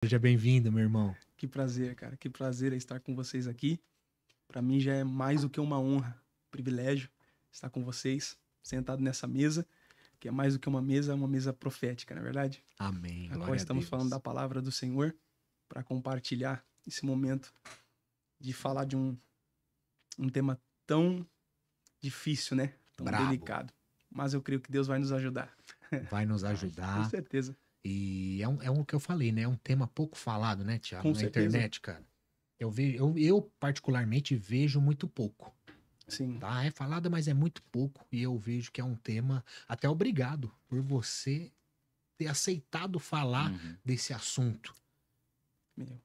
Seja bem-vindo, meu irmão. Que prazer, cara. Que prazer é estar com vocês aqui. Para mim já é mais do que uma honra, privilégio estar com vocês, sentado nessa mesa, que é mais do que é uma mesa profética, não é verdade? Amém. A qual Glória a estamos falando Deus. da palavra do Senhor para compartilhar esse momento de falar de um tema tão difícil, né? Tão Brabo. delicado. Mas eu creio que Deus vai nos ajudar. Vai nos Com ajudar. certeza. E é um que eu falei, né? É um tema pouco falado, né, Thiago? Com Na certeza. internet, cara. Eu particularmente vejo muito pouco. Sim. Tá? É falado, mas é muito pouco. E eu vejo que é um tema. Até obrigado por você ter aceitado falar desse assunto. Meu.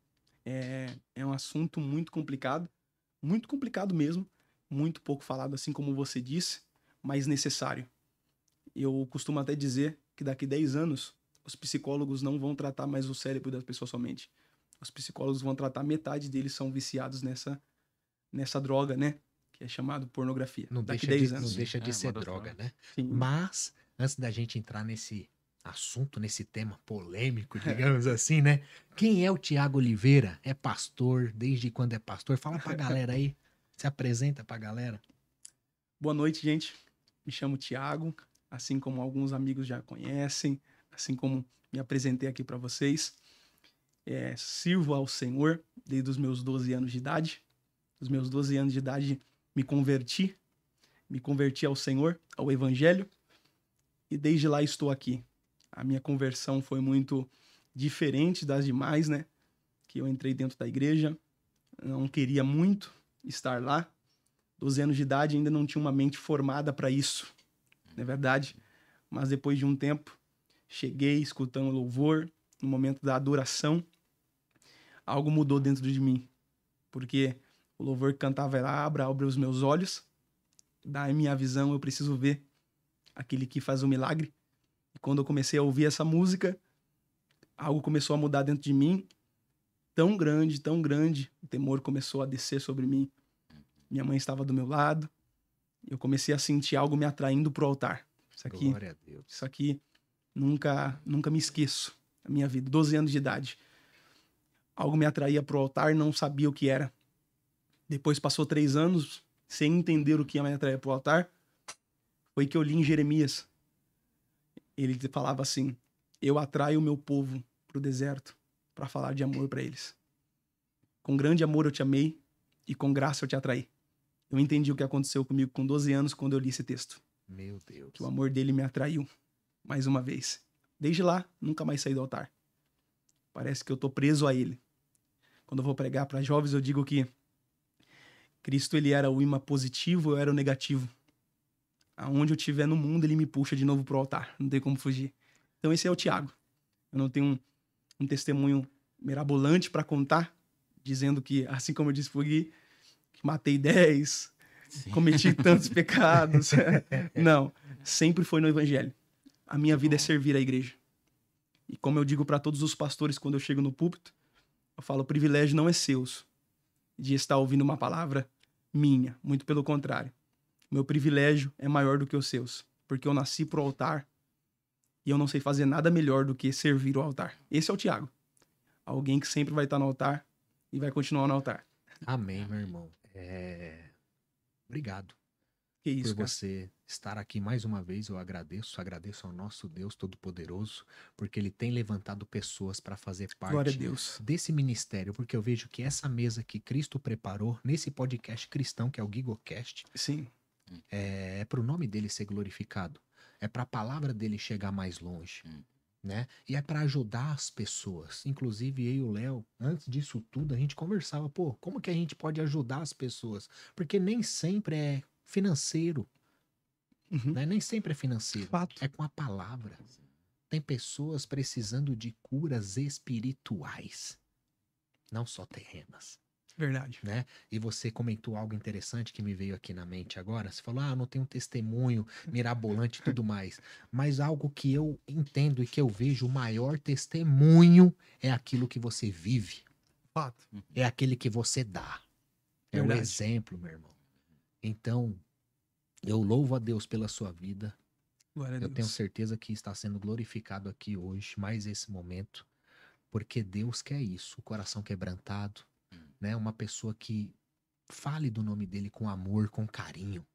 É um assunto muito complicado mesmo, muito pouco falado, assim como você disse, mas necessário. Eu costumo até dizer que daqui 10 anos, os psicólogos não vão tratar mais o cérebro das pessoas somente. Os psicólogos vão tratar metade deles são viciados nessa droga, né? Que é chamado pornografia. Não Daqui deixa de, 10 não anos. deixa de ser droga, né? Sim. Mas, antes da gente entrar nesse assunto, nesse tema polêmico, digamos assim, né? Quem é o Tiago Oliveira? É pastor? Desde quando é pastor? Fala pra galera aí. Se apresenta pra galera. Boa noite, gente. Me chamo Tiago, assim como alguns amigos já conhecem, assim como me apresentei aqui para vocês. Sirvo ao Senhor desde os meus 12 anos de idade. Dos meus 12 anos de idade me converti ao Senhor, ao Evangelho, e desde lá estou aqui. A minha conversão foi muito diferente das demais, né? Que eu entrei dentro da igreja, não queria muito estar lá. 12 anos de idade ainda não tinha uma mente formada para isso, não é verdade? Mas depois de um tempo, cheguei escutando louvor, no momento da adoração, algo mudou dentro de mim, porque o louvor que cantava era abre os meus olhos, dá a minha visão, eu preciso ver aquele que faz o milagre. E quando eu comecei a ouvir essa música, algo começou a mudar dentro de mim, tão grande, o temor começou a descer sobre mim. Minha mãe estava do meu lado, eu comecei a sentir algo me atraindo pro altar. Glória a Deus. Isso aqui nunca me esqueço. A minha vida, 12 anos de idade. Algo me atraía pro altar, não sabia o que era. Depois passou 3 anos, sem entender o que me atraía pro altar, foi que eu li em Jeremias. Ele falava assim: eu atraio o meu povo pro deserto para falar de amor para eles. Com grande amor eu te amei e com graça eu te atraí. Eu entendi o que aconteceu comigo com 12 anos quando eu li esse texto. Meu Deus. Que o amor dele me atraiu mais uma vez. Desde lá, nunca mais saí do altar. Parece que eu tô preso a ele. Quando eu vou pregar para jovens, eu digo que Cristo ele era o imã positivo, eu era o negativo. Aonde eu estiver no mundo, ele me puxa de novo pro altar. Não tem como fugir. Então esse é o Tiago. Eu não tenho um testemunho mirabolante para contar, dizendo que, assim como eu disse pro Gui, que matei 10, cometi tantos pecados. Não, sempre foi no evangelho. A minha vida é servir a igreja. E como eu digo para todos os pastores quando eu chego no púlpito, eu falo, o privilégio não é seu de estar ouvindo uma palavra minha, muito pelo contrário. Meu privilégio é maior do que os seus, porque eu nasci pro altar e eu não sei fazer nada melhor do que servir o altar. Esse é o Tiago. Alguém que sempre vai estar no altar e vai continuar no altar. Amém, meu irmão. Obrigado. Que isso, por cara. você estar aqui mais uma vez. Eu agradeço ao nosso Deus Todo-Poderoso, porque Ele tem levantado pessoas para fazer Glória a parte Deus. desse ministério, porque eu vejo que essa mesa que Cristo preparou nesse podcast cristão, que é o GigoCast, Sim, é para o nome dele ser glorificado, é para a palavra dele chegar mais longe. Né? E é para ajudar as pessoas. Inclusive, eu e o Léo, antes disso tudo, a gente conversava, pô, como que a gente pode ajudar as pessoas? Porque nem sempre é financeiro, né? Nem sempre é financeiro. fato. É com a palavra. Tem pessoas precisando de curas espirituais, não só terrenas. Verdade. Né? E você comentou algo interessante que me veio aqui na mente agora. Você falou, não tem um testemunho mirabolante e tudo mais. Mas algo que eu entendo e que eu vejo, o maior testemunho é aquilo que você vive. Fato. É aquele que você dá. É o Verdade. exemplo, meu irmão. Então, eu louvo a Deus pela sua vida. Glória a Eu Deus. tenho certeza que está sendo glorificado aqui hoje, mais esse momento. Porque Deus quer isso, o coração quebrantado, né? Uma pessoa que fale do nome dele com amor, com carinho.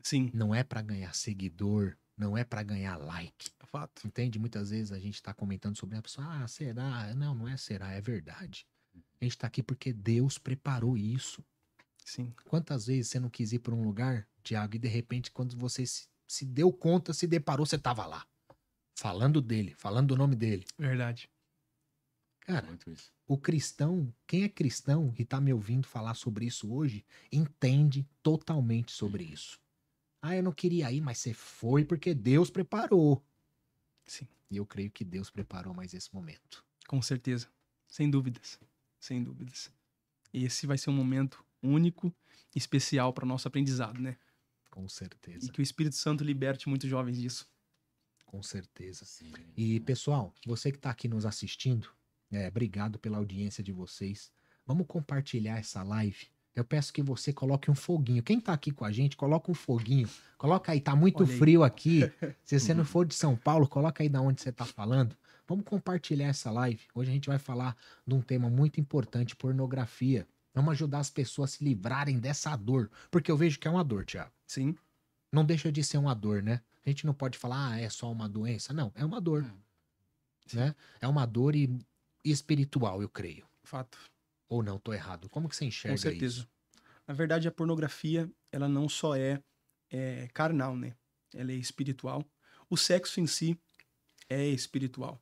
Sim, Não é pra ganhar seguidor, não é pra ganhar like. fato. Entende? Muitas vezes a gente tá comentando sobre a pessoa, ah, será? Não, não é será, é verdade. A gente tá aqui porque Deus preparou isso. Sim, Quantas vezes você não quis ir pra um lugar, Tiago, e de repente, quando você se deu conta, se deparou, você tava lá. Falando dele, falando do nome dele. verdade. Cara, Muito isso. o cristão, quem é cristão e tá me ouvindo falar sobre isso hoje, entende totalmente sobre isso. Ah, eu não queria ir, mas você foi porque Deus preparou. Sim, E eu creio que Deus preparou mais esse momento. com certeza. Sem dúvidas. Sem dúvidas. E esse vai ser um momento único, especial para o nosso aprendizado, né? Com E certeza, que o Espírito Santo liberte muitos jovens disso. com certeza. Sim. E, pessoal, você que tá aqui nos assistindo, obrigado pela audiência de vocês. Vamos compartilhar essa live. Eu peço que você coloque um foguinho. Quem tá aqui com a gente, coloca um foguinho. Coloca aí, tá muito Olha aí. frio aqui. Se você não for de São Paulo, coloca aí da onde você tá falando. Vamos compartilhar essa live. Hoje a gente vai falar de um tema muito importante, pornografia. Vamos ajudar as pessoas a se livrarem dessa dor. Porque eu vejo que é uma dor, Thiago. Sim, Não deixa de ser uma dor, né? A gente não pode falar, ah, é só uma doença. Não, é uma dor. Né? É uma dor espiritual, eu creio. fato. Ou não, tô errado. Como que você enxerga Com certeza. isso? Na verdade, a pornografia, ela não só é carnal, né? Ela é espiritual. O sexo em si é espiritual.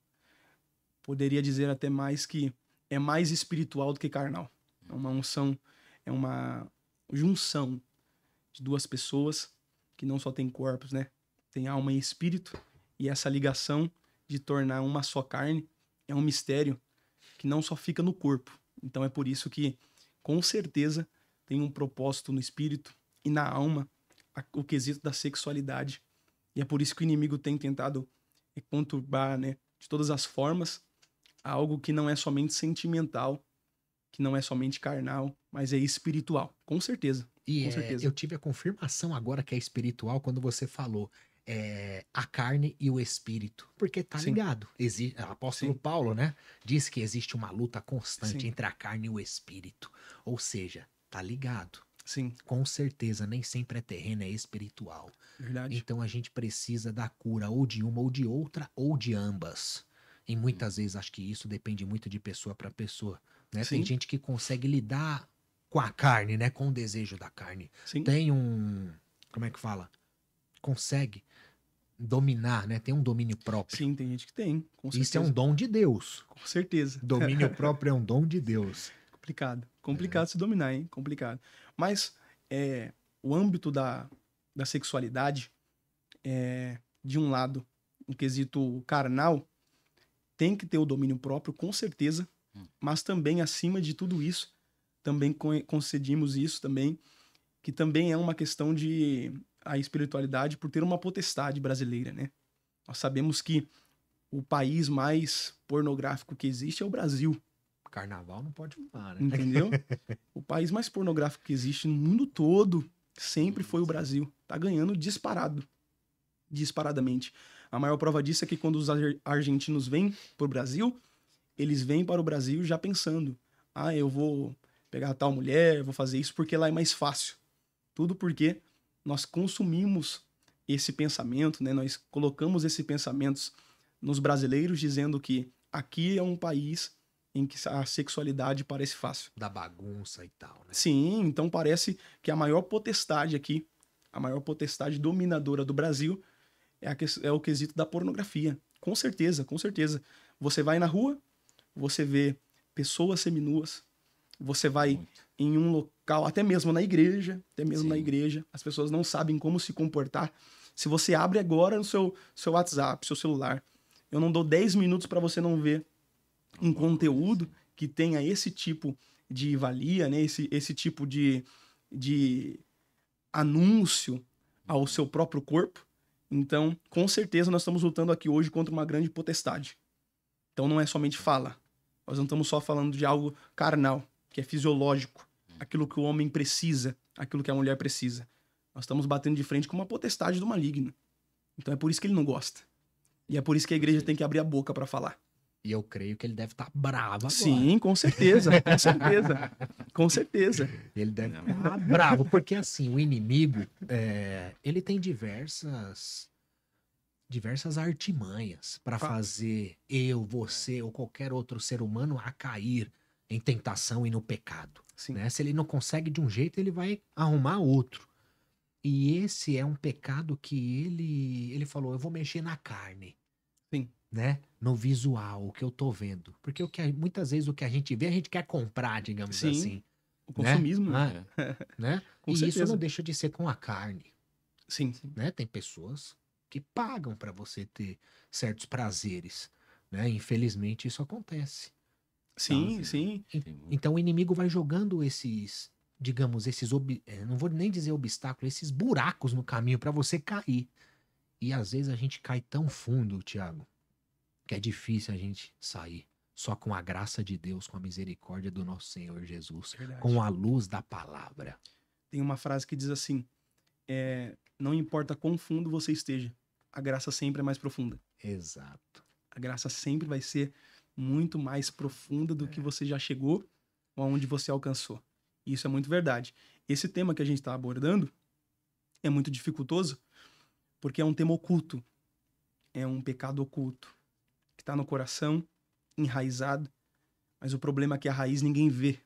Poderia dizer até mais que é mais espiritual do que carnal. É uma unção, é uma junção de duas pessoas que não só têm corpos, né? Tem alma e espírito. E essa ligação de tornar uma só carne é um mistério que não só fica no corpo. Então é por isso que, com certeza, tem um propósito no espírito e na alma o quesito da sexualidade. E é por isso que o inimigo tem tentado conturbar, né, de todas as formas, algo que não é somente sentimental, que não é somente carnal, mas é espiritual. Com certeza. E Com certeza. eu tive a confirmação agora que é espiritual quando você falou a carne e o espírito. Porque tá Sim. ligado. O apóstolo Sim. Paulo, né? Diz que existe uma luta constante Sim. entre a carne e o espírito. Ou seja, tá ligado. Sim, Com certeza, nem sempre é terreno, é espiritual. verdade. Então a gente precisa da cura ou de uma ou de outra ou de ambas. E muitas vezes acho que isso depende muito de pessoa para pessoa, né? Tem Sim. gente que consegue lidar com a carne, né? Com o desejo da carne. Sim, Tem como é que fala? Consegue dominar, né? Tem um domínio próprio. sim, tem gente que tem, com certeza. Isso é um dom de Deus. Com certeza. Domínio próprio é um dom de Deus. Complicado. Complicado se dominar, hein? Complicado. Mas o âmbito da sexualidade, de um lado, um quesito carnal, tem que ter o domínio próprio, com certeza, mas também, acima de tudo isso, também concedimos isso também, que também é uma questão de a espiritualidade por ter uma potestade brasileira, né? Nós sabemos que o país mais pornográfico que existe é o Brasil. Carnaval não pode falar, né? Entendeu? O país mais pornográfico que existe no mundo todo sempre foi o Brasil. Tá ganhando disparado. Disparadamente. A maior prova disso é que quando os argentinos vêm pro Brasil, eles vêm para o Brasil já pensando: ah, eu vou pegar tal mulher, vou fazer isso porque lá é mais fácil. Tudo porque nós consumimos esse pensamento, né? Nós colocamos esse pensamento nos brasileiros dizendo que aqui é um país em que a sexualidade parece fácil. Da bagunça e tal, né? Sim, então parece que a maior potestade aqui, a maior potestade dominadora do Brasil é o quesito da pornografia. Com certeza, com certeza. Você vai na rua, você vê pessoas seminuas, você vai em um local, até mesmo na igreja, as pessoas não sabem como se comportar. Se você abre agora no seu WhatsApp, seu celular, eu não dou 10 minutos para você não ver um conteúdo que tenha esse tipo de valia, né? Esse tipo de anúncio ao seu próprio corpo. Então, com certeza, nós estamos lutando aqui hoje contra uma grande potestade. Então, não é somente fala. Nós não estamos só falando de algo carnal, que é fisiológico, aquilo que o homem precisa, aquilo que a mulher precisa. Nós estamos batendo de frente com uma potestade do maligno. Então, é por isso que ele não gosta. E é por isso que a igreja tem que abrir a boca para falar. E eu creio que ele deve estar bravo agora. Sim, com certeza, com certeza, com certeza. Ele deve estar bravo, porque assim, o inimigo, ele tem diversas artimanhas para Fato. fazer eu, você ou qualquer outro ser humano a cair em tentação e no pecado. Sim. Né? Se ele não consegue de um jeito, ele vai arrumar outro. E esse é um pecado que ele falou, eu vou mexer na carne. Sim. Né? No visual, o que eu tô vendo. Porque muitas vezes o que a gente vê, a gente quer comprar, digamos Sim. assim. O consumismo. Né? Né? Com E certeza. isso não deixa de ser com a carne. Sim. Né? Tem pessoas que pagam para você ter certos prazeres. Né? Infelizmente isso acontece. Sim, Tá? sim. Então o inimigo vai jogando esses, digamos, não vou nem dizer obstáculos, esses buracos no caminho para você cair. E às vezes a gente cai tão fundo, Thiago, que é difícil a gente sair. Só com a graça de Deus, com a misericórdia do nosso Senhor Jesus, Verdade. com a luz da palavra. Tem uma frase que diz assim, não importa quão fundo você esteja, a graça sempre é mais profunda. Exato. A graça sempre vai ser muito mais profunda do que você já chegou ou aonde você alcançou. E isso é muito verdade. Esse tema que a gente está abordando é muito dificultoso porque é um tema oculto. É um pecado oculto que está no coração, enraizado, mas o problema é que a raiz ninguém vê.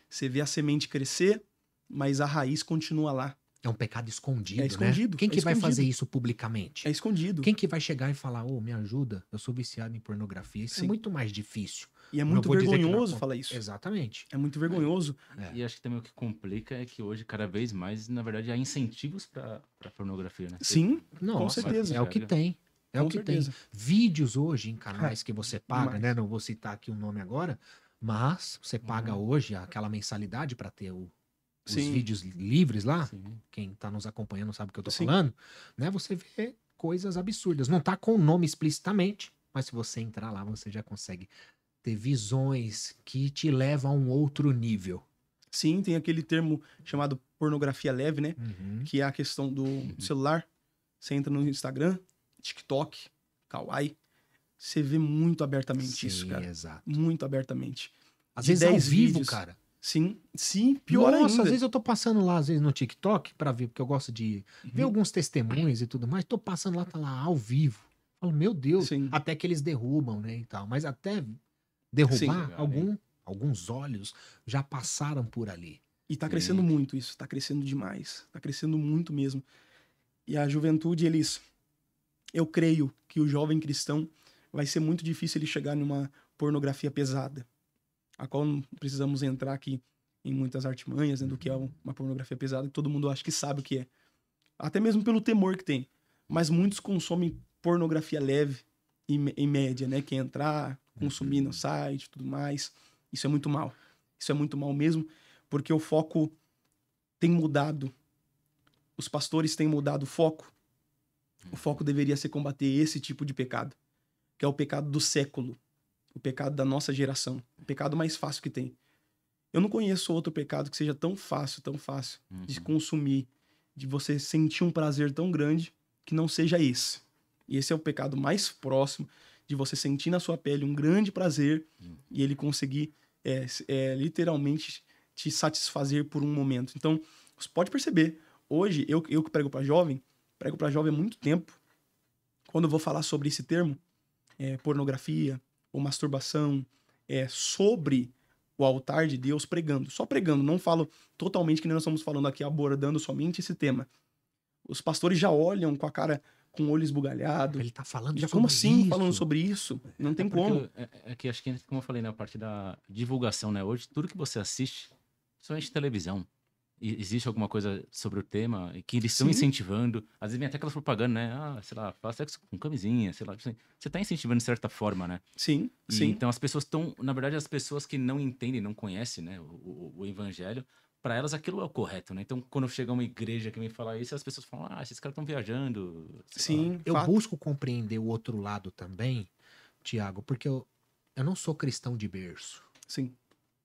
Você vê a semente crescer, mas a raiz continua lá. É um pecado escondido, É escondido, né? Quem que vai escondido. fazer isso publicamente? É escondido. Quem que vai chegar e falar, me ajuda, eu sou viciado em pornografia? Isso Sim. é muito mais difícil. E é Não muito vou dizer que não vergonhoso acon- falar isso. Exatamente. É muito vergonhoso. E acho que também o que complica é que hoje, cada vez mais, na verdade, há incentivos para pornografia, né? Sim, Nossa, certeza. é o que tem. É Com o que certeza. tem. Vídeos hoje em canais que você paga, demais. né? Não vou citar aqui o nome agora, mas você paga hoje aquela mensalidade para ter os Sim. vídeos livres lá. Sim. Quem tá nos acompanhando sabe o que eu tô Sim. falando, né? Você vê coisas absurdas. Não tá com o nome explicitamente, mas se você entrar lá, você já consegue ter visões que te levam a um outro nível. Sim, tem aquele termo chamado pornografia leve, né? Que é a questão do celular. Você entra no Instagram, TikTok, Kawaii, você vê muito abertamente isso, cara. Exato. Muito abertamente. Às De vezes ao 10 vivo, vídeos. cara. Sim, pior Nossa, ainda. às vezes eu tô passando lá, às vezes no TikTok, pra ver, porque eu gosto de ver alguns testemunhos e tudo mais. Tô passando lá, tá lá ao vivo. Falo, meu Deus, Sim. até que eles derrubam, né, e tal. Mas até derrubar, Sim. alguns olhos já passaram por ali. E tá crescendo muito isso, tá crescendo demais. Tá crescendo muito mesmo. E a juventude, eu creio que o jovem cristão vai ser muito difícil ele chegar numa pornografia pesada, a qual não precisamos entrar aqui em muitas artimanhas, né, do que é uma pornografia pesada, que todo mundo acha que sabe o que é. Até mesmo pelo temor que tem. Mas muitos consomem pornografia leve, em média, né? Que é entrar, consumir no site e tudo mais. Isso é muito mal. Isso é muito mal mesmo, porque o foco tem mudado. Os pastores têm mudado o foco. O foco deveria ser combater esse tipo de pecado, que é o pecado do século, o pecado da nossa geração, o pecado mais fácil que tem. Eu não conheço outro pecado que seja tão fácil de consumir, de você sentir um prazer tão grande que não seja esse. E esse é o pecado mais próximo de você sentir na sua pele um grande prazer e ele conseguir literalmente te satisfazer por um momento. Então, você pode perceber, hoje, eu que prego para jovem há muito tempo. Quando eu vou falar sobre esse termo, pornografia ou masturbação, sobre o altar de Deus, pregando. Só pregando, não falo totalmente que nem nós estamos falando aqui, abordando somente esse tema. Os pastores já olham com a cara, com o olho esbugalhado. Ele tá falando Já sobre como assim isso. falando sobre isso? Não tem como. É que acho que, como eu falei, na parte da divulgação, né? Hoje, tudo que você assiste, somente televisão. E existe alguma coisa sobre o tema que eles estão Sim. incentivando. Às vezes vem até aquela propaganda, né? Sei lá, faça sexo com camisinha, sei lá. Você tá incentivando de certa forma, né? Sim, E sim. então as pessoas estão, na verdade, as pessoas que não entendem, não conhecem, né, o evangelho, para elas aquilo é o correto, né? Então, quando chega uma igreja que vem falar isso, as pessoas falam, esses caras estão viajando. sei lá. Sim, Eu fato. busco compreender o outro lado também, Tiago, porque eu não sou cristão de berço. Sim.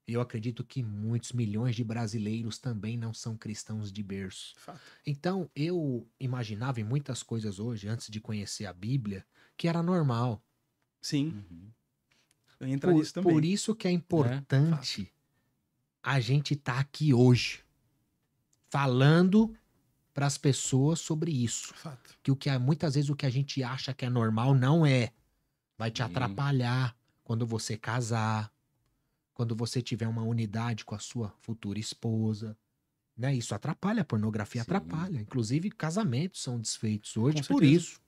E eu acredito que muitos milhões de brasileiros também não são cristãos de berço. Fato. Então, eu imaginava em muitas coisas hoje, antes de conhecer a Bíblia, que era normal. Sim. Uhum. Entra nisso também. Por isso que é importante a gente estar aqui hoje falando para as pessoas sobre isso. Fato. Que muitas vezes o que a gente acha que é normal não é. Vai te Sim. atrapalhar quando você casar, quando você tiver uma unidade com a sua futura esposa. Né? Isso atrapalha, a pornografia Sim. atrapalha. Inclusive, casamentos são desfeitos hoje Com por certeza. isso.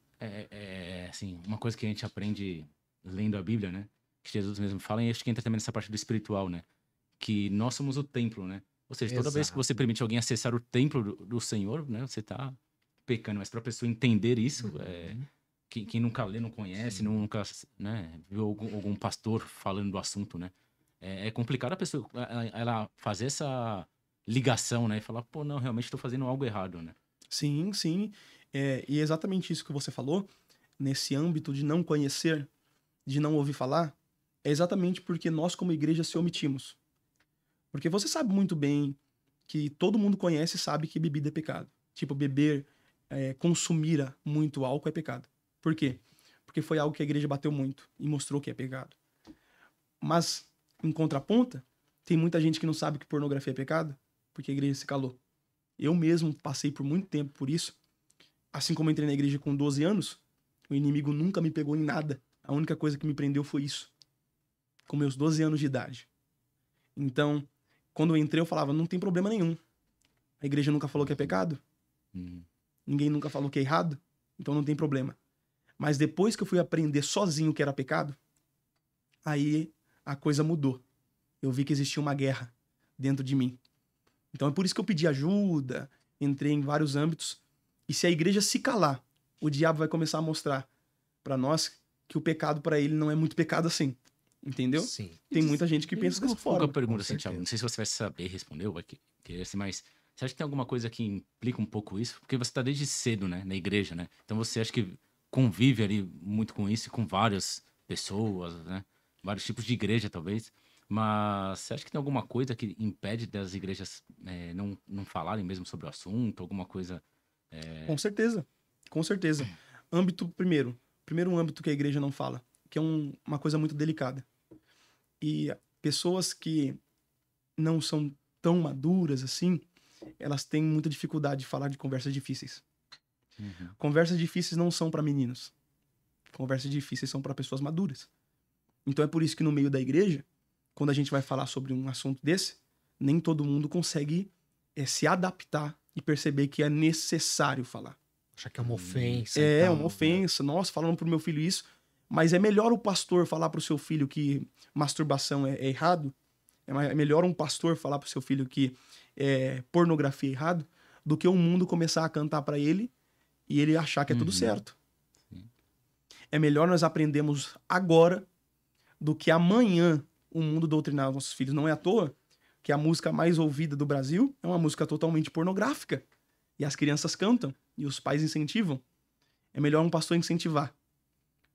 Assim, uma coisa que a gente aprende lendo a Bíblia, né? Que Jesus mesmo fala, e acho que entra também nessa parte do espiritual, né? Que nós somos o templo, né? Ou seja, toda vez que você Exato. permite alguém acessar o templo do Senhor, né? Você tá pecando. Mas pra pessoa entender isso, quem nunca lê, não conhece, Sim. nunca, né, viu algum pastor falando do assunto, né? É complicado a pessoa ela fazer essa ligação, né? E falar, pô, não, realmente tô fazendo algo errado, né? Sim, sim. E exatamente isso que você falou, nesse âmbito de não conhecer, de não ouvir falar, é exatamente porque nós, como igreja, se omitimos. Porque você sabe muito bem que todo mundo conhece e sabe que bebida é pecado. Tipo, beber, consumir muito álcool é pecado. Por quê? Porque foi algo que a igreja bateu muito e mostrou que é pecado. Mas, em contraponta, tem muita gente que não sabe que pornografia é pecado, porque a igreja se calou. Eu mesmo passei por muito tempo por isso. Assim como eu entrei na igreja com 12 anos, o inimigo nunca me pegou em nada. A única coisa que me prendeu foi isso. Com meus 12 anos de idade. Então, quando eu entrei, eu falava, não tem problema nenhum. A igreja nunca falou que é pecado. Ninguém nunca falou que é errado. Então não tem problema. Mas depois que eu fui aprender sozinho que era pecado, aí a coisa mudou. Eu vi que existia uma guerra dentro de mim. Então é por isso que eu pedi ajuda, entrei em vários âmbitos. E se a igreja se calar, o diabo vai começar a mostrar para nós que o pecado para ele não é muito pecado assim. Entendeu? Sim. Tem muita gente que pensa dessa Uma forma. pergunta com assim, Thiago, certeza. não sei se você vai saber responder ou vai querer assim, mas você acha que tem alguma coisa que implica um pouco isso? Porque você tá desde cedo, né, na igreja, né? Então você acha que convive ali muito com isso, com várias pessoas, né? Vários tipos de igreja, talvez. Mas você acha que tem alguma coisa que impede das igrejas não falarem mesmo sobre o assunto? Alguma coisa... Com certeza. Com certeza. Âmbito, primeiro âmbito que a igreja não fala, que é uma coisa muito delicada. E pessoas que não são tão maduras assim, elas têm muita dificuldade de falar de conversas difíceis. Conversas difíceis não são para meninos. Conversas difíceis são para pessoas maduras. Então é por isso que no meio da igreja, quando a gente vai falar sobre um assunto desse, nem todo mundo consegue se adaptar e perceber que é necessário falar. Acha que é uma ofensa. É e tal, uma ofensa. Nossa, falando pro meu filho isso. Mas é melhor o pastor falar pro seu filho que masturbação é errado. É melhor um pastor falar pro seu filho que pornografia é errado do que o mundo começar a cantar para ele e ele achar que é tudo certo. Sim. É melhor nós aprendermos agora do que amanhã o mundo doutrinar os nossos filhos. Não é à toa que a música mais ouvida do Brasil é uma música totalmente pornográfica. E as crianças cantam e os pais incentivam. É melhor um pastor incentivar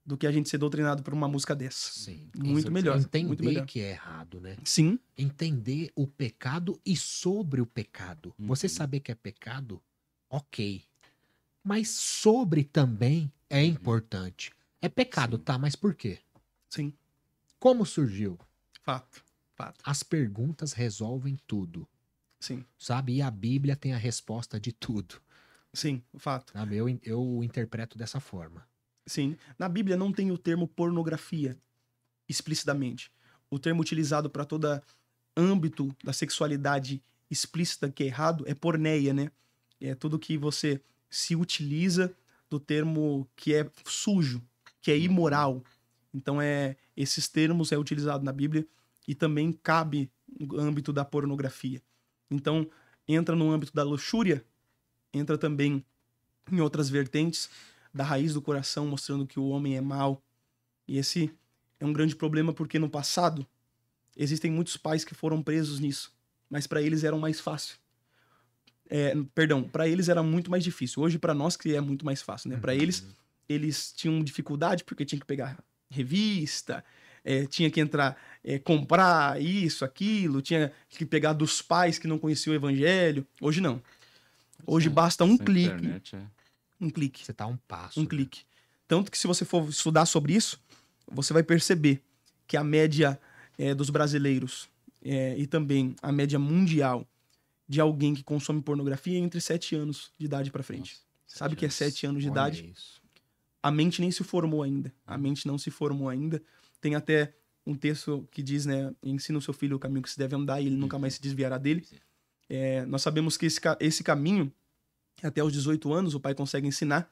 do que a gente ser doutrinado por uma música dessa. Sim. Muito melhor. Entender Muito melhor. que é errado, né? Sim, Entender o pecado e sobre o pecado. Você saber que é pecado, ok. Mas sobre também é importante. É pecado, Sim. tá? Mas por quê? sim. Como surgiu? Fato. As perguntas resolvem tudo, Sim, sabe? E a Bíblia tem a resposta de tudo, sim, fato. sabe? Eu interpreto dessa forma. Sim. Na Bíblia não tem o termo pornografia explicitamente. O termo utilizado para todo âmbito da sexualidade explícita que é errado é porneia, né? É tudo que você se utiliza do termo que é sujo, que é imoral. Então esses termos é utilizado na Bíblia e também cabe no âmbito da pornografia. Então entra no âmbito da luxúria, entra também em outras vertentes da raiz do coração, mostrando que o homem é mau. E esse é um grande problema porque no passado existem muitos pais que foram presos nisso, mas para eles era mais fácil. Para eles era muito mais difícil. Hoje para nós que é muito mais fácil, né? Para eles tinham dificuldade porque tinha que pegar revista, tinha que entrar, comprar isso, aquilo, tinha que pegar dos pais que não conheciam o evangelho. Hoje não. Hoje basta um Essa clique. internet, Um clique. Você tá a um passo. Um né? clique. Tanto que se você for estudar sobre isso, você vai perceber que a média dos brasileiros e também a média mundial de alguém que consome pornografia é entre 7 anos de idade pra frente. Nossa, Sabe o que é 7 anos de Olha idade? isso. A mente nem se formou ainda. A mente não se formou ainda. Tem até um texto que diz, né? Ensina o seu filho o caminho que se deve andar e ele nunca mais se desviará dele. Nós sabemos que esse caminho, até os 18 anos, o pai consegue ensinar,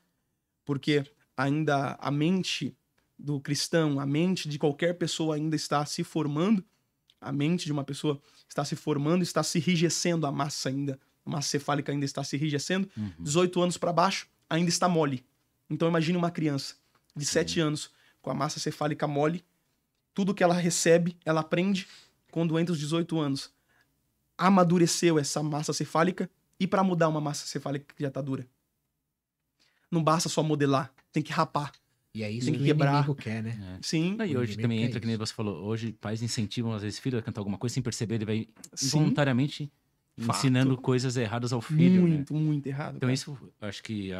porque ainda a mente do cristão, a mente de qualquer pessoa ainda está se formando. A mente de uma pessoa está se formando, está se enrijecendo, a massa cefálica ainda está se enrijecendo. 18 anos para baixo, ainda está mole. Então imagine uma criança de 7 anos com a massa cefálica mole, tudo que ela recebe, ela aprende. Quando entra os 18 anos, amadureceu essa massa cefálica, e para mudar uma massa cefálica que já está dura, não basta só modelar, tem que rapar. E é isso Tem que que o quebrar. inimigo quer, né? Sim, E O hoje inimigo também quer entra, que nem isso. você falou, hoje pais incentivam às vezes filho a cantar alguma coisa sem perceber, ele vai Sim. involuntariamente Fato. ensinando coisas erradas ao filho, né? muito errado. Então cara. isso, eu acho que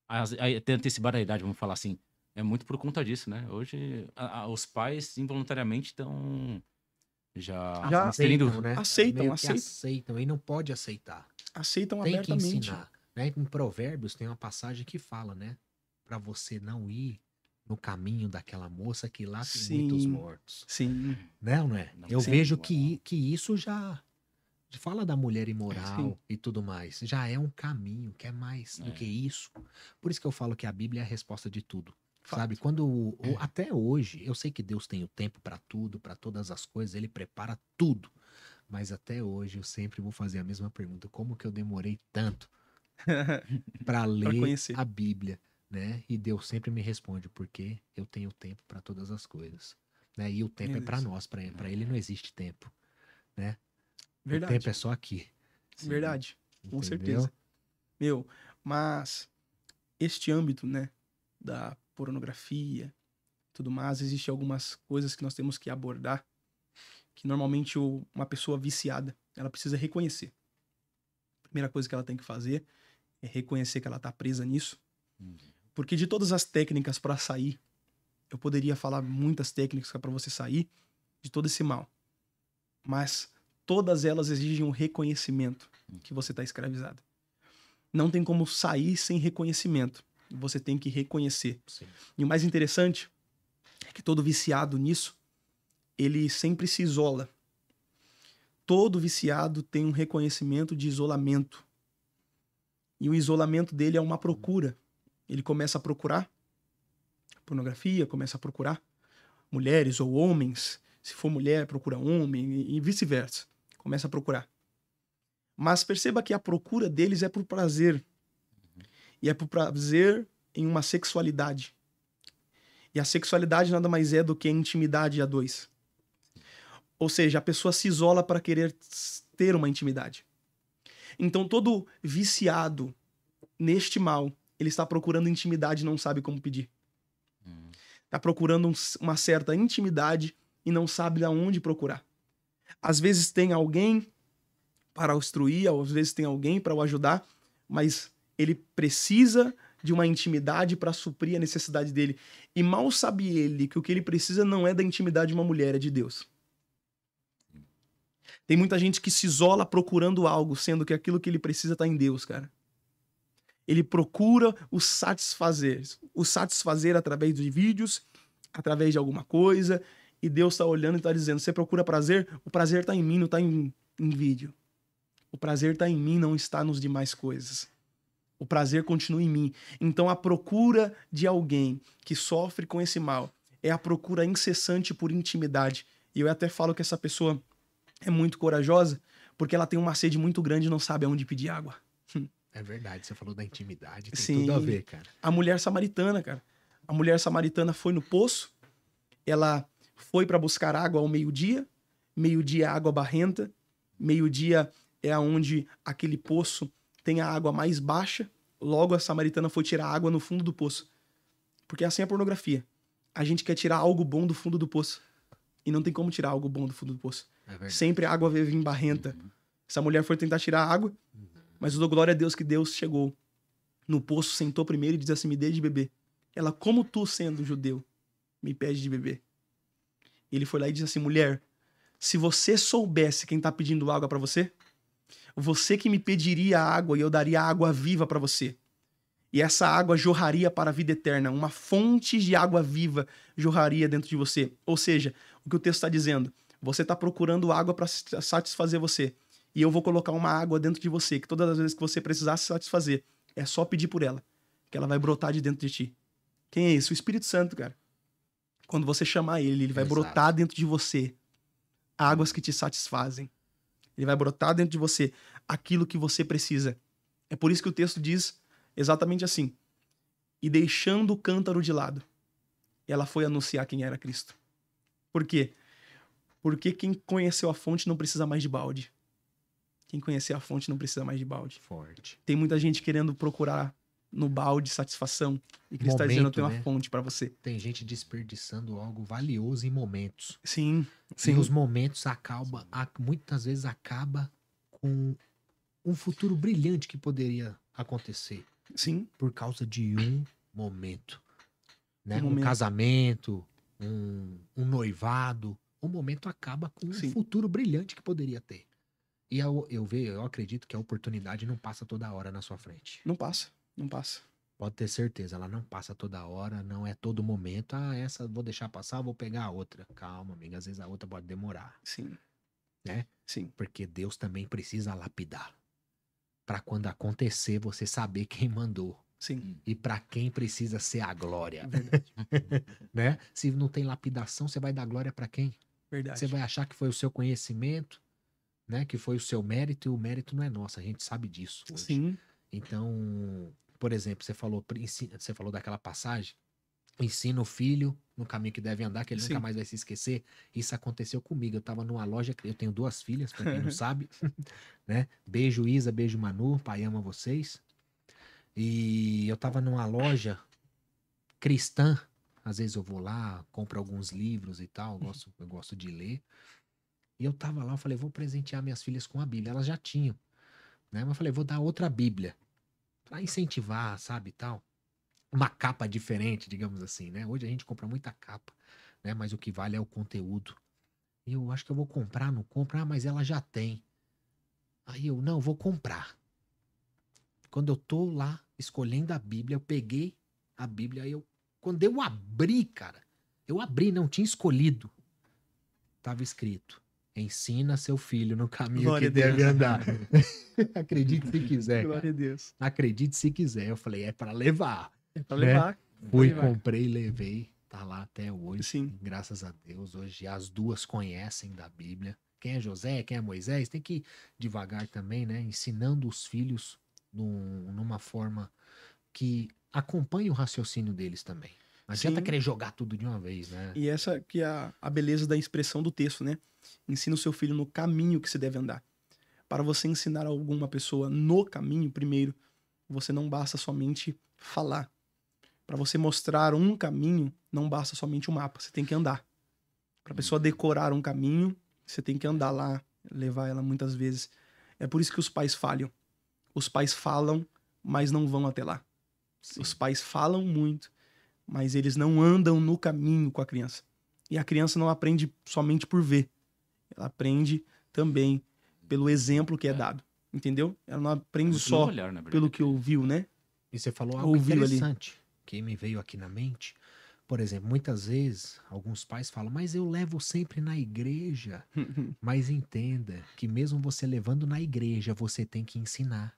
até antecipar a idade, vamos falar assim, é muito por conta disso, né? Hoje os pais involuntariamente estão já inserindo... Aceitam, né? Aceitam, Meio que aceitam. aceitam. E não pode aceitar. Aceitam Tem que abertamente. ensinar. Né? Em Provérbios tem uma passagem que fala, né? Pra você não ir no caminho daquela moça que lá tem Sim. muitos mortos. Sim, Não é? Não, Eu sim. vejo que isso já fala da mulher imoral Sim. e tudo mais. Já é um caminho que é mais do que isso. Por isso que eu falo que a Bíblia é a resposta de tudo. Fato. Sabe? Até hoje, eu sei que Deus tem o tempo pra tudo, pra todas as coisas, ele prepara tudo. Mas até hoje eu sempre vou fazer a mesma pergunta: como que eu demorei tanto pra ler conhecer. a Bíblia, né? E Deus sempre me responde: porque eu tenho tempo pra todas as coisas, né? E o tempo é pra Isso. nós, pra ele não existe tempo, né? O Verdade. tempo é só aqui. Verdade. Com Entendeu? certeza. Meu, mas este âmbito, né, da pornografia, tudo mais, existem algumas coisas que nós temos que abordar, que normalmente uma pessoa viciada, ela precisa reconhecer. A primeira coisa que ela tem que fazer é reconhecer que ela tá presa nisso. Porque de todas as técnicas para sair, eu poderia falar muitas técnicas para você sair de todo esse mal. Mas todas elas exigem um reconhecimento que você está escravizado. Não tem como sair sem reconhecimento. Você tem que reconhecer. Sim. E o mais interessante é que todo viciado nisso, ele sempre se isola. Todo viciado tem um reconhecimento de isolamento. E o isolamento dele é uma procura. Ele começa a procurar pornografia, começa a procurar mulheres ou homens. Se for mulher, procura homem e vice-versa. Começa a procurar. Mas perceba que a procura deles é por prazer. E é por prazer em uma sexualidade. E a sexualidade nada mais é do que a intimidade a dois. Ou seja, a pessoa se isola para querer ter uma intimidade. Então todo viciado neste mal, ele está procurando intimidade e não sabe como pedir. Está procurando uma certa intimidade e não sabe aonde procurar. Às vezes tem alguém para o instruir, às vezes tem alguém para o ajudar, mas ele precisa de uma intimidade para suprir a necessidade dele. E mal sabe ele que o que ele precisa não é da intimidade de uma mulher, é de Deus. Tem muita gente que se isola procurando algo, sendo que aquilo que ele precisa está em Deus, cara. Ele procura o satisfazer através de vídeos, através de alguma coisa, e Deus está olhando e está dizendo: você procura prazer? O prazer está em mim, não está em vídeo. O prazer está em mim, não está nos demais coisas. O prazer continua em mim. Então a procura de alguém que sofre com esse mal é a procura incessante por intimidade. E eu até falo que essa pessoa é muito corajosa porque ela tem uma sede muito grande e não sabe aonde pedir água. É verdade, você falou da intimidade, tem Sim. tudo a ver, cara. A mulher samaritana, cara. A mulher samaritana foi no poço, ela foi para buscar água ao meio-dia, meio-dia água barrenta, meio-dia é onde aquele poço tem a água mais baixa, logo a samaritana foi tirar água no fundo do poço. Porque assim é a pornografia. A gente quer tirar algo bom do fundo do poço. E não tem como tirar algo bom do fundo do poço. É verdade. Sempre a água vai vir barrenta. Essa mulher foi tentar tirar a água, mas eu dou glória a Deus que Deus chegou no poço, sentou primeiro e disse assim: me dê de beber. Ela, como tu sendo judeu, me pede de beber. Ele foi lá e disse assim, mulher, se você soubesse quem tá pedindo água pra você, você que me pediria água e eu daria água viva pra você. E essa água jorraria para a vida eterna. Uma fonte de água viva jorraria dentro de você. Ou seja, o que o texto está dizendo, você está procurando água para satisfazer você. E eu vou colocar uma água dentro de você, que todas as vezes que você precisar se satisfazer, é só pedir por ela, que ela vai brotar de dentro de ti. Quem é esse? O Espírito Santo, cara. Quando você chamar ele vai brotar dentro de você águas que te satisfazem. Ele vai brotar dentro de você aquilo que você precisa. É por isso que o texto diz exatamente assim. E deixando o cântaro de lado, ela foi anunciar quem era Cristo. Por quê? Porque quem conheceu a fonte não precisa mais de balde. Quem conheceu a fonte não precisa mais de balde. Forte. Tem muita gente querendo procurar no balde satisfação. E Cristo está dizendo, eu tenho uma fonte para você. Tem gente desperdiçando algo valioso em momentos. Sim, sim. E os momentos muitas vezes acaba com um futuro brilhante que poderia acontecer. Sim. Por causa de um momento. Né? Um casamento, um noivado. Um momento acaba com um futuro brilhante que poderia ter. E eu acredito que a oportunidade não passa toda hora na sua frente. Não passa. Não passa. Pode ter certeza, ela não passa toda hora, não é todo momento. Ah, essa vou deixar passar, vou pegar a outra. Calma, amiga, às vezes a outra pode demorar. Sim. Né? Sim. Porque Deus também precisa lapidar. Para quando acontecer, você saber quem mandou. Sim. E para quem precisa ser a glória. Verdade. Né? Se não tem lapidação, você vai dar glória para quem? Verdade. Você vai achar que foi o seu conhecimento, né? Que foi o seu mérito, e o mérito não é nosso, a gente sabe disso hoje. Sim. Então, por exemplo, você falou daquela passagem, ensina o filho no caminho que deve andar, que ele nunca mais vai se esquecer. Isso aconteceu comigo, eu tava numa loja, eu tenho 2 filhas, pra quem não sabe, né? Beijo Isa, beijo Manu, pai ama vocês. E eu tava numa loja cristã, às vezes eu vou lá, compro alguns livros e tal, eu gosto de ler. E eu tava lá, eu falei, vou presentear minhas filhas com a Bíblia. Elas já tinham, né? Mas eu falei, vou dar outra Bíblia. Pra incentivar, sabe, tal. Uma capa diferente, digamos assim, né? Hoje a gente compra muita capa, né? Mas o que vale é o conteúdo. E eu acho que eu vou comprar, não compro. Ah, mas ela já tem. Aí eu, não, vou comprar. Quando eu tô lá escolhendo a Bíblia, eu peguei a Bíblia, quando eu abri, cara, não tinha escolhido. Tava escrito, ensina seu filho no caminho Glória que deve andar. Acredite se quiser, Glória cara. a Deus. Acredite se quiser. Eu falei, é pra levar. É pra levar. Né? Fui, comprei, levei. Tá lá até hoje. Sim. Graças a Deus. Hoje as 2 conhecem da Bíblia. Quem é José, quem é Moisés. Tem que ir devagar também, né? Ensinando os filhos numa forma que acompanhe o raciocínio deles também. Não adianta querer jogar tudo de uma vez, né? E essa que é a beleza da expressão do texto, né? Ensina o seu filho no caminho que se deve andar. Para você ensinar alguma pessoa no caminho, primeiro, você não basta somente falar. Para você mostrar um caminho, não basta somente um mapa, você tem que andar. Para a pessoa decorar um caminho, você tem que andar lá, levar ela muitas vezes. É por isso que os pais falham. Os pais falam, mas não vão até lá. Sim. Os pais falam muito, mas eles não andam no caminho com a criança. E a criança não aprende somente por ver. Ela aprende também pelo exemplo que é dado. Entendeu? Ela não aprende só olhar, pelo que ouviu, né? E você falou algo interessante que me veio aqui na mente. Por exemplo, muitas vezes alguns pais falam, mas eu levo sempre na igreja. Mas entenda que mesmo você levando na igreja, você tem que ensinar.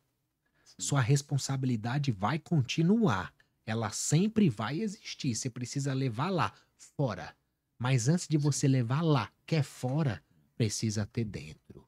Sua responsabilidade vai continuar. Ela sempre vai existir. Você precisa levar lá, fora. Mas antes de você levar lá, que é fora, precisa ter dentro.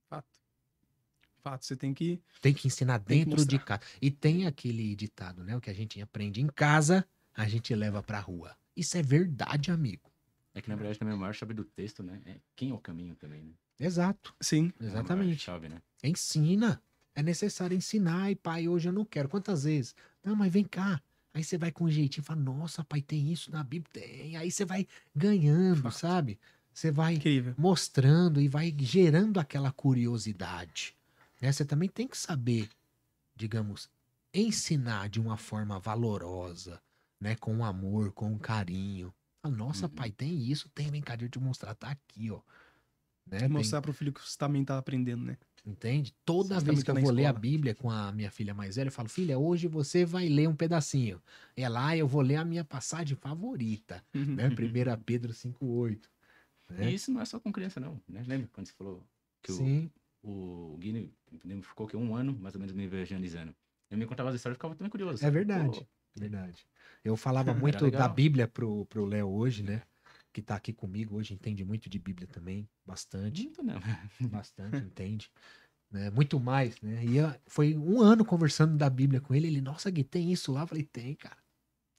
Fato. Você tem que ensinar dentro de casa. E tem aquele ditado, né? O que a gente aprende em casa, a gente leva pra rua. Isso é verdade, amigo. É que na verdade também a maior chave do texto, né? É quem é o caminho também, né? Exato. Sim. Exatamente. Chave, né? Ensina. É necessário ensinar. E pai, hoje eu não quero. Quantas vezes? Não, mas vem cá. Aí você vai com um jeitinho e fala, nossa, pai, tem isso na Bíblia? Tem. Aí você vai ganhando, sabe? Você vai mostrando e vai gerando aquela curiosidade. Né? Você também tem que saber, digamos, ensinar de uma forma valorosa, né? Com amor, com carinho. fala, nossa, pai, tem isso? Tem, vem cá, deixa eu te mostrar, tá aqui, ó. Né? E mostrar pro filho que você também tá aprendendo, né? Entende? Toda Você vez também que tá eu na vou ler a escola. Bíblia com a minha filha mais velha, eu falo, filha, hoje você vai ler um pedacinho. É lá, eu vou ler a minha passagem favorita, né? 1 Pedro 5:8. E Né? isso não é só com criança, não. Né? Lembra quando você falou que Sim, o Guilherme ficou que 1 ano, mais ou menos, me evangelizando. Ele me contava as histórias e ficava também curioso. é Sabe? verdade. Pô, Verdade. Eu falava era muito da legal. Bíblia pro Léo hoje, né? Que tá aqui comigo hoje, entende muito de Bíblia também, bastante. Muito não. Bastante, entende. Né? Muito mais, né? E foi 1 ano conversando da Bíblia com ele. Ele, nossa, Gui, tem isso lá? Eu falei, tem, cara.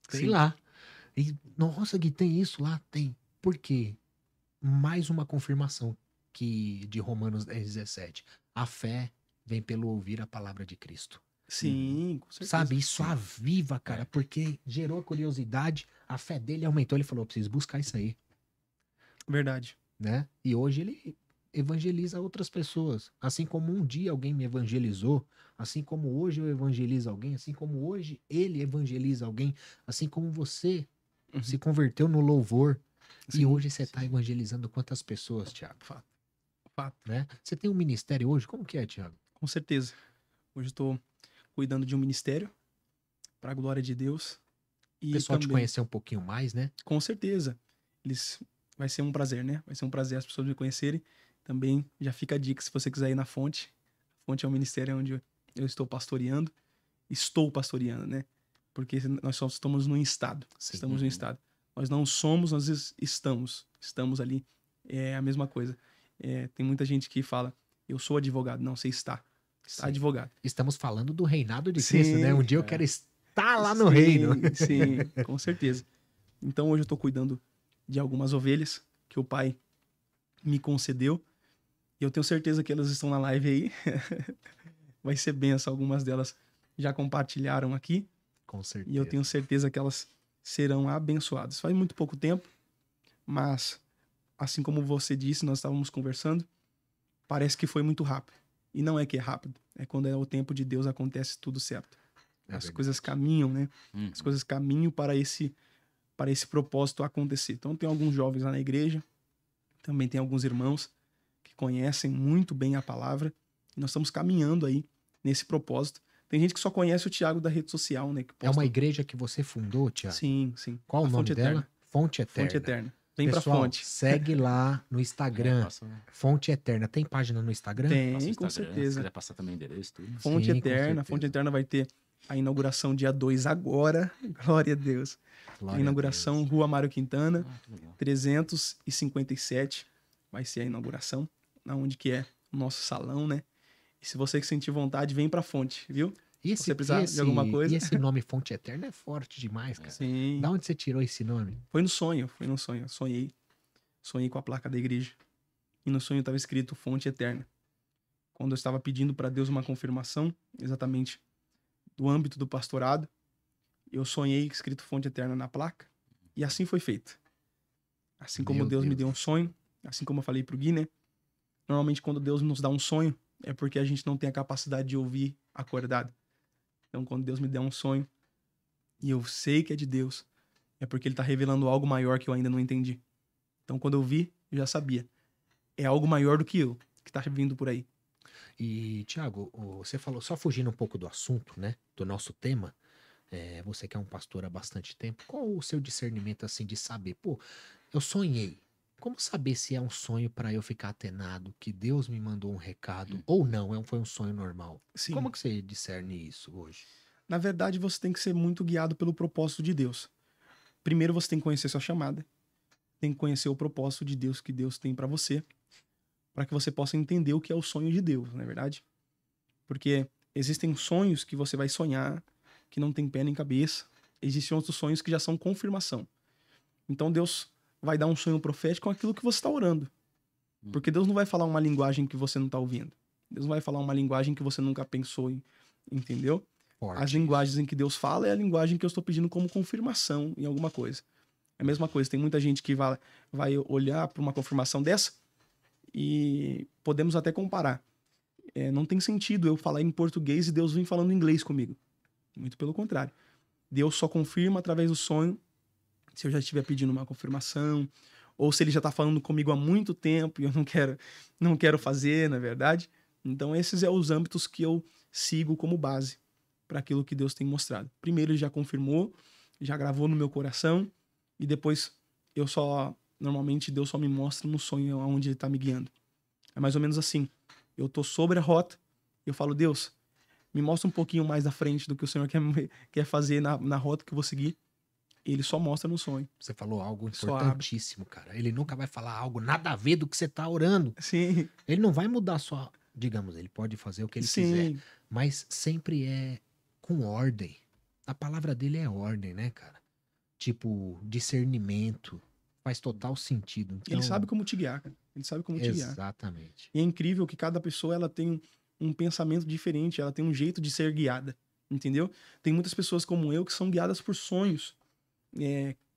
Tem Sim. lá. E, nossa, Gui, tem isso lá? Tem. Por quê? Mais uma confirmação que de Romanos 10:17. A fé vem pelo ouvir a palavra de Cristo. Sim, com certeza. Sabe? Isso aviva, cara, É. porque gerou a curiosidade, a fé dele aumentou. Ele falou: preciso buscar isso aí, Verdade. né? E hoje ele evangeliza outras pessoas. Assim como um dia alguém me evangelizou, assim como hoje eu evangelizo alguém, assim como hoje ele evangeliza alguém, assim como você Uhum. se converteu no louvor. Sim, E hoje você está sim. evangelizando quantas pessoas, Thiago? Fato. Fato. Né? Você tem um ministério hoje? Como que é, Thiago? Com certeza. Hoje eu tô cuidando de um ministério para a glória de Deus. O E pessoal te também, conhecer um pouquinho mais, né? com certeza, vai ser um prazer, né? Vai ser um prazer as pessoas me conhecerem. Também já fica a dica se você quiser ir na Fonte. A Fonte é um ministério onde eu estou pastoreando. Estou pastoreando, né? Porque nós só estamos no estado. Sim. Estamos no estado. Nós não somos, nós estamos. Estamos ali. É a mesma coisa. Tem muita gente que fala, eu sou advogado. Não, você está. Está Sim. advogado. Estamos falando do reinado de Sim, Cristo, né? Um dia eu é. quero estar lá no Sim, reino. Sim, com certeza. Então hoje eu tô cuidando de algumas ovelhas que o pai me concedeu. E eu tenho certeza que elas estão na live aí. Vai ser benção. Algumas delas já compartilharam aqui. Com certeza. E eu tenho certeza que elas serão abençoadas. Faz muito pouco tempo, mas assim como você disse, nós estávamos conversando, parece que foi muito rápido. E não é que é rápido, é quando é o tempo de Deus acontece tudo certo. É As verdade. coisas caminham, né? Uhum. As coisas caminham para esse propósito acontecer. Então tem alguns jovens lá na igreja, também tem alguns irmãos que conhecem muito bem a palavra, e nós estamos caminhando aí nesse propósito. Tem gente que só conhece o Thiago da rede social, né? Que É uma posta- igreja que você fundou, Thiago? Sim, sim. Qual A o nome Fonte dela? Eterna. Fonte Eterna. Fonte Eterna. Vem pra Pessoal, fonte. segue lá no É, Instagram. passa, Fonte Eterna. Tem página no Instagram? Tem, passa o com Instagram, Se certeza. quiser passar também o endereço, tudo. Fonte Sim, com Eterna. certeza. Fonte Eterna vai ter a inauguração dia 2 agora. Glória a Deus. Glória A inauguração, Deus. Rua Mário Quintana, Ah, que legal. 357. Vai ser a inauguração. Onde que é o nosso salão, né? E se você sentir vontade, vem pra fonte, viu? E você precisar de alguma coisa? E esse nome Fonte Eterna é forte demais, cara. Sim. Da onde você tirou esse nome? Foi no sonho, foi no sonho. Eu sonhei com a placa da igreja. E no sonho estava escrito Fonte Eterna. Quando eu estava pedindo para Deus uma confirmação, exatamente do âmbito do pastorado, eu sonhei escrito Fonte Eterna na placa. E assim foi feito. Assim como Meu Deus me Deus. deu um sonho, assim como eu falei pro Gui, né? Normalmente quando Deus nos dá um sonho, é porque a gente não tem a capacidade de ouvir acordado. Então quando Deus me der um sonho, e eu sei que é de Deus, é porque ele tá revelando algo maior que eu ainda não entendi. Então quando eu vi, eu já sabia. É algo maior do que eu, que tá vindo por aí. E, Thiago, você falou, só fugindo um pouco do assunto, né? Do nosso tema. Você que é um pastor há bastante tempo, qual o seu discernimento, assim, de saber? Pô, eu sonhei. Como saber se é um sonho para eu ficar atenado, que Deus me mandou um recado, ou não, foi um sonho normal? Sim. Como que você discerne isso hoje? Na verdade, você tem que ser muito guiado pelo propósito de Deus. Primeiro você tem que conhecer sua chamada, tem que conhecer o propósito de Deus que Deus tem para você, para que você possa entender o que é o sonho de Deus, não é verdade? Porque existem sonhos que você vai sonhar que não tem pé nem cabeça. Existem outros sonhos que já são confirmação. Então Deus vai dar um sonho profético com aquilo que você está orando. Porque Deus não vai falar uma linguagem que você não está ouvindo. Deus não vai falar uma linguagem que você nunca pensou em, entendeu? Forte. As linguagens em que Deus fala é a linguagem que eu estou pedindo como confirmação em alguma coisa. É a mesma coisa. Tem muita gente que vai olhar para uma confirmação dessa e podemos até comparar. Não tem sentido eu falar em português e Deus vem falando inglês comigo. Muito pelo contrário. Deus só confirma através do sonho se eu já estiver pedindo uma confirmação, ou se ele já tá falando comigo há muito tempo e eu não quero fazer, na verdade. Então, esses são os âmbitos que eu sigo como base para aquilo que Deus tem mostrado. Primeiro, ele já confirmou, já gravou no meu coração, e depois normalmente Deus só me mostra no sonho aonde ele tá me guiando. É mais ou menos assim. Eu tô sobre a rota, eu falo, Deus, me mostra um pouquinho mais à frente do que o Senhor quer fazer na rota que eu vou seguir. Ele só mostra no sonho. Você falou algo Só importantíssimo, cara. Ele nunca vai falar algo nada a ver do que você tá orando. Sim, Ele não vai mudar só, digamos, ele pode fazer o que ele quiser, sim. mas sempre é com ordem. A palavra dele é ordem, né, cara? Tipo, discernimento. Faz total sentido. Então, Ele sabe como te guiar, cara. Ele sabe como te guiar. exatamente. E é incrível que cada pessoa ela tem um pensamento diferente, ela tem um jeito de ser guiada, entendeu? Tem muitas pessoas como eu que são guiadas por sonhos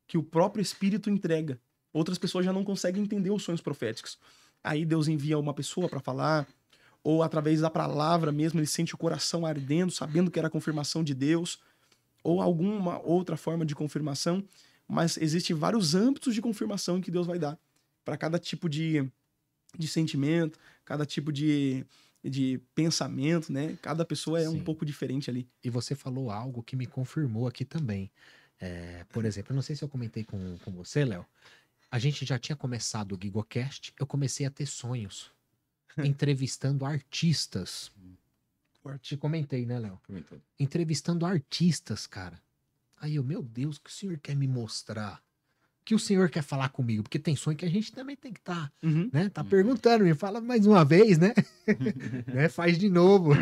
que o próprio Espírito entrega. Outras pessoas já não conseguem entender os sonhos proféticos. Aí Deus envia uma pessoa para falar, ou através da palavra mesmo ele sente o coração ardendo, sabendo que era a confirmação de Deus, ou alguma outra forma de confirmação. Mas existem vários âmbitos de confirmação que Deus vai dar para cada tipo de sentimento, cada tipo de pensamento, né? Cada pessoa é um Sim. pouco diferente ali. E você falou algo que me confirmou aqui também. Por exemplo, eu não sei se eu comentei com você, Léo. A gente já tinha começado o GigoCast, eu comecei a ter sonhos entrevistando artistas. Te comentei, né, Léo? Comentou. Entrevistando artistas, cara. Aí eu, meu Deus, o que o senhor quer me mostrar? O que o senhor quer falar comigo? Porque tem sonho que a gente também tem que estar, Uhum. né? Tá perguntando, me fala mais uma vez, né? Né? Faz de novo.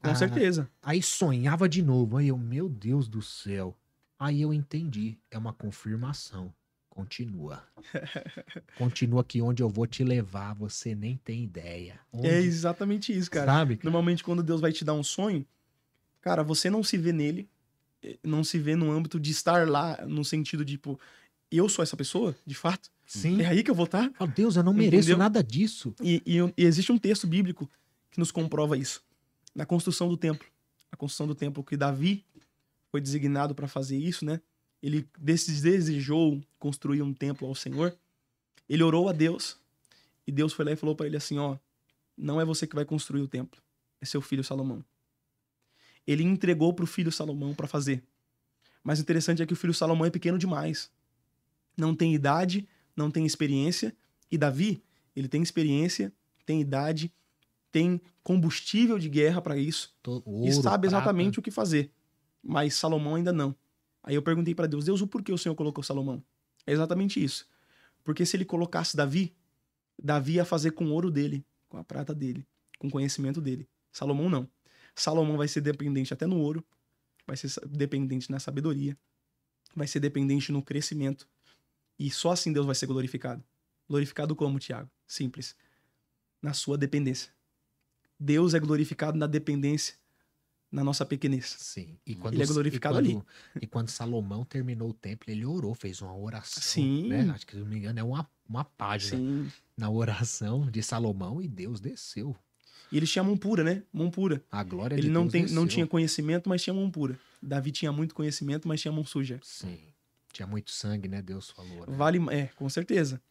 Com certeza. Aí sonhava de novo. Aí eu, meu Deus do céu. Aí eu entendi. É uma confirmação. Continua. Continua que onde eu vou te levar, você nem tem ideia. Onde, É exatamente isso, cara. sabe? Cara? Normalmente, quando Deus vai te dar um sonho, cara, você não se vê nele, não se vê no âmbito de estar lá, no sentido de, tipo, eu sou essa pessoa, de fato? Sim. É aí que eu vou estar? Oh, Deus, eu não mereço Entendeu? nada disso. E existe um texto bíblico que nos comprova isso. Na construção do templo. A construção do templo que Davi foi designado para fazer isso, né? Ele desejou construir um templo ao Senhor. Ele orou a Deus. E Deus foi lá e falou para ele assim, ó, não é você que vai construir o templo, é seu filho Salomão. Ele entregou pro filho Salomão para fazer. Mas o interessante é que o filho Salomão é pequeno demais. Não tem idade, não tem experiência. E Davi, ele tem experiência, tem idade, tem combustível de guerra para isso. Ouro, E sabe exatamente prata. o que fazer. Mas Salomão ainda não. Aí eu perguntei para Deus, Deus, o porquê o Senhor colocou Salomão? É exatamente isso. Porque se ele colocasse Davi, Davi ia fazer com o ouro dele, com a prata dele, com o conhecimento dele. Salomão não. Salomão vai ser dependente até no ouro, vai ser dependente na sabedoria, vai ser dependente no crescimento. E só assim Deus vai ser glorificado. Glorificado como, Tiago? Simples. Na sua dependência. Deus é glorificado na dependência, na nossa pequenez. Sim. E quando, Ele é glorificado ali. E quando Salomão terminou o templo, ele orou, fez uma oração. Sim. Né? Acho que, se não me engano, é uma página Sim. na oração de Salomão e Deus desceu. E eles tinham mão pura, né? Mão pura. A glória Ele de não, Deus não desceu. tinha conhecimento, mas tinha mão pura. Davi tinha muito conhecimento, mas tinha mão suja. Sim. Tinha muito sangue, né? Deus falou. Né? Vale, com certeza.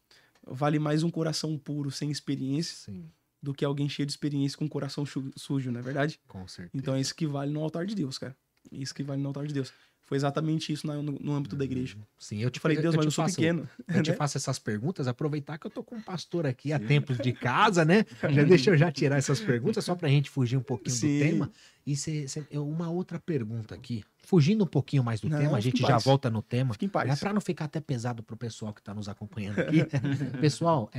Vale mais um coração puro, sem experiência, Sim, do que alguém cheio de experiência com um coração sujo, não é verdade? com certeza. Então é isso que vale no altar de Deus, cara. Isso que vale no altar de Deus. Foi exatamente isso no âmbito da igreja. Sim, eu te Eu falei, Deus, mas eu sou faço, pequeno. Eu te né? faço essas perguntas, aproveitar que eu tô com um pastor aqui há tempos de casa, né? Já deixa eu já tirar essas perguntas, só pra gente fugir um pouquinho do Sim. tema. E uma outra pergunta aqui, fugindo um pouquinho mais do Não, tema, a fique gente em já paz. volta no tema. Fique em paz. Né, pra não ficar até pesado pro pessoal que tá nos acompanhando aqui. Pessoal,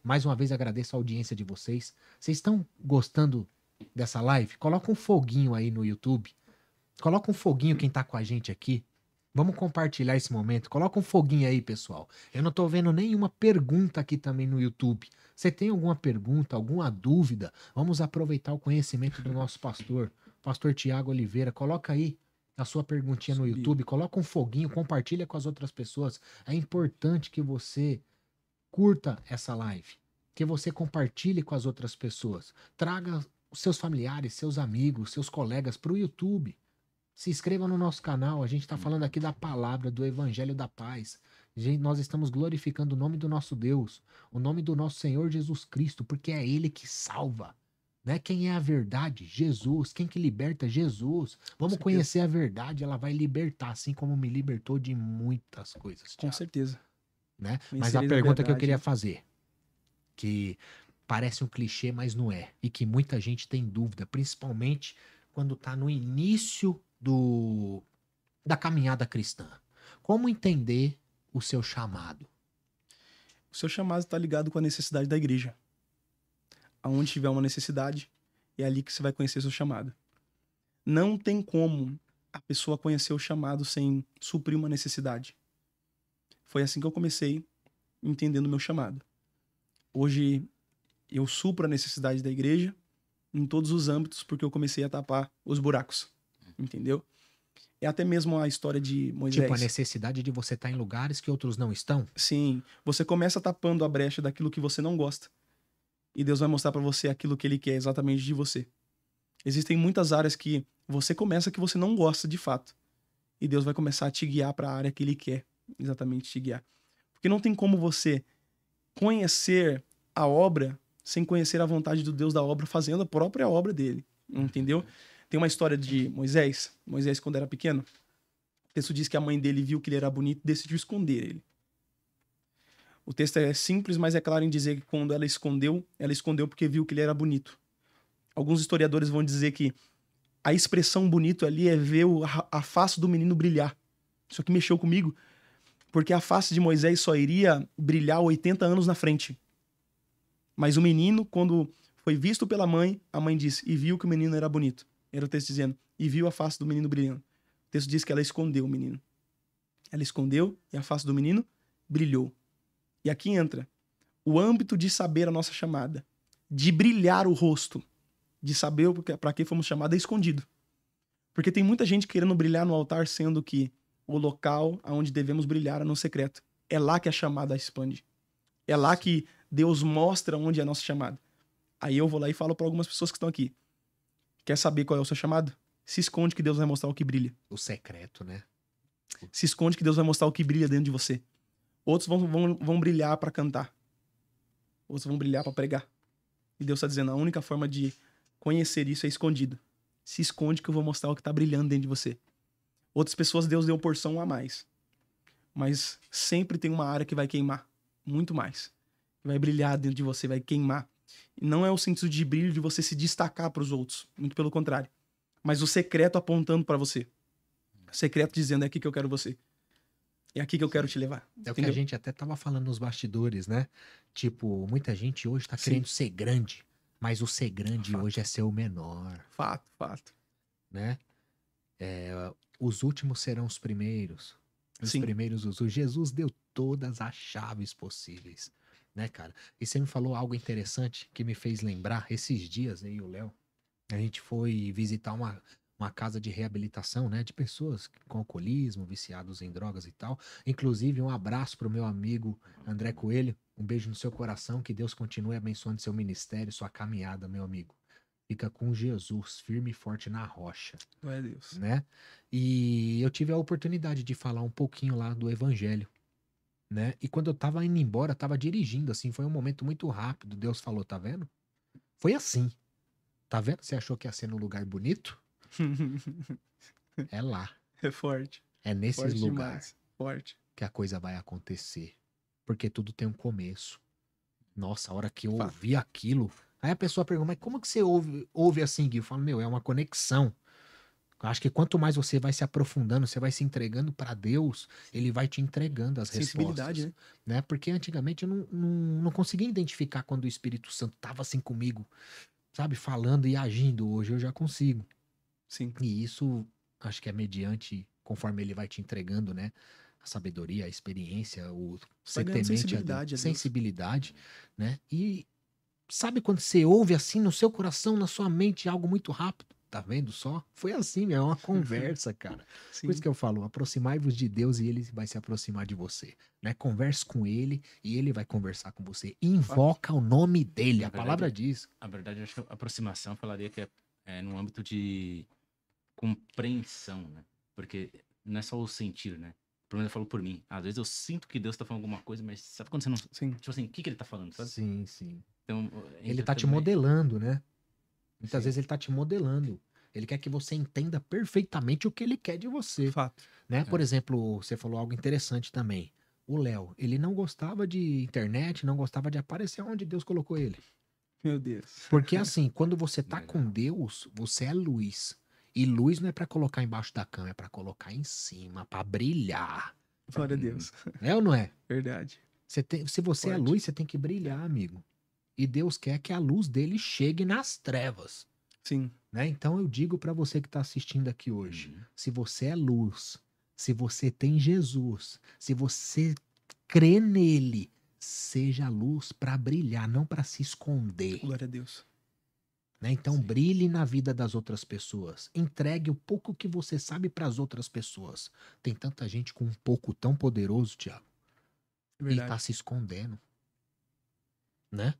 mais uma vez agradeço a audiência de vocês. Vocês estão gostando dessa live? Coloca um foguinho aí no YouTube. Coloca um foguinho quem tá com a gente aqui. Vamos compartilhar esse momento. Coloca um foguinho aí, pessoal. Eu não tô vendo nenhuma pergunta aqui também no YouTube. Você tem alguma pergunta, alguma dúvida? Vamos aproveitar o conhecimento do nosso pastor Tiago Oliveira. Coloca aí a sua perguntinha no YouTube. Coloca um foguinho, compartilha com as outras pessoas. É importante que você curta essa live, que você compartilhe com as outras pessoas. Traga os seus familiares, seus amigos, seus colegas para o YouTube. Se inscreva no nosso canal. A gente está falando aqui da palavra, do evangelho da paz. Gente, nós estamos glorificando o nome do nosso Deus, o nome do nosso Senhor Jesus Cristo, porque é Ele que salva. Né? Quem é a verdade? Jesus. Quem que liberta? Jesus. Vamos conhecer a verdade, ela vai libertar, assim como me libertou de muitas coisas. Com certeza. Né? Mas a pergunta que eu queria fazer, que parece um clichê, mas não é, e que muita gente tem dúvida, principalmente quando está no início da caminhada cristã. Como entender o seu chamado? O seu chamado está ligado com a necessidade da igreja. Aonde tiver uma necessidade, é ali que você vai conhecer o seu chamado. Não tem como a pessoa conhecer o chamado sem suprir uma necessidade. Foi assim que eu comecei entendendo o meu chamado. Hoje eu supro a necessidade da igreja em todos os âmbitos, porque eu comecei a tapar os buracos. Entendeu? É até mesmo a história de Moisés. Tipo, a necessidade de você estar em lugares que outros não estão? Sim. Você começa tapando a brecha daquilo que você não gosta. E Deus vai mostrar pra você aquilo que Ele quer exatamente de você. Existem muitas áreas que você começa que você não gosta de fato. E Deus vai começar a te guiar para a área que Ele quer exatamente te guiar. Porque não tem como você conhecer a obra sem conhecer a vontade do Deus da obra fazendo a própria obra dele. Entendeu? Tem uma história de Moisés. Moisés, quando era pequeno, o texto diz que a mãe dele viu que ele era bonito e decidiu esconder ele. O texto é simples, mas é claro em dizer que quando ela escondeu porque viu que ele era bonito. Alguns historiadores vão dizer que a expressão bonito ali é ver a face do menino brilhar. Isso aqui mexeu comigo, porque a face de Moisés só iria brilhar 80 anos na frente. Mas o menino, quando foi visto pela mãe, a mãe disse, e viu que o menino era bonito. Era o texto dizendo, e viu a face do menino brilhando. O texto diz que ela escondeu o menino. Ela escondeu e a face do menino brilhou. E aqui entra o âmbito de saber a nossa chamada, de brilhar o rosto, de saber para que fomos chamados, é escondido. Porque tem muita gente querendo brilhar no altar, sendo que o local onde devemos brilhar é no secreto. É lá que a chamada expande. É lá que Deus mostra onde é a nossa chamada. Aí eu vou lá e falo para algumas pessoas que estão aqui. Quer saber qual é o seu chamado? Se esconde que Deus vai mostrar o que brilha. O secreto, né? Se esconde que Deus vai mostrar o que brilha dentro de você. Outros vão brilhar para cantar. Outros vão brilhar para pregar. E Deus está dizendo, a única forma de conhecer isso é escondido. Se esconde que eu vou mostrar o que está brilhando dentro de você. Outras pessoas Deus deu porção a mais. Mas sempre tem uma área que vai queimar. Muito mais. Vai brilhar dentro de você, vai queimar. E não é o sentido de brilho de você se destacar para os outros. Muito pelo contrário. Mas o secreto apontando para você. O secreto dizendo, é aqui que eu quero você. É aqui que eu quero te levar. É o que a gente até tava falando nos bastidores, né? Tipo, muita gente hoje tá querendo ser grande. Mas o ser grande hoje é ser o menor. Fato. Né? Os últimos serão os primeiros. Os primeiros os últimos. Jesus deu todas as chaves possíveis. Né, cara? E você me falou algo interessante que me fez lembrar. Esses dias, aí, o Léo, a gente foi visitar uma casa de reabilitação, né, de pessoas com alcoolismo, viciados em drogas e tal. Inclusive, um abraço pro meu amigo André Coelho. Um beijo no seu coração, que Deus continue abençoando seu ministério, sua caminhada, meu amigo. Fica com Jesus, firme e forte na rocha. Glória a Deus. Né? E eu tive a oportunidade de falar um pouquinho lá do evangelho, né? E quando eu tava indo embora, tava dirigindo, assim, foi um momento muito rápido. Deus falou, tá vendo? Foi assim. Tá vendo? Você achou que ia ser num lugar bonito? É lá. É forte. É nesses lugares forte que a coisa vai acontecer. Porque tudo tem um começo. Nossa, a hora que eu ouvi aquilo... Aí a pessoa pergunta, mas como que você ouve assim, Gui? Eu falo, meu, é uma conexão. Eu acho que quanto mais você vai se aprofundando, você vai se entregando para Deus, Ele vai te entregando as respostas. Né? Porque antigamente eu não conseguia identificar quando o Espírito Santo estava assim comigo, sabe? Falando e agindo. Hoje eu já consigo. Sim. E isso, acho que é mediante, conforme Ele vai te entregando, né? A sabedoria, a experiência, o ser temente a sensibilidade, né? E sabe quando você ouve assim no seu coração, na sua mente, algo muito rápido? Tá vendo só? Foi assim, é uma conversa, cara. Sim. Por isso que eu falo, aproximai-vos de Deus e Ele vai se aproximar de você, né? Converse com Ele e Ele vai conversar com você. Invoca o nome dEle, a palavra diz. A verdade, eu acho que a aproximação falaria que é no âmbito de compreensão, né? Porque não é só o sentir, né? Pelo menos eu falo por mim. Às vezes eu sinto que Deus tá falando alguma coisa, mas sabe quando você não... Sim. Tipo assim, o que ele tá falando, sabe? Sim, sim. Então, Ele entra tá te também- modelando, né? Muitas Sim. vezes ele tá te modelando. Ele quer que você entenda perfeitamente o que ele quer de você, Fato. né? Por exemplo, você falou algo interessante também. O Léo, ele não gostava de internet, não gostava de aparecer onde Deus colocou ele. Meu Deus. Porque assim, quando você tá Legal. com Deus, você é luz. E luz não é pra colocar embaixo da cama, é pra colocar em cima, pra brilhar. Glória a Deus. É ou não é? Verdade. Se você é Forte. luz, você tem que brilhar, amigo. E Deus quer que a luz dele chegue nas trevas, Sim. né? Então eu digo pra você que tá assistindo aqui hoje, Uhum. se você é luz, se você tem Jesus, se você crê nele, seja luz pra brilhar, não pra se esconder. Glória a Deus. Né? Então Sim. brilhe na vida das outras pessoas. Entregue o pouco que você sabe para as outras pessoas. Tem tanta gente com um pouco tão poderoso, Thiago, e Verdade. tá se escondendo. Né?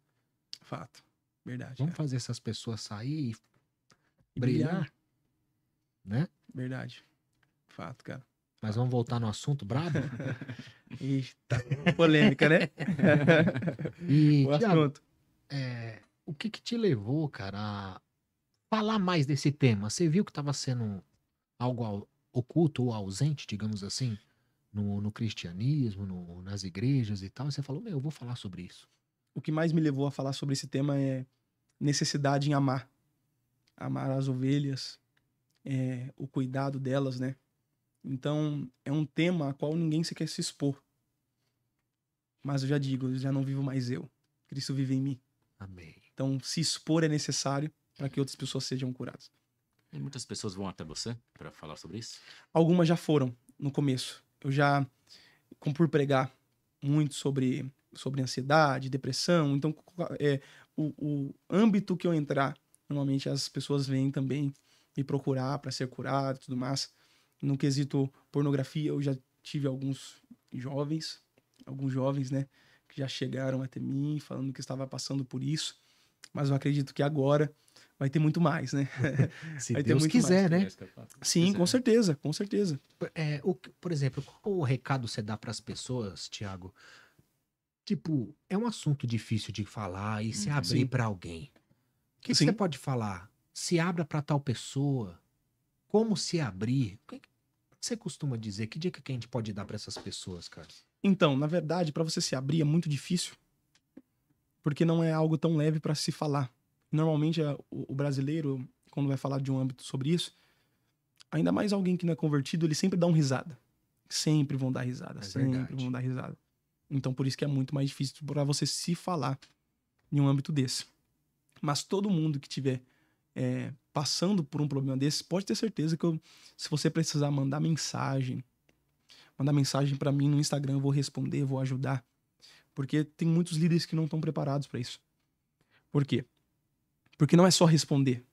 Fato. Verdade. Vamos cara. fazer essas pessoas sair E e brilhar, né? Verdade. Fato, cara. Mas vamos voltar no assunto brabo? Eita. Polêmica, né? E, O Thiago, assunto. o que te levou, cara, a falar mais desse tema? Você viu que estava sendo algo oculto ou ausente, digamos assim, no cristianismo, nas igrejas e tal, e você falou, meu, eu vou falar sobre isso. O que mais me levou a falar sobre esse tema é necessidade em amar. Amar as ovelhas, o cuidado delas, né? Então, é um tema a qual ninguém se quer se expor. Mas eu já digo, já não vivo mais eu. Cristo vive em mim. Amém. Então, se expor é necessário para que outras pessoas sejam curadas. E muitas pessoas vão até você pra falar sobre isso? Algumas já foram no começo. Eu já, por pregar muito sobre ansiedade, depressão, então o âmbito que eu entrar, normalmente as pessoas vêm também me procurar para ser curado e tudo mais. No quesito pornografia, eu já tive alguns jovens, né, que já chegaram até mim falando que estava passando por isso, mas eu acredito que agora vai ter muito mais, né? Se Vai ter Deus muito quiser, mais. né? É isso que eu falo. Sim, Quiser. com certeza, com certeza. Por exemplo, qual o recado você dá para as pessoas, Thiago? Tipo, é um assunto difícil de falar e se Uhum. abrir Sim. para alguém. O que Sim. você pode falar? Se abra para tal pessoa. Como se abrir? O que você costuma dizer? Que dica que a gente pode dar para essas pessoas, cara? Então, na verdade, para você se abrir é muito difícil, porque não é algo tão leve para se falar. Normalmente, o brasileiro, quando vai falar de um âmbito sobre isso, ainda mais alguém que não é convertido, ele sempre dá uma risada. Sempre vão dar risada, É sempre verdade. vão dar risada. Então, por isso que é muito mais difícil para você se falar em um âmbito desse. Mas todo mundo que estiver passando por um problema desse, pode ter certeza que se você precisar mandar mensagem para mim no Instagram, eu vou responder, vou ajudar. Porque tem muitos líderes que não estão preparados para isso. Por quê? Porque não é só responder.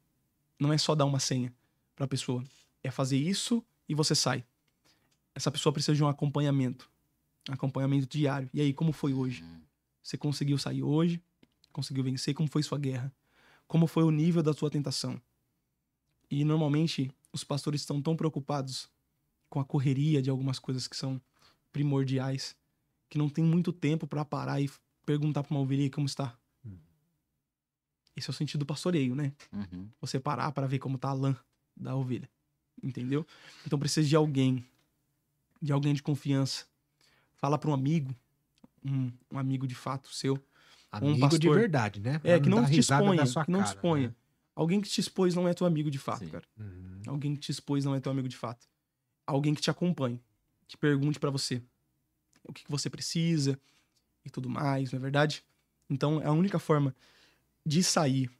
Não é só dar uma senha para a pessoa. É fazer isso e você sai. Essa pessoa precisa de um acompanhamento. Um acompanhamento diário. E aí, como foi hoje? Você conseguiu sair hoje? Conseguiu vencer? Como foi sua guerra? Como foi o nível da sua tentação? E normalmente os pastores estão tão preocupados com a correria de algumas coisas que são primordiais, que não tem muito tempo para parar e perguntar para uma ovelha como está. Esse é o sentido do pastoreio, né? Uhum. Você parar para ver como tá a lã da ovelha. Entendeu? Então precisa de alguém de confiança. Fala para um amigo, um amigo de fato seu, Amigo de pastor. verdade, né? Pra Que não dar te risada exponha, da sua que não te cara, exponha. né? Alguém que te expôs não é teu amigo de fato, Sim. cara. Uhum. Alguém que te expôs não é teu amigo de fato. Alguém que te acompanhe, que pergunte pra você o que você precisa e tudo mais, não é verdade? Então, a única forma de sair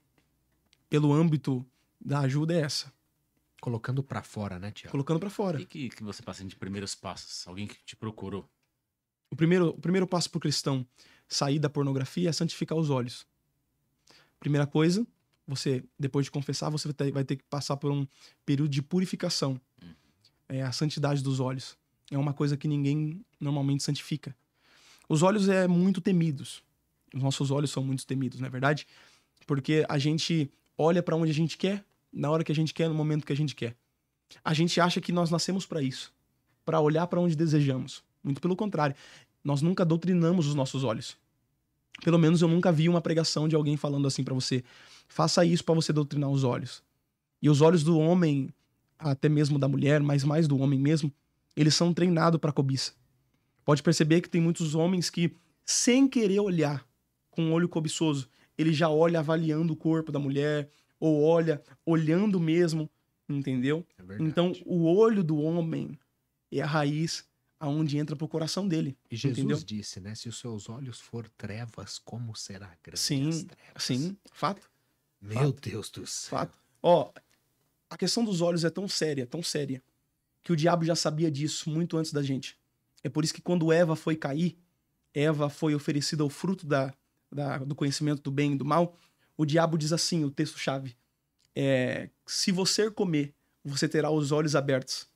pelo âmbito da ajuda é essa, Colocando pra fora, né, Thiago? colocando pra fora. O que você passa de primeiros passos? Alguém que te procurou. O primeiro passo pro cristão sair da pornografia é santificar os olhos. Primeira coisa, você, depois de confessar, você vai ter que passar por um período de purificação. É a santidade dos olhos. É uma coisa que ninguém normalmente santifica. Os olhos é muito temidos. Os nossos olhos são muito temidos, não é verdade? Porque a gente olha para onde a gente quer, na hora que a gente quer, no momento que a gente quer. A gente acha que nós nascemos para isso, para olhar para onde desejamos. Muito pelo contrário, nós nunca doutrinamos os nossos olhos. Pelo menos eu nunca vi uma pregação de alguém falando assim para você: faça isso para você doutrinar os olhos. E os olhos do homem, até mesmo da mulher, mas mais do homem mesmo, eles são treinados para cobiça. Pode perceber que tem muitos homens que, sem querer olhar com um olho cobiçoso, ele já olha avaliando o corpo da mulher, ou olha olhando mesmo, entendeu? É verdade. Então, o olho do homem é a raiz aonde entra pro coração dele. E Jesus entendeu? disse, né? Se os seus olhos for trevas, como será grande Sim, as trevas? sim, fato. Meu Deus do céu. Fato. Ó, a questão dos olhos é tão séria, que o diabo já sabia disso muito antes da gente. É por isso que quando Eva foi cair, Eva foi oferecida ao fruto do conhecimento do bem e do mal, o diabo diz assim, o texto-chave, se você comer, você terá os olhos abertos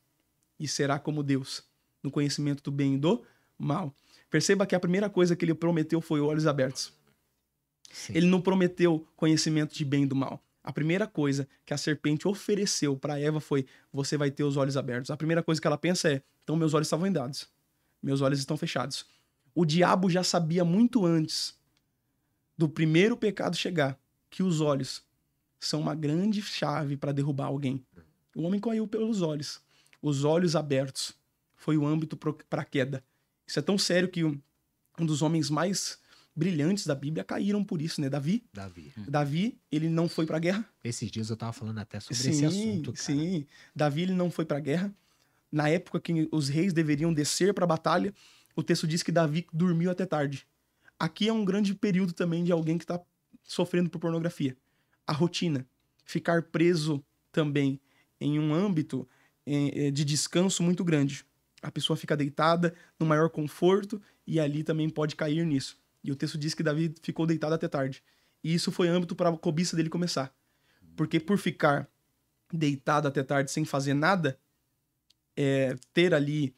e será como Deus, no conhecimento do bem e do mal. Perceba que a primeira coisa que ele prometeu foi olhos abertos. Sim. Ele não prometeu conhecimento de bem e do mal. A primeira coisa que a serpente ofereceu para Eva foi: você vai ter os olhos abertos. A primeira coisa que ela pensa é: então meus olhos estavam vendados. Meus olhos estão fechados. O diabo já sabia muito antes do primeiro pecado chegar que os olhos são uma grande chave para derrubar alguém. O homem caiu pelos olhos. Os olhos abertos foi o âmbito para a queda. Isso é tão sério que um dos homens mais brilhantes da Bíblia caíram por isso, né? Davi, ele não foi pra guerra. Esses dias eu tava falando até sobre esse assunto, cara. Sim, Davi, ele não foi pra guerra. Na época que os reis deveriam descer pra batalha, o texto diz que Davi dormiu até tarde. Aqui é um grande período também de alguém que tá sofrendo por pornografia. A rotina. Ficar preso também em um âmbito de descanso muito grande. A pessoa fica deitada no maior conforto e ali também pode cair nisso. E o texto diz que Davi ficou deitado até tarde. E isso foi âmbito para a cobiça dele começar. Porque por ficar deitado até tarde sem fazer nada, ter ali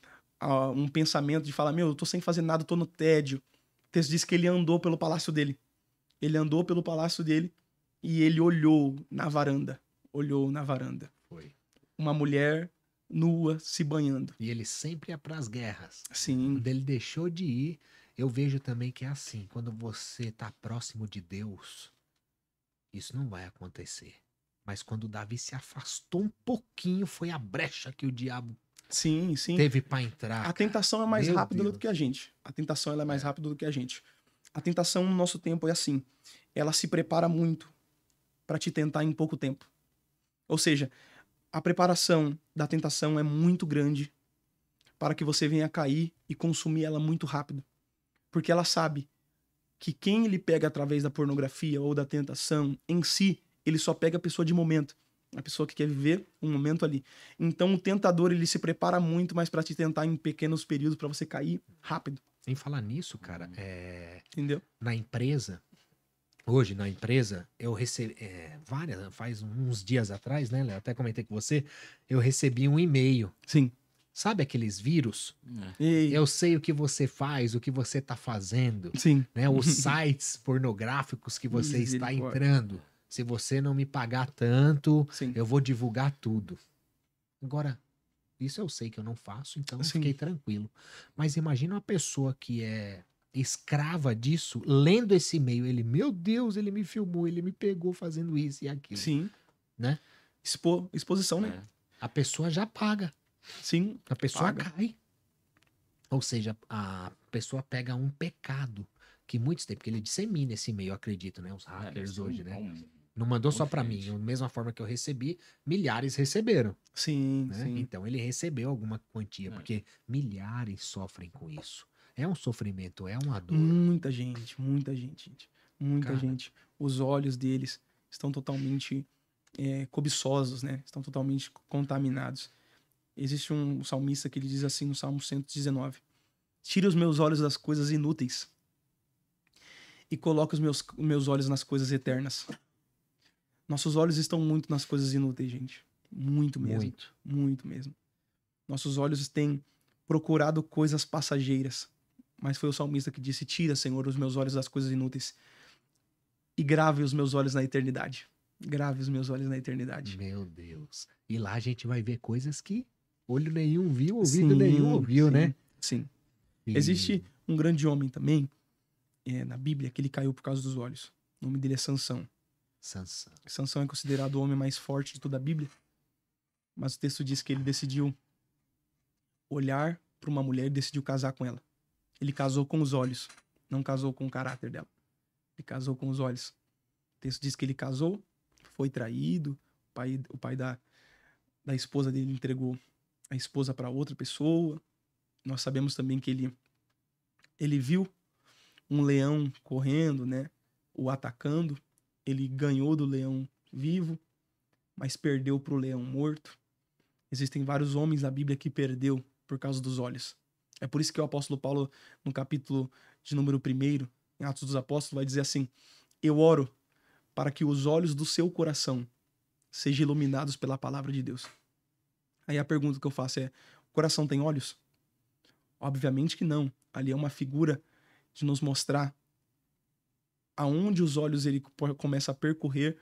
um pensamento de falar: meu, eu tô sem fazer nada, eu tô no tédio. O texto diz que ele andou pelo palácio dele. Ele andou pelo palácio dele e ele olhou na varanda. Foi. Uma mulher nua se banhando. E ele sempre ia pras guerras. Sim. Quando ele deixou de ir, eu vejo também que é assim, quando você tá próximo de Deus, isso não vai acontecer. Mas quando Davi se afastou um pouquinho, foi a brecha que o diabo Sim, sim. teve pra entrar. A tentação é mais Meu rápida Deus. do que a gente. A tentação ela é mais rápida do que a gente. A tentação no nosso tempo é assim. Ela se prepara muito para te tentar em pouco tempo. Ou seja, a preparação da tentação é muito grande para que você venha cair e consumir ela muito rápido. Porque ela sabe que quem ele pega através da pornografia ou da tentação em si, ele só pega a pessoa de momento. A pessoa que quer viver um momento ali. Então o tentador, ele se prepara muito mais para te tentar em pequenos períodos para você cair rápido. Sem falar nisso, cara, Entendeu? na empresa, hoje na empresa, eu recebi, faz uns dias atrás, né, Léo? Até comentei com você, eu recebi um e-mail. Sim. Sabe aqueles vírus? E... Eu sei o que você faz, o que você tá fazendo, Sim. né? Os sites pornográficos que você está Misericórdia. entrando. Se você não me pagar tanto, Sim. eu vou divulgar tudo. Agora, isso eu sei que eu não faço, então eu Sim. fiquei tranquilo. Mas imagina uma pessoa que é escrava disso, lendo esse e-mail, ele, meu Deus, ele me filmou, ele me pegou fazendo isso e aquilo. Sim. Né? Exposição, né? É. A pessoa já paga. Sim. A pessoa Paga. cai. Ou seja, a pessoa pega um pecado que muitos têm, porque ele dissemina esse e-mail, eu acredito, né? Os hackers hoje, né? Não mandou só pra mim. gente. Da mesma forma que eu recebi, milhares receberam. Sim, Né? sim. Então ele recebeu alguma quantia, porque milhares sofrem com isso. É um sofrimento, é uma dor. Muita gente, gente. Muita Cara. gente. Os olhos deles estão totalmente cobiçosos, né? Estão totalmente contaminados. Existe um salmista que ele diz assim no Salmo 119: tira os meus olhos das coisas inúteis e coloca os meus olhos nas coisas eternas. Nossos olhos estão muito nas coisas inúteis, gente. Muito mesmo. Muito. Muito mesmo. Nossos olhos têm procurado coisas passageiras. Mas foi o salmista que disse: tira, Senhor, os meus olhos das coisas inúteis e grave os meus olhos na eternidade. Grave os meus olhos na eternidade. Meu Deus. E lá a gente vai ver coisas que olho nenhum viu, ouvido nenhum ouviu, né? Sim. E- Existe um grande homem também, na Bíblia, que ele caiu por causa dos olhos. O nome dele é Sansão. Sansão. Sansão é considerado o homem mais forte de toda a Bíblia. Mas o texto diz que ele decidiu olhar para uma mulher e decidiu casar com ela. Ele casou com os olhos, não casou com o caráter dela. Ele casou com os olhos. O texto diz que ele casou, foi traído, o pai da esposa dele entregou a esposa para outra pessoa. Nós sabemos também que ele viu um leão correndo, né, o atacando. Ele ganhou do leão vivo, mas perdeu para o leão morto. Existem vários homens na Bíblia que perdeu por causa dos olhos. É por isso que o apóstolo Paulo, no capítulo de número 1, em Atos dos Apóstolos, vai dizer assim: eu oro para que os olhos do seu coração sejam iluminados pela palavra de Deus. Aí a pergunta que eu faço é: o coração tem olhos? Obviamente que não. Ali é uma figura de nos mostrar aonde os olhos ele começa a percorrer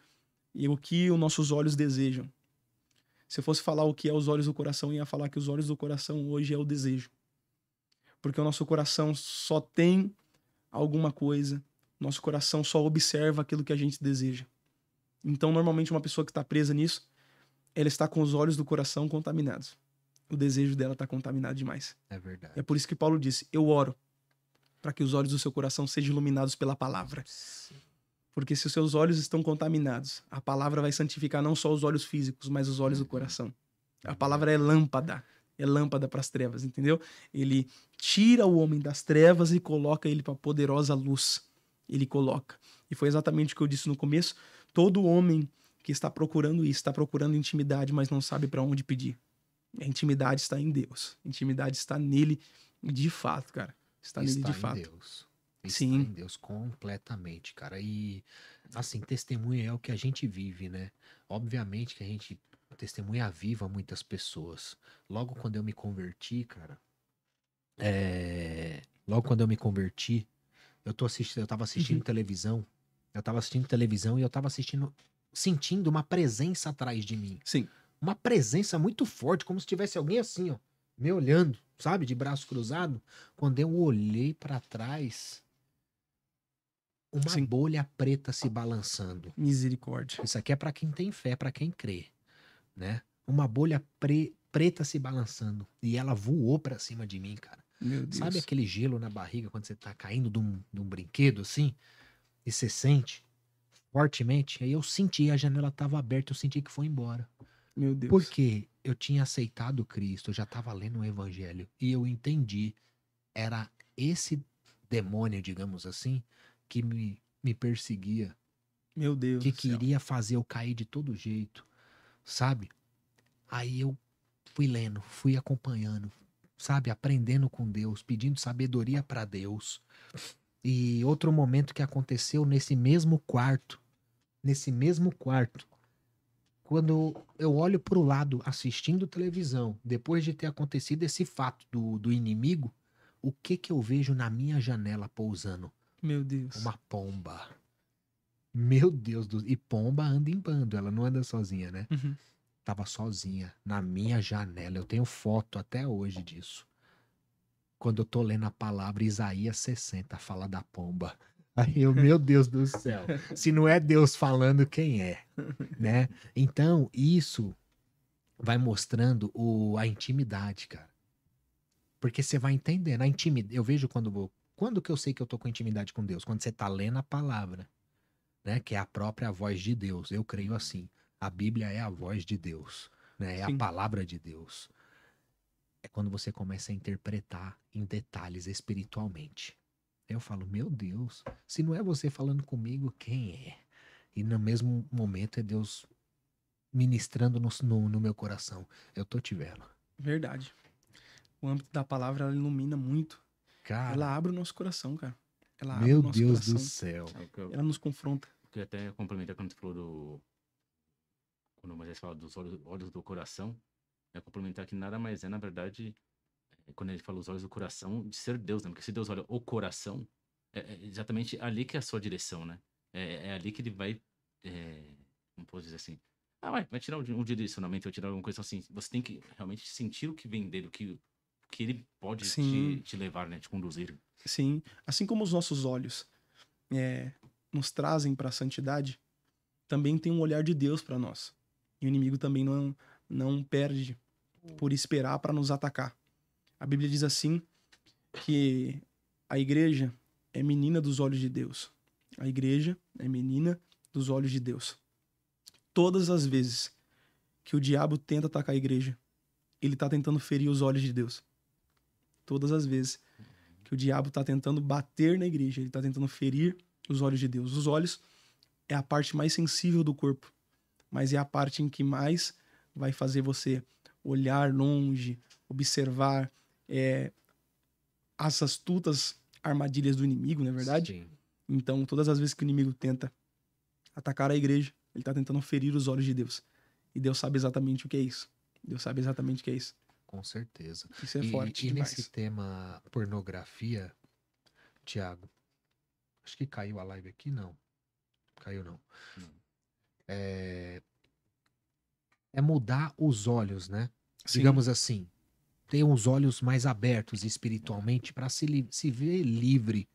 e o que os nossos olhos desejam. Se eu fosse falar o que é os olhos do coração, eu ia falar que os olhos do coração hoje é o desejo. Porque o nosso coração só tem alguma coisa, nosso coração só observa aquilo que a gente deseja. Então, normalmente, uma pessoa que está presa nisso, ela está com os olhos do coração contaminados. O desejo dela está contaminado demais. É verdade. É por isso que Paulo disse: eu oro para que os olhos do seu coração sejam iluminados pela palavra. Sim. Porque se os seus olhos estão contaminados, a palavra vai santificar não só os olhos físicos, mas os olhos do coração. A palavra é lâmpada para as trevas, entendeu? Ele tira o homem das trevas e coloca ele para a poderosa luz. Ele coloca. E foi exatamente o que eu disse no começo. Todo homem que está procurando isso, está procurando intimidade, mas não sabe para onde pedir. A intimidade está em Deus. A intimidade está nele de fato, cara. Está nele de fato. Deus. Está Sim. em Deus completamente, cara. E, assim, testemunho é o que a gente vive, né? Obviamente que a gente testemunha viva muitas pessoas. Logo quando eu me converti, cara, logo quando eu me converti, eu tava assistindo televisão, e eu tava sentindo uma presença atrás de mim. Sim. Uma presença muito forte, como se tivesse alguém assim, ó, me olhando, sabe, de braço cruzado. Quando eu olhei pra trás, uma Sim. bolha preta se balançando. Misericórdia. Isso aqui é pra quem tem fé, pra quem crê, né? Uma bolha preta se balançando e ela voou pra cima de mim, cara. Meu Deus. Sabe aquele gelo na barriga quando você tá caindo de um brinquedo assim? E você sente fortemente? Aí eu senti, a janela tava aberta, eu senti que foi embora. Meu Deus. Porque eu tinha aceitado Cristo, eu já tava lendo o Evangelho e eu entendi, era esse demônio, digamos assim, que me perseguia, Meu Deus que do céu. queria fazer eu cair de todo jeito, sabe? Aí eu fui lendo, fui acompanhando, sabe? Aprendendo com Deus, pedindo sabedoria para Deus. E outro momento que aconteceu nesse mesmo quarto, quando eu olho pro lado assistindo televisão, depois de ter acontecido esse fato do inimigo, o que que eu vejo na minha janela pousando? Meu Deus. Uma pomba. Meu Deus do... E pomba anda em bando, ela não anda sozinha, né? Uhum. Tava sozinha na minha janela. Eu tenho foto até hoje disso. Quando eu tô lendo a palavra Isaías 60, fala da pomba. Aí eu, meu Deus do céu. Se não é Deus falando, quem é? Né? Então, isso vai mostrando a intimidade, cara. Porque você vai entendendo. A intimidade. Eu vejo quando que eu sei que eu tô com intimidade com Deus? Quando você tá lendo a palavra, né? Que é a própria voz de Deus. Eu creio assim. A Bíblia é a voz de Deus, né? É Sim. a palavra de Deus. É quando você começa a interpretar em detalhes espiritualmente. Eu falo, meu Deus, se não é você falando comigo, quem é? E no mesmo momento é Deus ministrando no meu coração. Eu tô te vendo. Verdade. O âmbito da palavra, ela ilumina muito. Cara, Ela abre o nosso coração, cara. Ela abre meu o nosso Deus coração. do céu. Ela nos confronta. Porque até complementar quando você falou quando o Moisés fala dos olhos do coração, é complementar que nada mais é, na verdade, quando ele fala os olhos do coração, de ser Deus, né? Porque se Deus olha o coração, é exatamente ali que é a sua direção, né? É ali que ele vai como posso dizer assim, vai tirar um direcionamento, vai tirar alguma coisa assim. Você tem que realmente sentir o que vem dele, o que ele pode Sim, te levar, né? Te conduzir. sim. Assim como os nossos olhos nos trazem para a santidade, também tem um olhar de Deus para nós. E o inimigo também não perde por esperar para nos atacar. A Bíblia diz assim que a igreja é menina dos olhos de Deus. A igreja é menina dos olhos de Deus. Todas as vezes que o diabo tenta atacar a igreja, ele está tentando ferir os olhos de Deus. Todas as vezes que o diabo está tentando bater na igreja, ele está tentando ferir os olhos de Deus. Os olhos é a parte mais sensível do corpo, mas é a parte em que mais vai fazer você olhar longe, observar as astutas armadilhas do inimigo, não é verdade? Sim. Então, todas as vezes que o inimigo tenta atacar a igreja, ele está tentando ferir os olhos de Deus. E Deus sabe exatamente o que é isso. Deus sabe exatamente o que é isso. Com certeza. Isso é forte E demais. nesse tema pornografia, Thiago, acho que caiu a live aqui, não. Caiu não. Não. É mudar os olhos, né? Sim, Digamos assim, ter os olhos mais abertos espiritualmente para se ver livre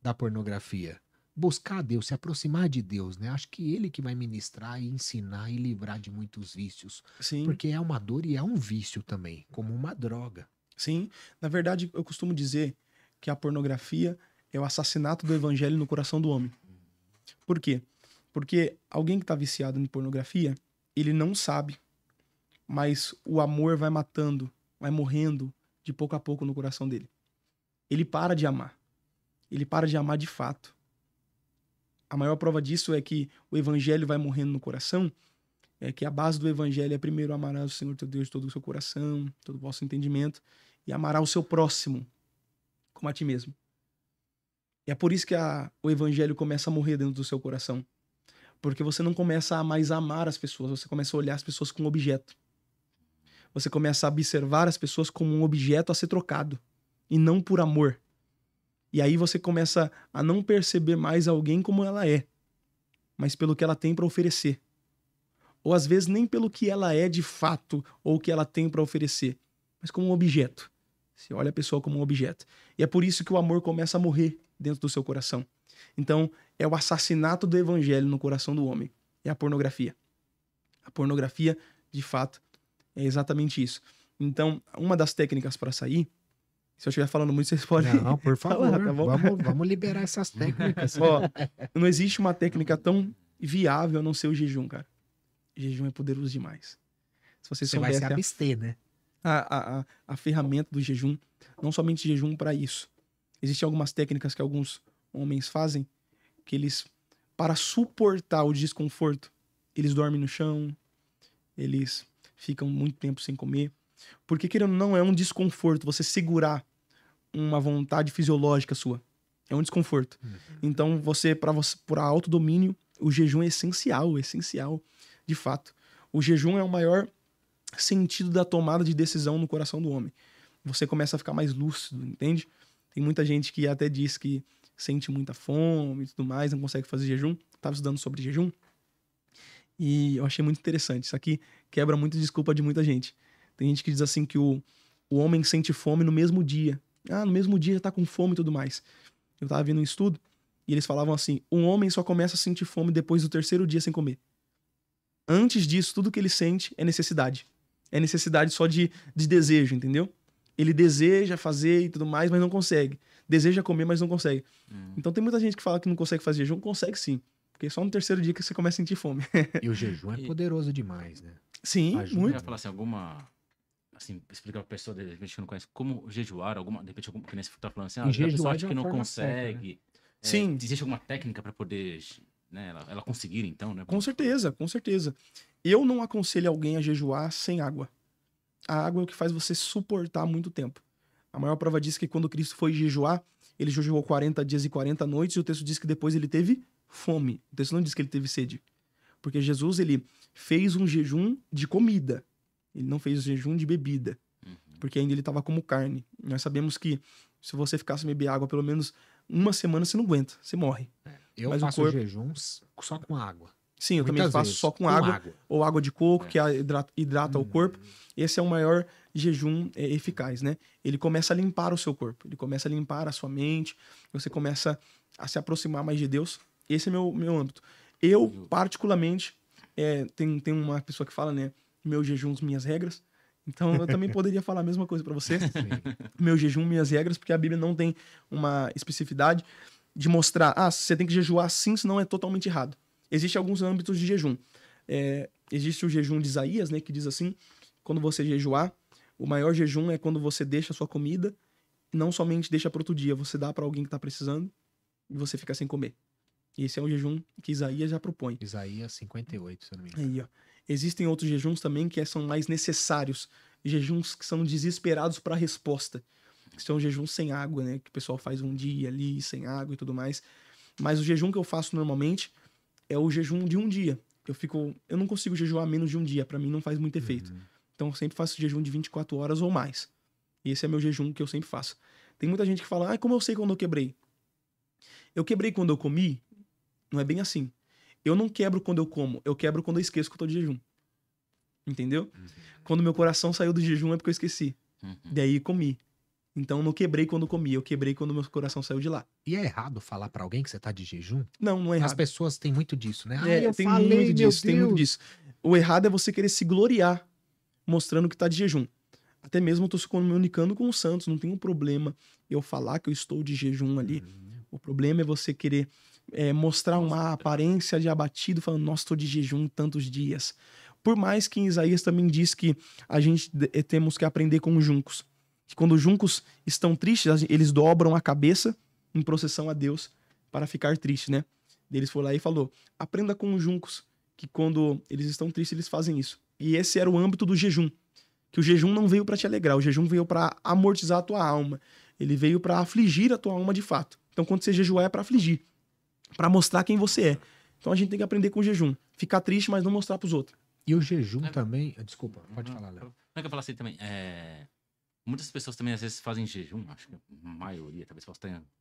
da pornografia. Buscar a Deus, se aproximar de Deus, né? Acho que Ele que vai ministrar e ensinar e livrar de muitos vícios. sim, Porque é uma dor e é um vício também, como uma droga. sim. Na verdade, eu costumo dizer que a pornografia é o assassinato do evangelho no coração do homem. Por quê? Porque alguém que está viciado em pornografia, ele não sabe, mas o amor vai matando, vai morrendo de pouco a pouco no coração dele. Ele para de amar. Ele para de amar de fato. A maior prova disso é que o evangelho vai morrendo no coração, é que a base do evangelho é primeiro amarás o Senhor teu Deus de todo o seu coração, todo o vosso entendimento, e amará o seu próximo como a ti mesmo. E é por isso que o evangelho começa a morrer dentro do seu coração. Porque você não começa a mais amar as pessoas, você começa a olhar as pessoas como objeto. Você começa a observar as pessoas como um objeto a ser trocado, e não por amor. E aí você começa a não perceber mais alguém como ela é, mas pelo que ela tem para oferecer. Ou às vezes nem pelo que ela é de fato, ou o que ela tem para oferecer, mas como um objeto. Você olha a pessoa como um objeto. E é por isso que o amor começa a morrer dentro do seu coração. Então, é o assassinato do evangelho no coração do homem. É a pornografia. A pornografia, de fato, é exatamente isso. Então, uma das técnicas para sair, se eu estiver falando muito, vocês podem... Não, por favor, falar, tá bom? vamos liberar essas técnicas. Ó, não existe uma técnica tão viável a não ser o jejum, cara. O jejum é poderoso demais. Se vocês Você vai se soubessem abster, né? a ferramenta do jejum, não somente jejum para isso. Existem algumas técnicas que alguns homens fazem, que eles, para suportar o desconforto, eles dormem no chão, eles ficam muito tempo sem comer. Porque, querendo ou não, é um desconforto você segurar uma vontade fisiológica sua. É um desconforto. Então, para autodomínio, o jejum é essencial, de fato. O jejum é o maior sentido da tomada de decisão no coração do homem. Você começa a ficar mais lúcido, entende? Tem muita gente que até diz que sente muita fome e tudo mais, não consegue fazer jejum. Estava estudando sobre jejum e eu achei muito interessante. Isso aqui quebra muito a desculpa de muita gente. Tem gente que diz assim que o homem sente fome no mesmo dia. Ah, no mesmo dia já tá com fome e tudo mais. Eu tava vendo um estudo e eles falavam assim, um homem só começa a sentir fome depois do terceiro dia sem comer. Antes disso, tudo que ele sente é necessidade. É necessidade só de desejo, entendeu? Ele deseja fazer e tudo mais, mas não consegue. Deseja comer, mas não consegue. Então tem muita gente que fala que não consegue fazer jejum, consegue sim. Porque é só no terceiro dia que você começa a sentir fome. E o jejum é poderoso demais, né? Sim, Ajuda. Eu muito. ia falar assim, assim, explicar pra pessoa, de repente, que não conhece, como jejuar, de repente, que nem você tá falando assim, E a jejuar pessoa de acha uma que não forma consegue. Sim. Existe alguma técnica pra poder, né, ela conseguir, então, né? Com certeza, com certeza. Eu não aconselho alguém a jejuar sem água. A água é o que faz você suportar muito tempo. A maior prova disso é que quando Cristo foi jejuar, ele jejuou 40 dias e 40 noites, e o texto diz que depois ele teve fome. O texto não diz que ele teve sede. Porque Jesus, ele fez um jejum de comida. Ele não fez o jejum de bebida. Porque ainda ele estava como carne. Nós sabemos que se você ficar sem beber água pelo menos uma semana, você não aguenta, você morre. Eu Mas o faço corpo- jejum só com água. Sim, eu também Muitas faço vezes, só com água. água. Ou água de coco, que hidrata o corpo. Esse é o maior jejum eficaz, né? Ele começa a limpar o seu corpo, ele começa a limpar a sua mente, você começa a se aproximar mais de Deus. Esse é meu âmbito. Eu, particularmente, tem uma pessoa que fala, né? Meu jejum, minhas regras. Então, eu também poderia falar a mesma coisa para você. Meu jejum, minhas regras, porque a Bíblia não tem uma especificidade de mostrar, você tem que jejuar assim, senão é totalmente errado. Existem alguns âmbitos de jejum. Existe o jejum de Isaías, né, que diz assim, quando você jejuar, o maior jejum é quando você deixa a sua comida, não somente deixa para outro dia, você dá para alguém que está precisando e você fica sem comer. Esse é um jejum que Isaías já propõe. Isaías 58, se eu não me engano. Aí, ó. Existem outros jejuns também que são mais necessários, jejuns que são desesperados para a resposta. São jejuns sem água, né, que o pessoal faz um dia ali sem água e tudo mais. Mas o jejum que eu faço normalmente é o jejum de um dia. Eu não consigo jejuar menos de um dia, para mim não faz muito efeito. Então eu sempre faço jejum de 24 horas ou mais. E esse é meu jejum que eu sempre faço. Tem muita gente que fala, como eu sei quando eu quebrei? Eu quebrei quando eu comi? Não é bem assim. Eu não quebro quando eu como, eu quebro quando eu esqueço que eu tô de jejum. Entendeu? Quando meu coração saiu do jejum é porque eu esqueci. Daí comi. Então eu não quebrei quando comi, eu quebrei quando meu coração saiu de lá. E é errado falar pra alguém que você tá de jejum? Não é errado. As pessoas têm muito disso, né? Tem muito disso. O errado é você querer se gloriar mostrando que tá de jejum. Até mesmo eu tô se comunicando com os santos, não tem um problema eu falar que eu estou de jejum ali. O problema é você querer mostrar uma aparência de abatido, falando, nossa, estou de jejum tantos dias. Por mais que em Isaías também diz que a gente temos que aprender com os juncos. Que quando os juncos estão tristes, eles dobram a cabeça em procissão a Deus para ficar triste, né? Eles foi lá e falou, aprenda com os juncos, que quando eles estão tristes, eles fazem isso. E esse era o âmbito do jejum. Que o jejum não veio para te alegrar, o jejum veio para amortizar a tua alma. Ele veio para afligir a tua alma de fato. Então quando você jejuar é para afligir, para mostrar quem você é. Então a gente tem que aprender com o jejum. Ficar triste, mas não mostrar pros outros. E o jejum também... Desculpa, pode falar, Léo. Não é que eu falo assim também, muitas pessoas também às vezes fazem jejum, acho que a maioria, talvez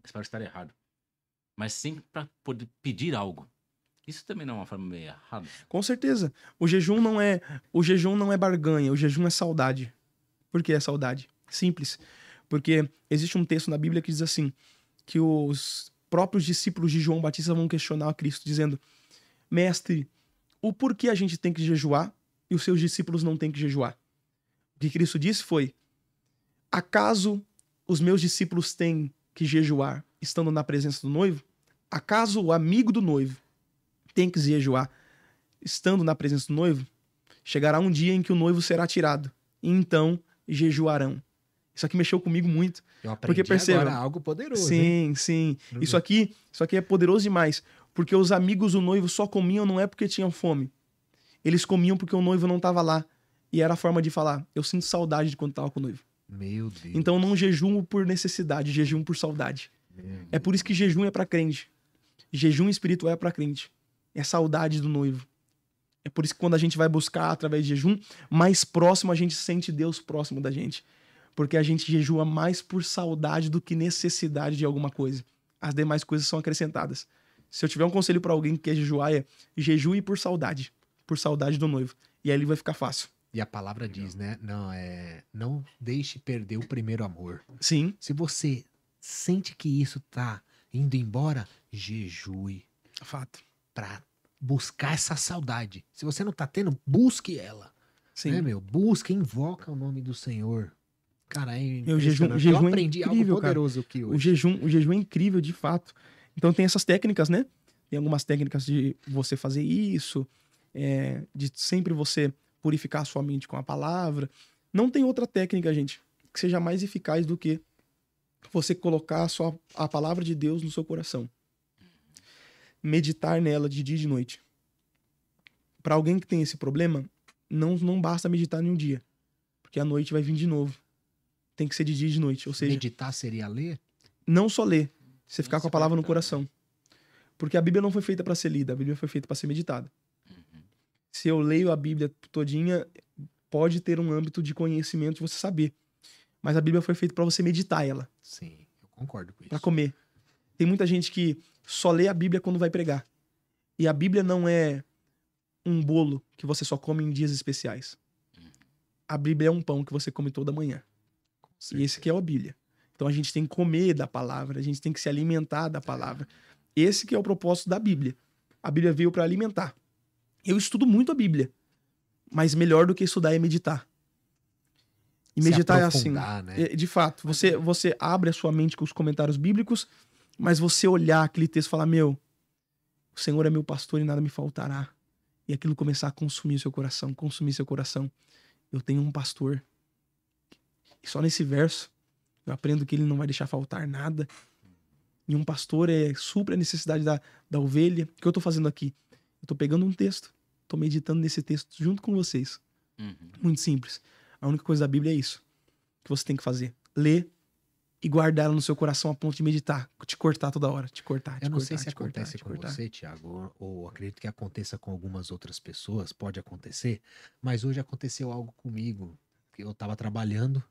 espero estar errado, mas sempre para poder pedir algo. Isso também não é uma forma meio errada? Com certeza. O jejum não é barganha, o jejum é saudade. Por que é saudade? Simples. Porque existe um texto na Bíblia que diz assim, que os próprios discípulos de João Batista vão questionar a Cristo, dizendo, mestre, o porquê a gente tem que jejuar e os seus discípulos não têm que jejuar? O que Cristo disse foi, acaso os meus discípulos têm que jejuar estando na presença do noivo? Acaso o amigo do noivo tem que jejuar estando na presença do noivo? Chegará um dia em que o noivo será tirado, e então jejuarão. Isso aqui mexeu comigo muito. Eu aprendi porque perceba, agora algo poderoso, sim, hein? Sim. Isso aqui é poderoso demais. Porque os amigos do noivo só comiam não é porque tinham fome. Eles comiam porque o noivo não estava lá. E era a forma de falar, eu sinto saudade de quando estava com o noivo. Meu Deus. Então não jejuo por necessidade, jejum por saudade. É por isso que jejum é para crente. Jejum espiritual é para crente. É saudade do noivo. É por isso que quando a gente vai buscar através de jejum, mais próximo a gente sente Deus próximo da gente. Porque a gente jejua mais por saudade do que necessidade de alguma coisa. As demais coisas são acrescentadas. Se eu tiver um conselho para alguém que quer jejuar, é jejue por saudade do noivo. E aí ele vai ficar fácil. E a palavra diz, né? Não deixe perder o primeiro amor. Sim. Se você sente que isso tá indo embora, jejue. Fato. Pra buscar essa saudade. Se você não tá tendo, busque ela. Sim. Né, meu? Busque, invoca o nome do Senhor. Cara, o jejum eu é aprendi incrível, algo poderoso aqui hoje. O jejum é incrível, de fato. Então tem essas técnicas, né? Tem algumas técnicas de você fazer isso, de sempre você purificar a sua mente com a palavra. Não tem outra técnica, gente, que seja mais eficaz do que você colocar a palavra de Deus no seu coração. Meditar nela de dia e de noite. Para alguém que tem esse problema, não basta meditar em um dia, porque a noite vai vir de novo. Tem que ser de dia e de noite. Ou seja, meditar seria ler? Não só ler, você ficar com a palavra no coração. Porque a Bíblia não foi feita para ser lida, a Bíblia foi feita para ser meditada. Se eu leio a Bíblia todinha, pode ter um âmbito de conhecimento de você saber. Mas a Bíblia foi feita para você meditar ela. Sim, eu concordo com isso. Para comer. Tem muita gente que só lê a Bíblia quando vai pregar. E a Bíblia não é um bolo que você só come em dias especiais. A Bíblia é um pão que você come toda manhã. E esse aqui é a Bíblia. Então a gente tem que comer da palavra, a gente tem que se alimentar da palavra. Esse que é o propósito da Bíblia. A Bíblia veio para alimentar. Eu estudo muito a Bíblia, mas melhor do que estudar é meditar. E meditar é assim, né? De fato, você abre a sua mente com os comentários bíblicos, mas você olhar aquele texto e falar, meu, o Senhor é meu pastor e nada me faltará. E aquilo começar a consumir seu coração, consumir seu coração. Eu tenho um pastor. E só nesse verso eu aprendo que ele não vai deixar faltar nada. E um pastor supre a necessidade da ovelha. O que eu tô fazendo aqui? Eu tô pegando um texto, tô meditando nesse texto junto com vocês. Muito simples. A única coisa da Bíblia é isso que você tem que fazer. Ler e guardar ela no seu coração a ponto de meditar. Te cortar toda hora. Te cortar, Eu não sei se acontece com você, Thiago, ou acredito que aconteça com algumas outras pessoas. Pode acontecer. Mas hoje aconteceu algo comigo. Eu tava trabalhando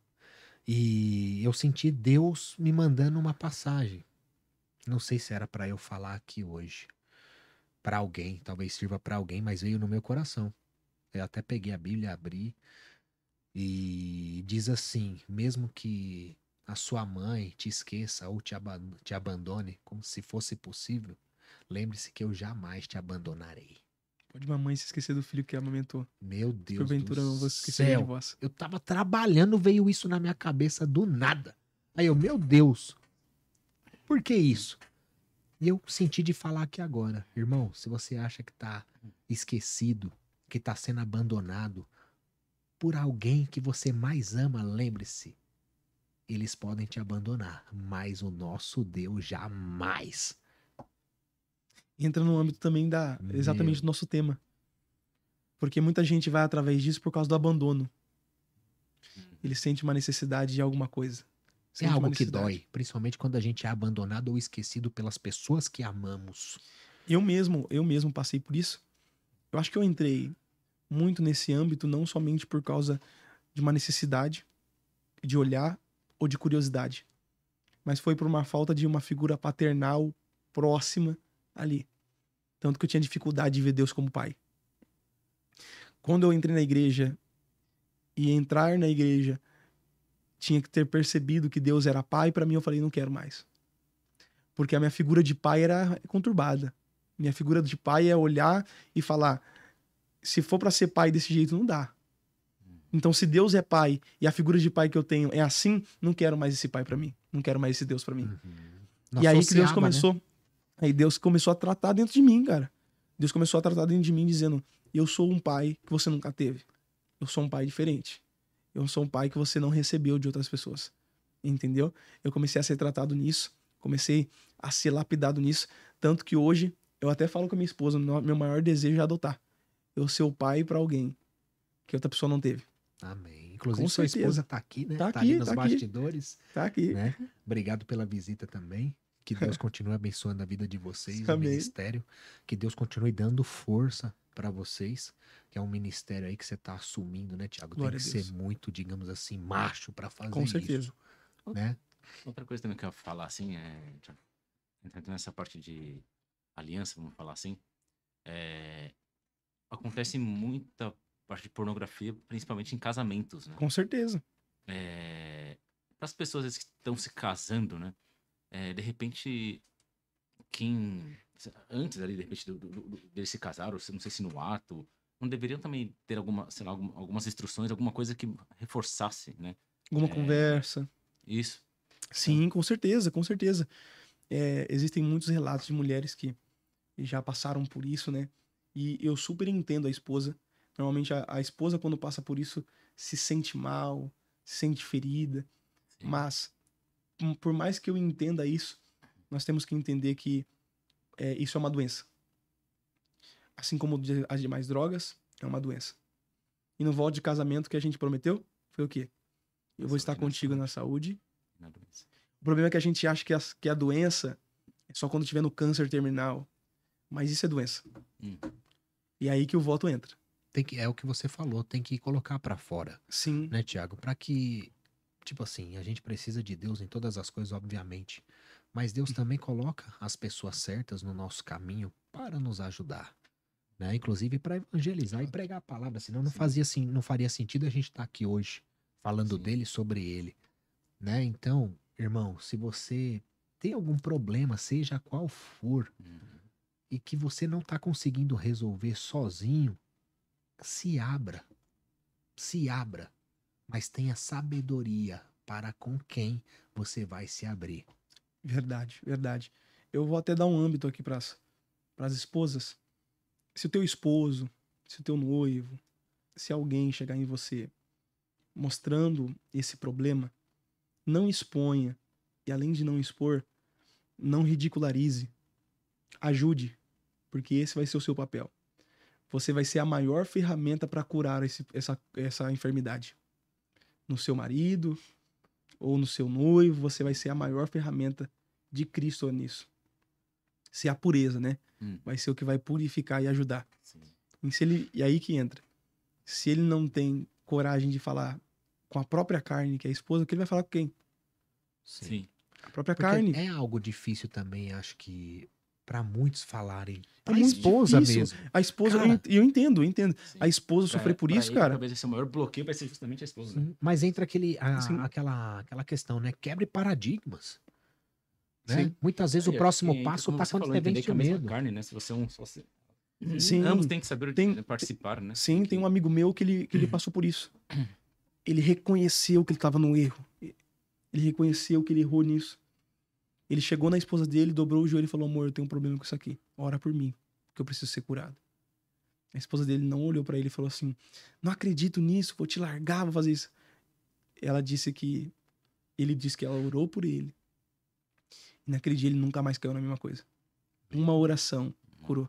e eu senti Deus me mandando uma passagem. Não sei se era para eu falar aqui hoje. Para alguém, talvez sirva para alguém, mas veio no meu coração. Eu até peguei a Bíblia, abri e diz assim: mesmo que a sua mãe te esqueça ou te abandone, como se fosse possível, lembre-se que eu jamais te abandonarei. Pode uma mãe se esquecer do filho que amamentou. Meu Deus Porventura não do vou esquecer de vós. Eu tava trabalhando, veio isso na minha cabeça do nada. Aí eu, meu Deus, por que isso? E eu senti de falar aqui agora. Irmão, se você acha que tá esquecido, que tá sendo abandonado por alguém que você mais ama, lembre-se, eles podem te abandonar, mas o nosso Deus jamais. Entra no âmbito também exatamente do nosso tema. Porque muita gente vai através disso por causa do abandono. Ele sente uma necessidade de alguma coisa. É algo que dói, principalmente quando a gente é abandonado ou esquecido pelas pessoas que amamos. Eu mesmo passei por isso. Eu acho que eu entrei muito nesse âmbito, não somente por causa de uma necessidade de olhar ou de curiosidade, mas foi por uma falta de uma figura paternal próxima ali. Tanto que eu tinha dificuldade de ver Deus como pai. Quando eu entrei na igreja, e entrar na igreja tinha que ter percebido que Deus era pai, pra mim eu falei, não quero mais. Porque a minha figura de pai era conturbada. Minha figura de pai é olhar e falar, se for pra ser pai desse jeito, não dá. Então, se Deus é pai e a figura de pai que eu tenho é assim, não quero mais esse pai pra mim. Não quero mais esse Deus pra mim. E aí que Deus começou... Né? Aí Deus começou a tratar dentro de mim, cara. Deus começou a tratar dentro de mim dizendo, eu sou um pai que você nunca teve. Eu sou um pai diferente. Eu sou um pai que você não recebeu de outras pessoas. Entendeu? Eu comecei a ser tratado nisso. Comecei a ser lapidado nisso. Tanto que hoje, eu até falo com a minha esposa, meu maior desejo é adotar. Eu ser o pai pra alguém que outra pessoa não teve. Amém. Inclusive, sua esposa tá aqui, né? Tá ali nos bastidores. Tá aqui. Né? Obrigado pela visita também. Que Deus continue abençoando a vida de vocês, o ministério. Que Deus continue dando força para vocês, que é um ministério aí que você tá assumindo, né, Thiago? Glória Tem que ser muito, digamos assim, macho para fazer com certeza. Isso, né? Outra coisa também que eu ia falar, assim, entrando nessa parte de aliança, vamos falar assim, acontece muita parte de pornografia, principalmente em casamentos, né? Com certeza. Para as pessoas que estão se casando, né? De repente, antes ali, de repente, deles se casar, ou não sei se no ato, não deveriam também ter algumas instruções, alguma coisa que reforçasse, né? Alguma conversa. Isso. Sim, com certeza, com certeza. Existem muitos relatos de mulheres que já passaram por isso, né? E eu super entendo a esposa. Normalmente a esposa, quando passa por isso, se sente mal, se sente ferida. Sim. Mas, por mais que eu entenda isso, nós temos que entender que isso é uma doença. Assim como as demais drogas, é uma doença. E no voto de casamento que a gente prometeu, foi o quê? Eu vou estar contigo na saúde. Na doença. O problema é que a gente acha que a doença é só quando tiver no câncer terminal. Mas isso é doença. E é aí que o voto entra. É o que você falou, tem que colocar pra fora. Sim. Né, Thiago? Pra que, tipo assim, a gente precisa de Deus em todas as coisas, obviamente. Mas Deus também coloca as pessoas certas no nosso caminho para nos ajudar. né? Inclusive para evangelizar e pregar a palavra, senão não Sim. fazia assim, não faria sentido a gente estar aqui hoje falando Sim. dele, sobre ele, né? Então, irmão, se você tem algum problema, seja qual for, Uhum. e que você não está conseguindo resolver sozinho, se abra, mas tenha sabedoria para com quem você vai se abrir. Verdade, verdade. Eu vou até dar um âmbito aqui para as esposas. Se o teu esposo, se o teu noivo, se alguém chegar em você mostrando esse problema, não exponha. E além de não expor, não ridicularize. Ajude, porque esse vai ser o seu papel. Você vai ser a maior ferramenta para curar essa enfermidade. No seu marido ou no seu noivo, você vai ser a maior ferramenta de Cristo nisso. Se a pureza, né? Vai ser o que vai purificar e ajudar. Sim. E aí que entra. Se ele não tem coragem de falar com a própria carne, que é a esposa, que ele vai falar com quem? Sim. A própria Porque carne. é algo difícil também, acho que, para muitos falarem. É Pra muito esposa difícil. mesmo. A esposa, Cara, eu entendo. Sim. A esposa sofrer por isso, cara. Talvez esse é o maior bloqueio vai ser justamente a esposa, né? Mas entra Sim. aquela questão, né? Quebre paradigmas. Né? Sim. Muitas vezes o próximo passo como tá você quando falou, você entender vence que é o a mesma medo. carne, né? Se você é um só Sim. ambos têm que saber Tem- participar, né? Sim, tem um amigo meu que ele passou por isso. Ele reconheceu que ele estava no erro. Ele reconheceu que ele errou nisso. Ele chegou na esposa dele, dobrou o joelho e falou: amor, eu tenho um problema com isso aqui. Ora por mim, que eu preciso ser curado. A esposa dele não olhou pra ele e falou assim: não acredito nisso, vou te largar, vou fazer isso. Ele disse que ela orou por ele. E naquele dia ele nunca mais caiu na mesma coisa. Uma oração curou.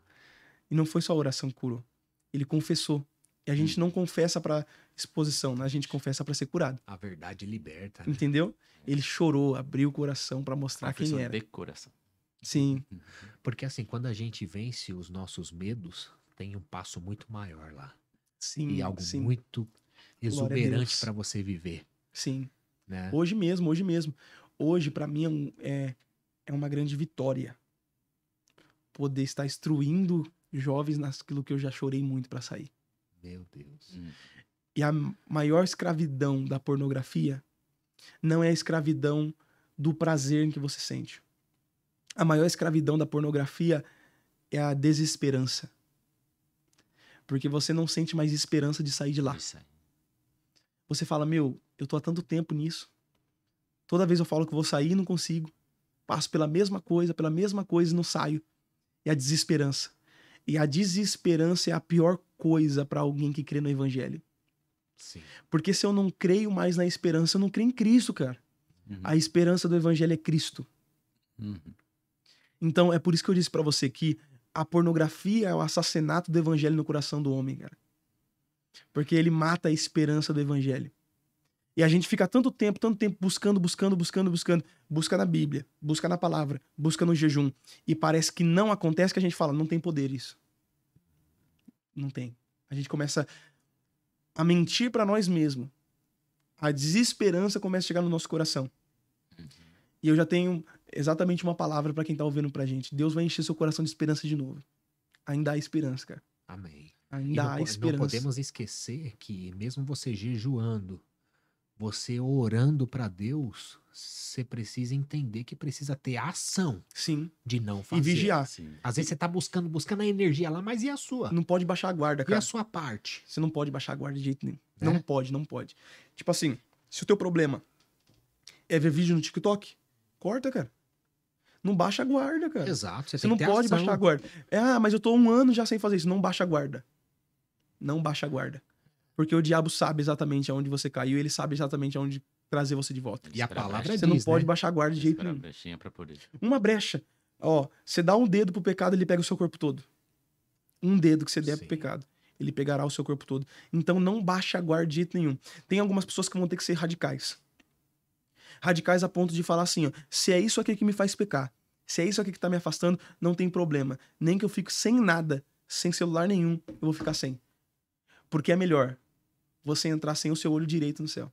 E não foi só a oração que curou. Ele confessou. E a gente não confessa pra exposição, né? A gente confessa pra ser curado. A verdade liberta. Né? Entendeu? Ele chorou, abriu o coração pra mostrar quem Confessor era. de coração. Sim, Porque assim, quando a gente vence os nossos medos, tem um passo muito maior lá. sim, E algo sim. muito Glória a exuberante Deus. para você viver. Sim. Né? Hoje mesmo. Hoje, pra mim, é uma grande vitória poder estar instruindo jovens naquilo que eu já chorei muito pra sair. Meu Deus. E a maior escravidão da pornografia não é a escravidão do prazer em que você sente. A maior escravidão da pornografia é a desesperança. Porque você não sente mais esperança de sair de lá. Isso aí. Você fala, meu, eu tô há tanto tempo nisso. Toda vez eu falo que vou sair e não consigo. Passo pela mesma coisa e não saio. É a desesperança. E a desesperança é a pior coisa pra alguém que crê no evangelho. Sim. Porque se eu não creio mais na esperança, eu não creio em Cristo, cara. A esperança do evangelho é Cristo. Então, é por isso que eu disse pra você que a pornografia é o assassinato do evangelho no coração do homem, cara. Porque ele mata a esperança do evangelho. E a gente fica tanto tempo buscando. Busca na Bíblia, busca na palavra, busca no jejum. E parece que não acontece, que a gente fala, não tem poder isso. Não tem. A gente começa a mentir pra nós mesmos. A desesperança começa a chegar no nosso coração. E eu já tenho exatamente uma palavra pra quem tá ouvindo pra gente. Deus vai encher seu coração de esperança de novo. Ainda há esperança, cara. Amém. E Ainda há não esperança. podemos esquecer que mesmo você jejuando, você orando para Deus, você precisa entender que precisa ter ação Sim. de não fazer. E vigiar. Sim. Às vezes você tá buscando a energia lá, mas e a sua? Não pode baixar a guarda, E cara. a sua parte? Você não pode baixar a guarda de jeito nenhum. Né? Não pode. Tipo assim, se o teu problema é ver vídeo no TikTok, corta, cara. Não baixa a guarda, cara. Exato. Você não pode baixar a guarda. Mas eu tô 1 ano já sem fazer isso. Não baixa a guarda. Não baixa a guarda. Porque o diabo sabe exatamente aonde você caiu e ele sabe exatamente aonde trazer você de volta. E a palavra Você não diz, pode né? baixar a guarda de jeito Esperar a nenhum. brechinha pra poder. Uma brecha. Ó, você dá um dedo pro pecado, ele pega o seu corpo todo. Um dedo que você der pro Sim. pecado, ele pegará o seu corpo todo. Então não baixa a guarda de jeito nenhum. Tem algumas pessoas que vão ter que ser radicais. Radicais a ponto de falar assim, ó, se é isso aqui que me faz pecar, se é isso aqui que tá me afastando, não tem problema. Nem que eu fique sem nada, sem celular nenhum, eu vou ficar sem. Porque é melhor você entrar sem o seu olho direito no céu.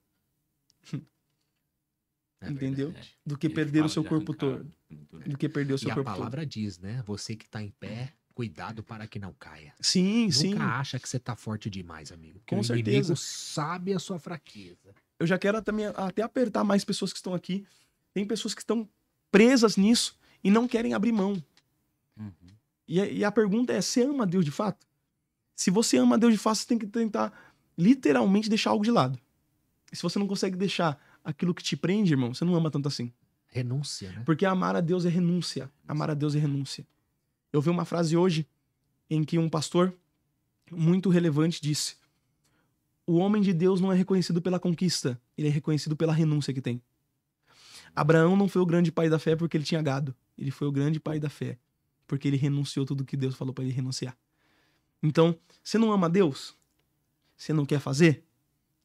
É Entendeu? verdade. Do que Ele perder o fala seu de corpo arrancar todo. tudo. Do que perder o seu E a corpo todo. palavra diz, né? Você que tá em pé, Cuidado para que não caia. Sim, sim. Nunca acha que você tá forte demais, amigo. Que Com o certeza. inimigo sabe a sua fraqueza. Eu já quero também até apertar mais pessoas que estão aqui. Tem pessoas que estão presas nisso e não querem abrir mão. Uhum. E a pergunta é, você ama Deus de fato? Se você ama Deus de fato, você tem que tentar literalmente deixar algo de lado. E se você não consegue deixar aquilo que te prende, irmão, você não ama tanto assim. Renúncia, né? Porque amar a Deus é renúncia. Amar a Deus é renúncia. Eu vi uma frase hoje em que um pastor muito relevante disse: o homem de Deus não é reconhecido pela conquista, ele é reconhecido pela renúncia que tem. Abraão não foi o grande pai da fé porque ele tinha gado. Ele foi o grande pai da fé porque ele renunciou tudo que Deus falou para ele renunciar. Então, você não ama a Deus? Você não quer fazer?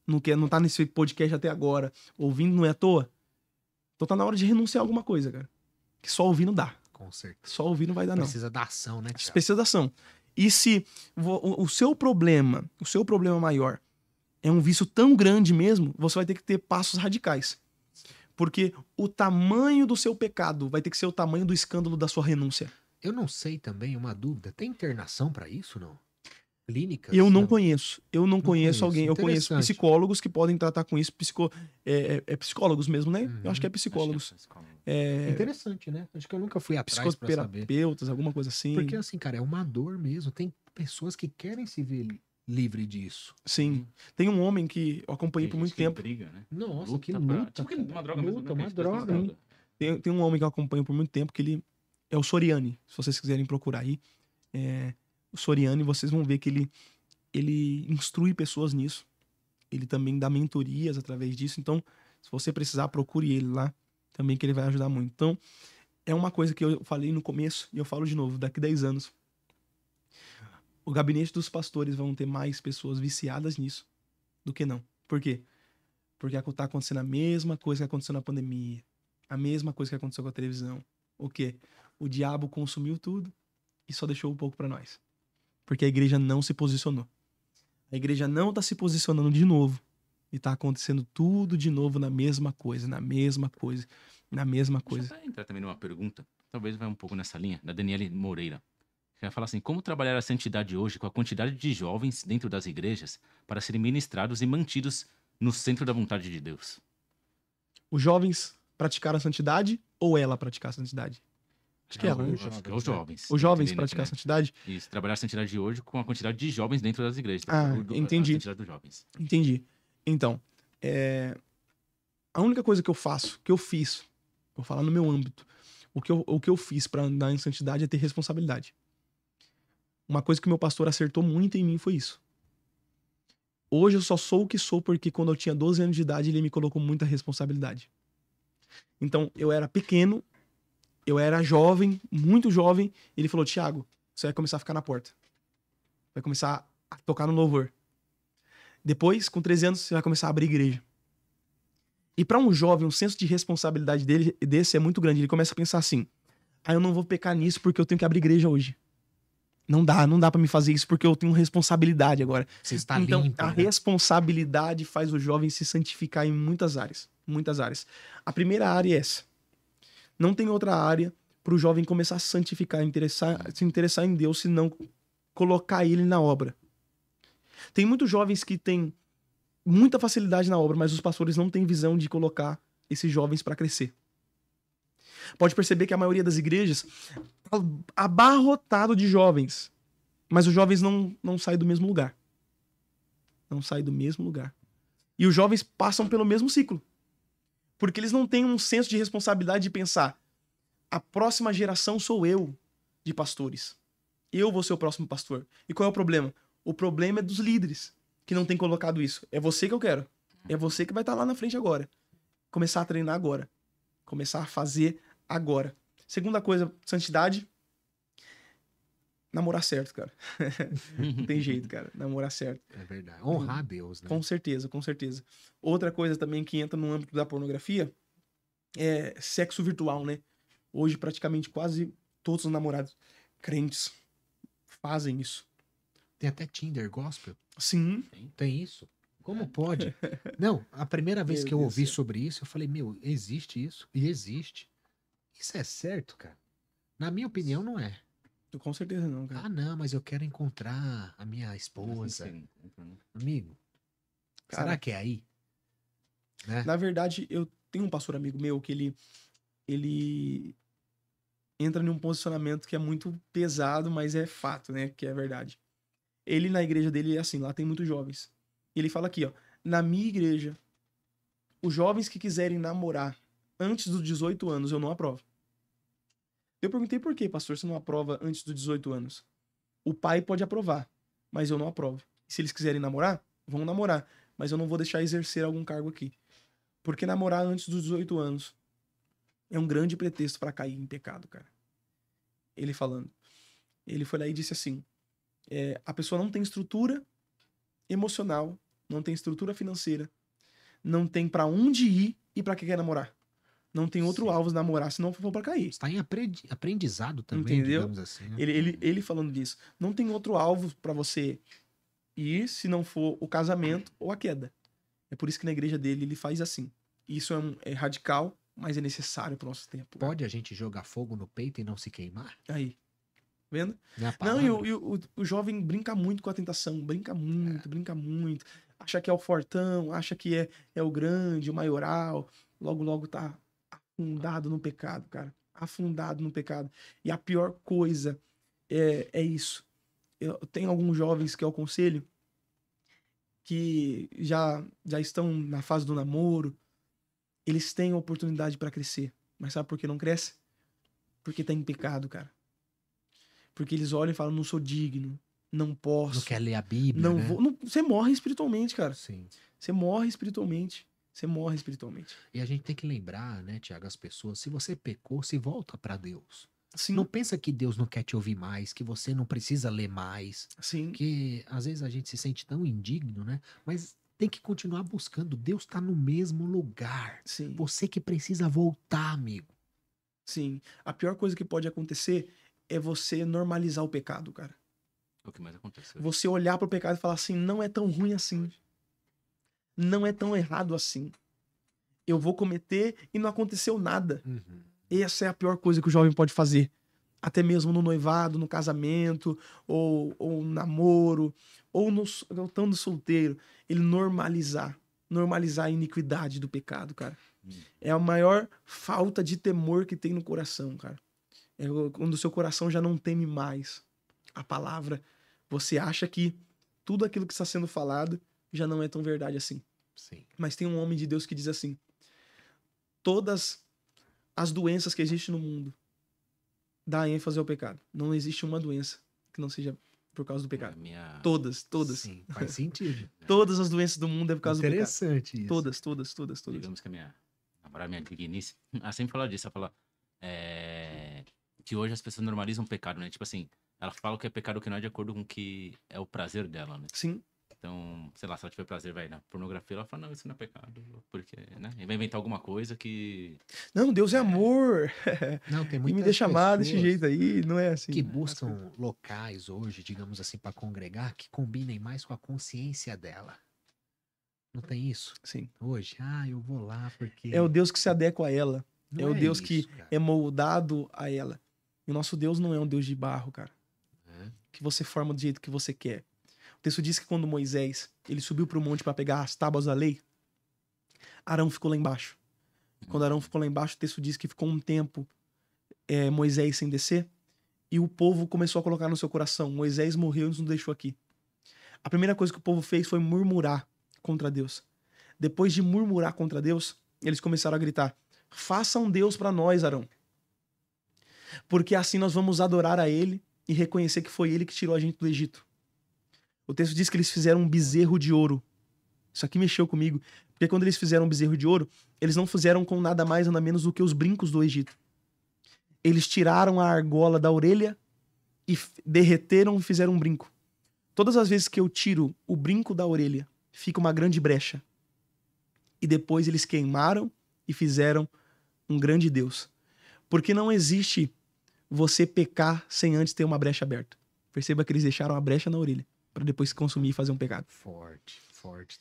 Não tá nesse podcast até agora, ouvindo não é à toa? Então tá na hora de renunciar a alguma coisa, cara. Que só ouvir não dá. Com certeza. Só ouvir não vai dar, não. Precisa da ação, né, Thiago? Precisa da ação. E se o seu problema maior é um vício tão grande mesmo, você vai ter que ter passos radicais. Porque o tamanho do seu pecado vai ter que ser o tamanho do escândalo da sua renúncia. Eu não sei também, uma dúvida. Tem internação pra isso, não? Clínicas? Eu não conheço. Eu não conheço alguém. Eu conheço Interessante. psicólogos que podem tratar com isso. Psicólogos mesmo, né? Uhum. Eu acho que é psicólogos. Acho que é psicólogo. Interessante, né? Acho que eu nunca fui atrás pra saber. Psicoterapeutas, alguma coisa assim. Porque assim, cara, é uma dor mesmo. Tem pessoas que querem se ver livre disso. Sim. Tem um homem que eu acompanhei por Tem muito gente que tempo. briga, né? Nossa, que pra- luta. Tipo que cara. uma droga mesmo, Luta, né? uma Que a gente pensa droga. que Tem um homem que eu acompanho por muito tempo que ele é o Soriani. Se vocês quiserem procurar aí. O Soriani, vocês vão ver que ele instrui pessoas nisso. Ele também dá mentorias através disso. Então, se você precisar, procure ele lá também, que ele vai ajudar muito. Então, é uma coisa que eu falei no começo e eu falo de novo, daqui 10 anos. O gabinete dos pastores vão ter mais pessoas viciadas nisso do que não. Por quê? Porque tá acontecendo a mesma coisa que aconteceu na pandemia. A mesma coisa que aconteceu com a televisão. O quê? O diabo consumiu tudo e só deixou um pouco pra nós. Porque a igreja não se posicionou. A igreja não tá se posicionando de novo. E tá acontecendo tudo de novo na mesma coisa, na mesma coisa, na mesma coisa. Deixa eu até entrar também numa pergunta, talvez vai um pouco nessa linha, da Daniele Moreira. Ela fala assim, como trabalhar a santidade hoje com a quantidade de jovens dentro das igrejas para serem ministrados e mantidos no centro da vontade de Deus? Os jovens praticaram a santidade ou ela praticar a santidade? Acho que ela, né? Acho que é os jovens. Os jovens Entendendo, praticar a né? santidade? Isso, trabalhar a santidade de hoje com a quantidade de jovens dentro das igrejas. Entendi. A santidade dos jovens. Entendi. Então, a única coisa que eu faço, que eu fiz, vou falar no meu âmbito, o que eu fiz pra andar em santidade é ter responsabilidade. Uma coisa que meu pastor acertou muito em mim foi isso. Hoje eu só sou o que sou porque quando eu tinha 12 anos de idade ele me colocou muita responsabilidade. Então, eu era pequeno, eu era jovem, muito jovem, e ele falou, Thiago, você vai começar a ficar na porta. Vai começar a tocar no louvor. Depois, com 13 anos, você vai começar a abrir igreja. E para um jovem, um senso de responsabilidade desse é muito grande. Ele começa a pensar assim, eu não vou pecar nisso porque eu tenho que abrir igreja hoje. Não dá para me fazer isso porque eu tenho responsabilidade agora. Você está Então, limpo, a né? responsabilidade faz o jovem se santificar em muitas áreas. Muitas áreas. A primeira área é essa. Não tem outra área para o jovem começar a se santificar, se interessar em Deus, se não colocar ele na obra. Tem muitos jovens que têm muita facilidade na obra, mas os pastores não têm visão de colocar esses jovens para crescer. Pode perceber que a maioria das igrejas tá abarrotado de jovens, mas os jovens não saem do mesmo lugar. Não saem do mesmo lugar. E os jovens passam pelo mesmo ciclo. Porque eles não têm um senso de responsabilidade de pensar, a próxima geração sou eu de pastores. Eu vou ser o próximo pastor. E qual é o problema? O problema é dos líderes que não têm colocado isso. É você que eu quero. É você que vai estar lá na frente agora. Começar a treinar agora. Começar a fazer agora. Segunda coisa, santidade. Namorar certo, cara. Não tem jeito, cara. Namorar certo. É verdade. Honrar a Deus, né? Com certeza, com certeza. Outra coisa também que entra no âmbito da pornografia é sexo virtual, né? Hoje, praticamente, quase todos os namorados crentes fazem isso. Tem até Tinder Gospel. Sim. Tem isso? Como pode? Não, a primeira vez Meu que eu Deus ouvi do céu. sobre isso, eu falei, existe isso? E existe. Isso é certo, cara? Na minha opinião, não é. Com certeza não, cara. Ah, não, mas eu quero encontrar a minha Assim esposa. você encontra, né? Amigo, Cara, será que é aí? Né? na verdade, eu tenho um pastor amigo meu que ele entra num posicionamento que é muito pesado, mas é fato, né? Que é verdade. Ele, na igreja dele, é assim, lá tem muitos jovens. E ele fala aqui, ó, na minha igreja, os jovens que quiserem namorar antes dos 18 anos, eu não aprovo. Eu perguntei por que, pastor, você não aprova antes dos 18 anos? O pai pode aprovar, mas eu não aprovo. Se eles quiserem namorar, vão namorar, mas eu não vou deixar exercer algum cargo aqui. Porque namorar antes dos 18 anos é um grande pretexto para cair em pecado, cara. Ele falando. Ele foi lá e disse assim, a pessoa não tem estrutura emocional, não tem estrutura financeira, não tem pra onde ir e pra que quer namorar. Não tem outro Sim. alvo de namorar, senão for pra cair. Está em aprendizado também, Entendeu? digamos assim. Né? Ele falando disso. Não tem outro alvo pra você ir se não for o casamento ou a queda. É por isso que na igreja dele ele faz assim. Isso é radical, mas é necessário pro nosso tempo. cara. Pode a gente jogar fogo no peito e não se queimar? Aí. Vendo? Não, é a Não, palavra? e o jovem brinca muito com a tentação. Brinca muito. Acha que é o fortão, acha que é o grande, o maioral. Logo, logo tá afundado no pecado, cara. Afundado no pecado. E a pior coisa é isso. Eu tenho alguns jovens que eu aconselho que já estão na fase do namoro. Eles têm oportunidade pra crescer. Mas sabe por que não cresce? Porque tá em pecado, cara. Porque eles olham e falam, não sou digno, não posso. Não quer ler a Bíblia, Não né? vou. Você morre espiritualmente, cara. Sim. Você morre espiritualmente. Você morre espiritualmente. E a gente tem que lembrar, né, Tiago, as pessoas, se você pecou, se volta pra Deus. Sim, Não pensa que Deus não quer te ouvir mais, que você não precisa ler mais, sim, que às vezes a gente se sente tão indigno, né? Mas tem que continuar buscando. Deus tá no mesmo lugar. sim, Você que precisa voltar, amigo. sim. A pior coisa que pode acontecer é você normalizar o pecado, cara. É o que mais aconteceu. Você olhar pro pecado e falar assim, não é tão ruim assim. Não é tão errado assim. Eu vou cometer e não aconteceu nada. Essa é a pior coisa que o jovem pode fazer. Até mesmo no noivado, no casamento, ou no namoro, ou estando solteiro. Ele normalizar a iniquidade do pecado, cara. É a maior falta de temor que tem no coração, cara. É quando o seu coração já não teme mais a palavra. Você acha que tudo aquilo que está sendo falado já não é tão verdade assim. Sim. Mas tem um homem de Deus que diz assim: todas as doenças que existem no mundo dá ênfase ao pecado. Não existe uma doença que não seja por causa do pecado. Todas. Sim, faz sentido. Todas as doenças do mundo é por causa do pecado. Interessante isso. Todas. Digamos que a minha digníssima, ela sempre fala disso, ela fala que hoje as pessoas normalizam o pecado, né? Tipo assim, ela fala que é pecado que não é de acordo com o que é o prazer dela, né? Sim. Então, sei lá, se ela tiver prazer, vai na pornografia, ela fala, não, isso não é pecado, porque, né? E vai inventar alguma coisa que... Não, Deus é amor. Não, tem E muitas me deixa amar desse pessoas jeito aí, não é assim. que buscam locais hoje, digamos assim, para congregar, que combinem mais com a consciência dela. Não tem isso? Sim. Hoje, eu vou lá porque... É o Deus que se adequa a ela. Não É o Deus isso, que cara. é moldado a ela. E o nosso Deus não é um Deus de barro, cara. Que você forma do jeito que você quer. O texto diz que quando Moisés ele subiu para o monte para pegar as tábuas da lei, Arão ficou lá embaixo. Quando Arão ficou lá embaixo, o texto diz que ficou um tempo Moisés sem descer, e o povo começou a colocar no seu coração: Moisés morreu e nos deixou aqui. A primeira coisa que o povo fez foi murmurar contra Deus. Depois de murmurar contra Deus, eles começaram a gritar: faça um Deus para nós, Arão. Porque assim nós vamos adorar a ele e reconhecer que foi ele que tirou a gente do Egito. O texto diz que eles fizeram um bezerro de ouro. Isso aqui mexeu comigo. Porque quando eles fizeram um bezerro de ouro, eles não fizeram com nada mais nada menos do que os brincos do Egito. Eles tiraram a argola da orelha e derreteram e fizeram um brinco. Todas as vezes que eu tiro o brinco da orelha, fica uma grande brecha. E depois eles queimaram e fizeram um grande Deus. Porque não existe você pecar sem antes ter uma brecha aberta. Perceba que eles deixaram a brecha na orelha para depois consumir e fazer um pecado. Forte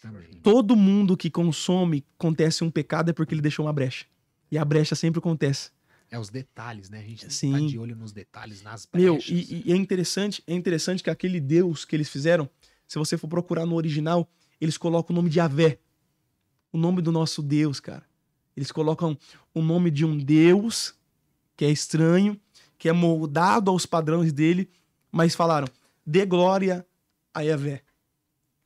também. Todo mundo que consome, acontece um pecado é porque ele deixou uma brecha. E a brecha sempre acontece É os detalhes, né? A gente tem que Sim. estar de olho nos detalhes, nas Meu, brechas. e é interessante que aquele Deus que eles fizeram, se você for procurar no original, eles colocam o nome de Yahvé. O nome do nosso Deus, cara. Eles colocam o nome de um Deus que é estranho, que é moldado aos padrões dele, mas falaram, dê glória a Yahvé.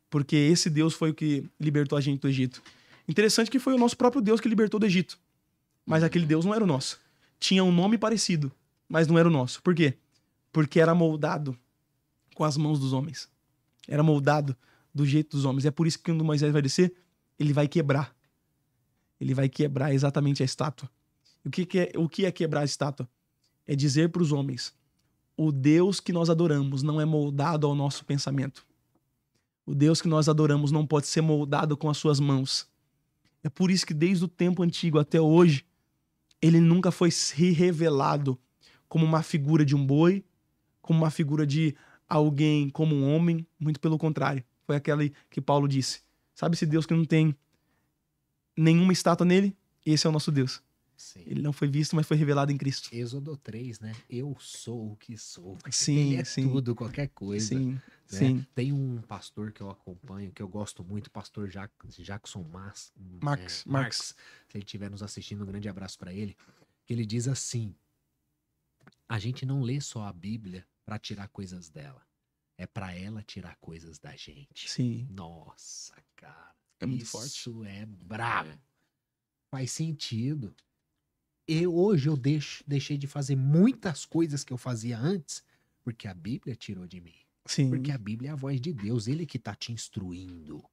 Porque esse Deus foi o que libertou a gente do Egito. Interessante que foi o nosso próprio Deus que libertou do Egito. Mas aquele Deus não era o nosso. Tinha um nome parecido, mas não era o nosso. Por quê? Porque era moldado com as mãos dos homens. Era moldado do jeito dos homens. É por isso que quando Moisés vai descer, ele vai quebrar. Ele vai quebrar exatamente a estátua. O que é quebrar a estátua? É dizer para os homens, o Deus que nós adoramos não é moldado ao nosso pensamento. O Deus que nós adoramos não pode ser moldado com as suas mãos. É por isso que desde o tempo antigo até hoje, ele nunca foi revelado como uma figura de um boi, como uma figura de alguém, como um homem, muito pelo contrário. Foi aquele que Paulo disse. Sabe esse Deus que não tem nenhuma estátua nele? Esse é o nosso Deus. Sim. Ele não foi visto, mas foi revelado em Cristo. Êxodo 3, né? Eu sou o que sou. Sim, Ele é sim. tudo, qualquer coisa. Sim, né? sim. Tem um pastor que eu acompanho, que eu gosto muito, o pastor Jackson Marx. Se ele estiver nos assistindo, um grande abraço para ele. Que ele diz assim: a gente não lê só a Bíblia para tirar coisas dela. É para ela tirar coisas da gente. Sim. Nossa, cara. É muito isso forte. é brabo. Faz sentido. Hoje eu deixei de fazer muitas coisas que eu fazia antes, porque a Bíblia tirou de mim. Sim. Porque a Bíblia é a voz de Deus, ele que tá te instruindo.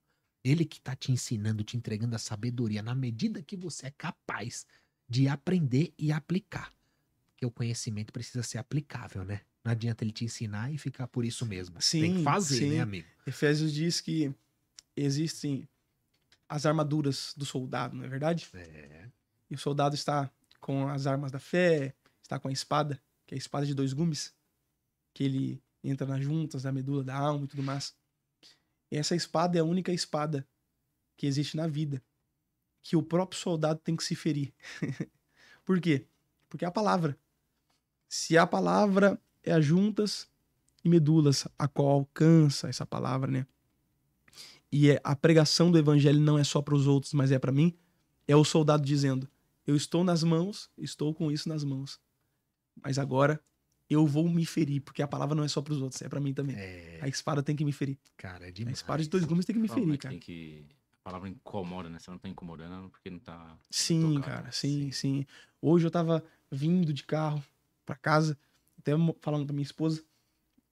Ele que tá te ensinando, te entregando a sabedoria na medida que você é capaz de aprender e aplicar. Porque o conhecimento precisa ser aplicável, né? Não adianta ele te ensinar e ficar por isso mesmo. Tem que Sim, fazer, sim. né, amigo? Efésios diz que existem as armaduras do soldado, não é verdade? É. E o soldado está com as armas da fé, está com a espada, que é a espada de 2 gumes, que ele entra nas juntas da medula da alma e tudo mais. E essa espada é a única espada que existe na vida, que o próprio soldado tem que se ferir. Por quê? Porque é a palavra. Se a palavra é as juntas e medulas, a qual alcança essa palavra, né? E a pregação do evangelho não é só para os outros, mas é para mim, é o soldado dizendo, eu estou nas mãos, estou com isso nas mãos. Mas agora eu vou me ferir, porque a palavra não é só para os outros, é para mim também. A espada tem que me ferir. Cara, é A demais. espada de 2 gumes tem que me Fala, né, ferir, que cara. tem que... A palavra incomoda, né? Você não tá incomodando porque não tá... Sim, tocado, cara, né? sim. Hoje eu tava vindo de carro pra casa, até falando pra minha esposa,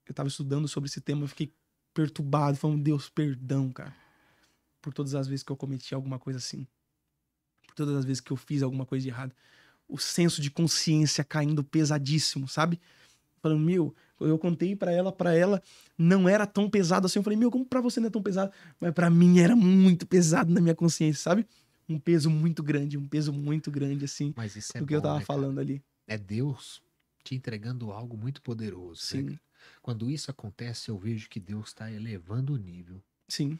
eu tava estudando sobre esse tema, eu fiquei perturbado, falando, Deus, perdão, cara, por todas as vezes que eu cometi alguma coisa assim, por todas as vezes que eu fiz alguma coisa de errado. O senso de consciência caindo pesadíssimo, sabe? Falando, meu, eu contei pra ela não era tão pesado assim. Eu falei, meu, como pra você não é tão pesado? Mas pra mim era muito pesado na minha consciência, sabe? Um peso muito grande, assim, Mas isso é do bom, que eu tava né, falando cara? ali. É Deus te entregando algo muito poderoso, né, Sim, cara? Quando isso acontece, eu vejo que Deus está elevando o nível. sim,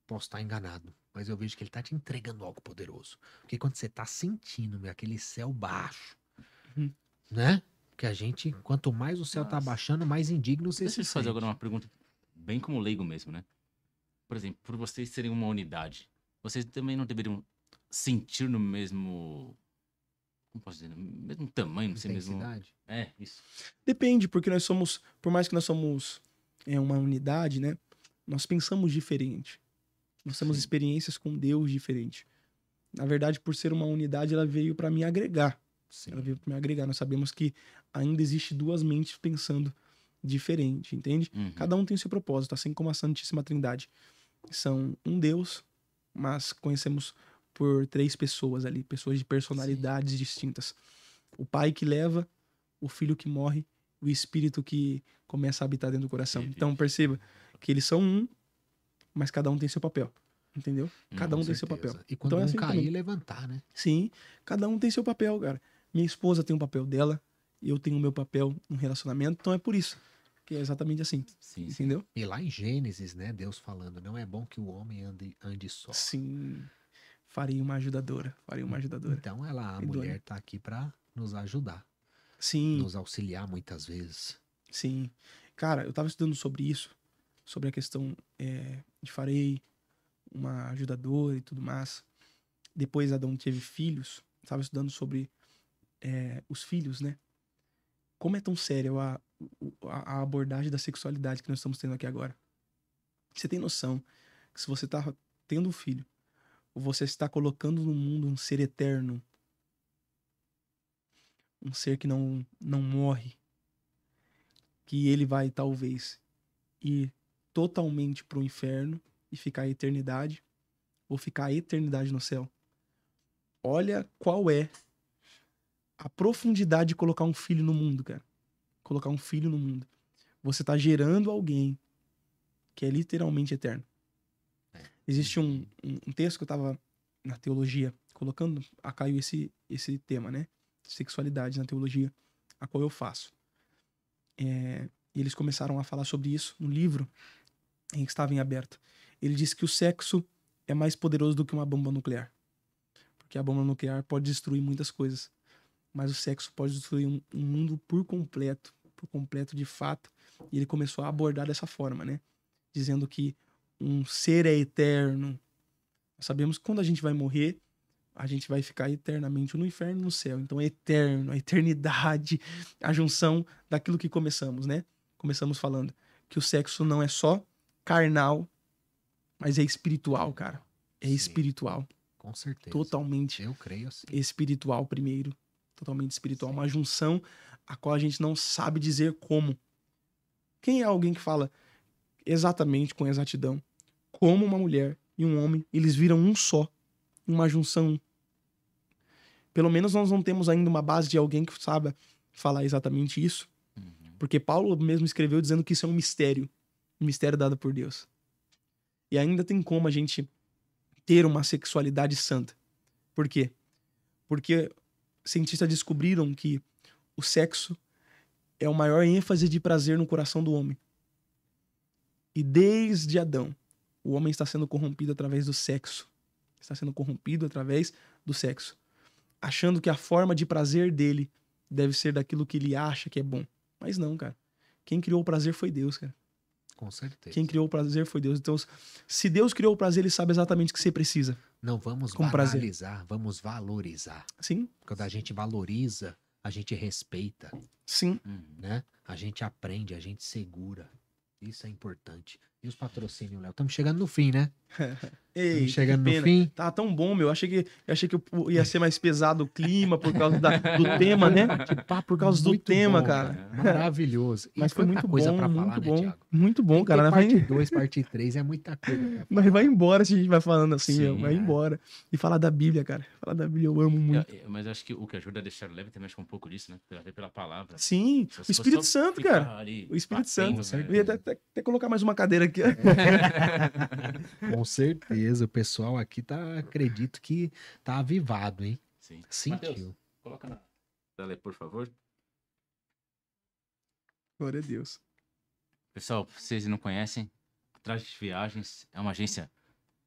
Posso estar enganado, mas eu vejo que ele tá te entregando algo poderoso. Porque quando você tá sentindo, meu, aquele céu baixo, Uhum. né? Porque a gente, quanto mais o céu tá Nossa. baixando, mais indigno você Deixa se eu te fazer sente. agora uma pergunta bem como leigo mesmo, né? Por exemplo, por vocês serem uma unidade, vocês também não deveriam sentir no mesmo... Como posso dizer? No mesmo tamanho, não sei mesmo... Intensidade. É, isso. Depende, porque nós somos, por mais que nós somos uma unidade, né? Nós pensamos diferente. Nós temos Sim. experiências com Deus diferente. Na verdade, por ser uma unidade, ela veio para me agregar. Sim. Ela veio para me agregar. Nós sabemos que ainda existe 2 mentes pensando diferente, entende? Uhum. Cada um tem o seu propósito, assim como a Santíssima Trindade. São um Deus, mas conhecemos por 3 pessoas ali, pessoas de personalidades distintas. O Pai que leva, o Filho que morre, o Espírito que começa a habitar dentro do coração. Que Então vive. perceba que eles são um, mas cada um tem seu papel. Entendeu? Cada Com um tem seu certeza. papel. E quando Então é um assim cair, também. levantar, né? Sim, cada um tem seu papel, cara. Minha esposa tem um papel dela, eu tenho o meu papel no relacionamento, então é por isso que é exatamente assim, Sim, sim. entendeu? E lá em Gênesis, né? Deus falando, não é bom que o homem ande só. Sim, farei uma ajudadora. Então a Idônea. mulher tá aqui pra nos ajudar, Sim, nos auxiliar muitas vezes. sim. Cara, eu tava estudando sobre isso, sobre a questão de farei uma ajudadora e tudo mais. Depois Adão teve filhos, estava estudando sobre os filhos, né? Como é tão sério a abordagem da sexualidade que nós estamos tendo aqui agora. Você tem noção que se você tá tendo um filho, você está colocando no mundo um ser eterno, um ser que não morre, que ele vai talvez ir totalmente pro inferno e ficar a eternidade, ou ficar a eternidade no céu. Olha qual é a profundidade de colocar um filho no mundo, cara. Colocar um filho no mundo. Você tá gerando alguém que é literalmente eterno. Existe um texto que eu tava na teologia, colocando a Caio esse tema, né? Sexualidade na teologia, a qual eu faço. E eles começaram a falar sobre isso no livro em que estava em aberto. Ele disse que o sexo é mais poderoso do que uma bomba nuclear. Porque a bomba nuclear pode destruir muitas coisas. Mas o sexo pode destruir um mundo por completo de fato. E ele começou a abordar dessa forma, né? Dizendo que um ser é eterno. Nós sabemos que quando a gente vai morrer, a gente vai ficar eternamente no inferno e no céu. Então é eterno, a eternidade, a junção daquilo que começamos, né? Começamos falando que o sexo não é só carnal, mas é espiritual, cara. É Sim, espiritual. com certeza. Totalmente Eu creio assim. espiritual primeiro. Totalmente espiritual. Uma junção a qual a gente não sabe dizer como. Quem é alguém que fala exatamente com exatidão como uma mulher e um homem, eles viram um só, uma junção? Pelo menos nós não temos ainda uma base de alguém que saiba falar exatamente isso. Porque Paulo mesmo escreveu dizendo que isso é um mistério dado por Deus. E ainda tem como a gente ter uma sexualidade santa. Por quê? Porque cientistas descobriram que o sexo é o maior ênfase de prazer no coração do homem. E desde Adão, o homem está sendo corrompido através do sexo. Está sendo corrompido através do sexo. Achando que a forma de prazer dele deve ser daquilo que ele acha que é bom. Mas não, cara. Quem criou o prazer foi Deus, cara. Com certeza. Quem criou o prazer foi Deus. Então, se Deus criou o prazer, ele sabe exatamente o que você precisa. Não vamos Com prazer. banalizar, vamos valorizar. Sim, Quando a gente valoriza, a gente respeita, sim. né? A gente aprende, a gente segura. Isso é importante. E os patrocínios, Léo? Estamos chegando no fim, né? Ei, Estamos chegando que no pena. fim. Tá tão bom, meu. Achei que ia ser mais pesado o clima por causa do tema, né? Por causa do Muito tema, bom, cara. Maravilhoso. E Mas foi tanta muito coisa bom, pra falar, muito né, bom. Thiago? Muito bom, Tem cara. que ter Nós parte 2, parte 3, é muita coisa pra Mas falar. vai embora se a gente vai falando assim, Sim, meu. Vai é. embora. E falar da Bíblia, cara. Falar da Bíblia eu amo muito. Mas eu acho que o que ajuda a deixar leve também acho que é um pouco disso, né? Até pela palavra. Sim, Se o você Espírito for só Santo, ficar cara. ali O Espírito batendo, Santo. né? Eu ia até colocar mais uma cadeira aqui. Com certeza, o pessoal aqui acredito que tá avivado, hein? Sim. Sentiu. Mateus, coloca na tela aí, por favor. Glória a Deus. Pessoal, vocês não conhecem, Atrás de Viagens é uma agência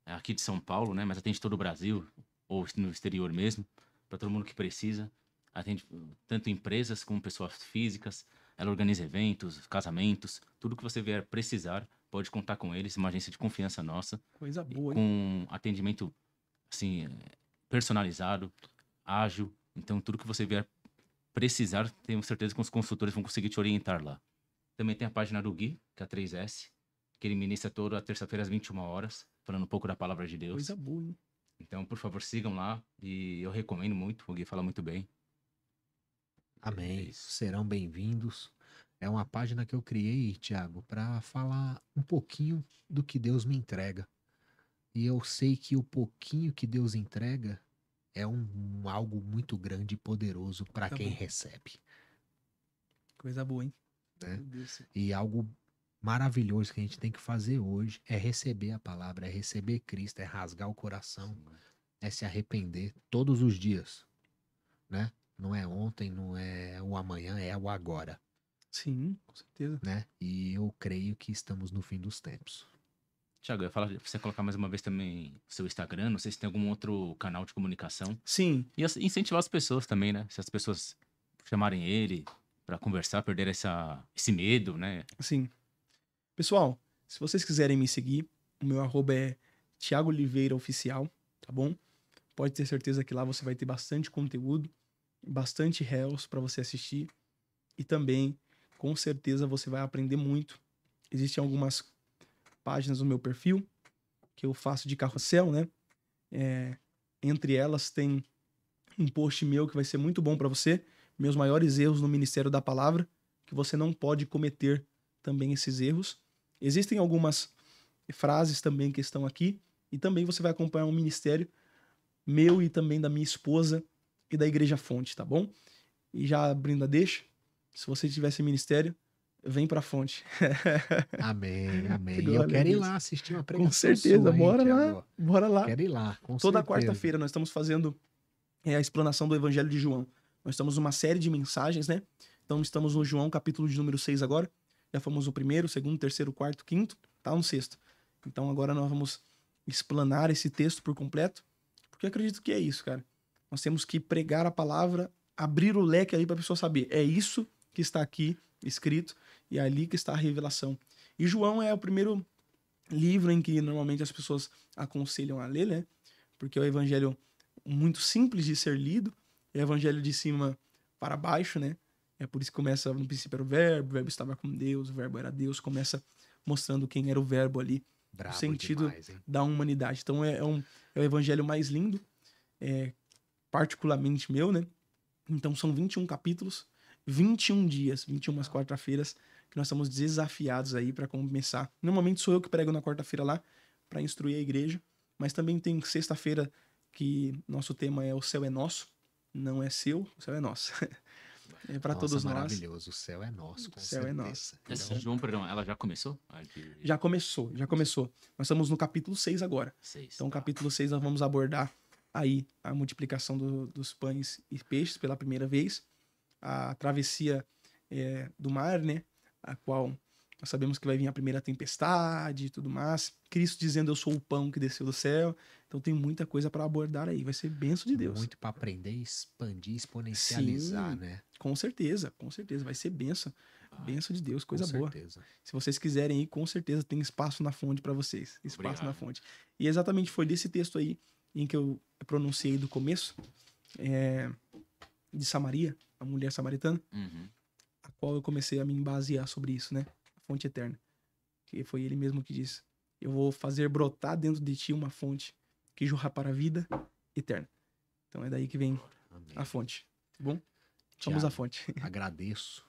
aqui de São Paulo, né? Mas atende todo o Brasil, ou no exterior mesmo, para todo mundo que precisa. Atende tanto empresas como pessoas físicas. Ela organiza eventos, casamentos, tudo que você vier precisar, pode contar com eles. Uma agência de confiança nossa, Coisa boa, hein? com atendimento assim personalizado, ágil. Então, tudo que você vier precisar, tenho certeza que os consultores vão conseguir te orientar lá. Também tem a página do Gui, que é a 3S, que ele ministra toda terça-feira às 21 horas, falando um pouco da palavra de Deus. Coisa boa, hein? Então, por favor, sigam lá e eu recomendo muito, o Gui fala muito bem. É Amém. isso. Serão bem-vindos. É uma página que eu criei, Thiago, para falar um pouquinho do que Deus me entrega. E eu sei que o pouquinho que Deus entrega é algo muito grande e poderoso para Tá quem bom. recebe. Coisa boa, hein? Né? Meu Deus. E algo maravilhoso que a gente tem que fazer hoje é receber a palavra, é receber Cristo, é rasgar o coração, é se arrepender todos os dias, né? Não é ontem, não é o amanhã, é o agora, Sim, com certeza. né? E eu creio que estamos no fim dos tempos. Thiago, eu ia falar pra você colocar mais uma vez também o seu Instagram, não sei se tem algum outro canal de comunicação. Sim, E incentivar as pessoas também, né? Se as pessoas chamarem ele pra conversar, perder esse medo, né? sim. Pessoal, se vocês quiserem me seguir, o meu arroba é Thiago Oliveira Oficial, tá bom? Pode ter certeza que lá você vai ter bastante conteúdo, bastante reels para você assistir e também, com certeza, você vai aprender muito. Existem algumas páginas no meu perfil que eu faço de carrossel, né? Entre elas tem um post meu que vai ser muito bom para você, meus maiores erros no Ministério da Palavra, que você não pode cometer também esses erros. Existem algumas frases também que estão aqui e também você vai acompanhar um ministério meu e também da minha esposa e da Igreja Fonte, tá bom? E já abrindo a deixa, se você tivesse ministério, vem pra Fonte. Amém, amém. E eu Glória a quero ir Deus. lá assistir uma Com pregação certeza, sua, hein, bora lá, Thiago? bora lá. Quero ir lá, com Toda certeza. quarta-feira nós estamos fazendo a explanação do Evangelho de João. Nós estamos numa série de mensagens, né? Então estamos no João, capítulo de número 6 agora. Já fomos no primeiro, segundo, terceiro, quarto, quinto, tá no sexto. Então agora nós vamos explanar esse texto por completo, porque eu acredito que é isso, cara. Nós temos que pregar a palavra, abrir o leque aí para a pessoa saber. É isso que está aqui escrito e é ali que está a revelação. E João é o primeiro livro em que normalmente as pessoas aconselham a ler, né? Porque é o evangelho muito simples de ser lido, é o evangelho de cima para baixo, né? É por isso que começa, no princípio era o verbo estava com Deus, o verbo era Deus, começa mostrando quem era o verbo ali, Brabo o sentido demais, hein? da humanidade. Então é o evangelho mais lindo, particularmente meu, né? Então são 21 capítulos, 21 dias, 21 quarta-feiras, que nós estamos desafiados aí para começar. Normalmente sou eu que prego na quarta-feira lá, para instruir a igreja, mas também tem sexta-feira que nosso tema é O Céu é Nosso, não é seu, o céu é nosso. É para Nossa, todos nós. maravilhoso. O céu é nosso, com O céu é certeza. nosso. Essa João, perdão, ela já começou? Já começou. Nós estamos no capítulo 6 agora. 6. Então, capítulo 6 nós vamos abordar aí a multiplicação dos pães e peixes pela primeira vez, a travessia do mar, né? A qual nós sabemos que vai vir a primeira tempestade e tudo mais. Cristo dizendo, eu sou o pão que desceu do céu. Então tem muita coisa para abordar aí. Vai ser bênção de Deus. Muito para aprender, expandir, exponencializar, Sim, né? com certeza, com certeza. Vai ser bênção. Bênção de Deus, coisa com boa. certeza. Se vocês quiserem ir, com certeza tem espaço na fonte para vocês. Espaço Obrigado. na fonte. E exatamente foi desse texto aí em que eu pronunciei do começo, de Samaria, a mulher samaritana, Uhum. a qual eu comecei a me basear sobre isso, né? A fonte eterna. Que foi ele mesmo que disse: eu vou fazer brotar dentro de ti uma fonte que jorra para a vida eterna. Então é daí que vem Amém. a fonte. Tá bom? Somos a Tiago, fonte. agradeço,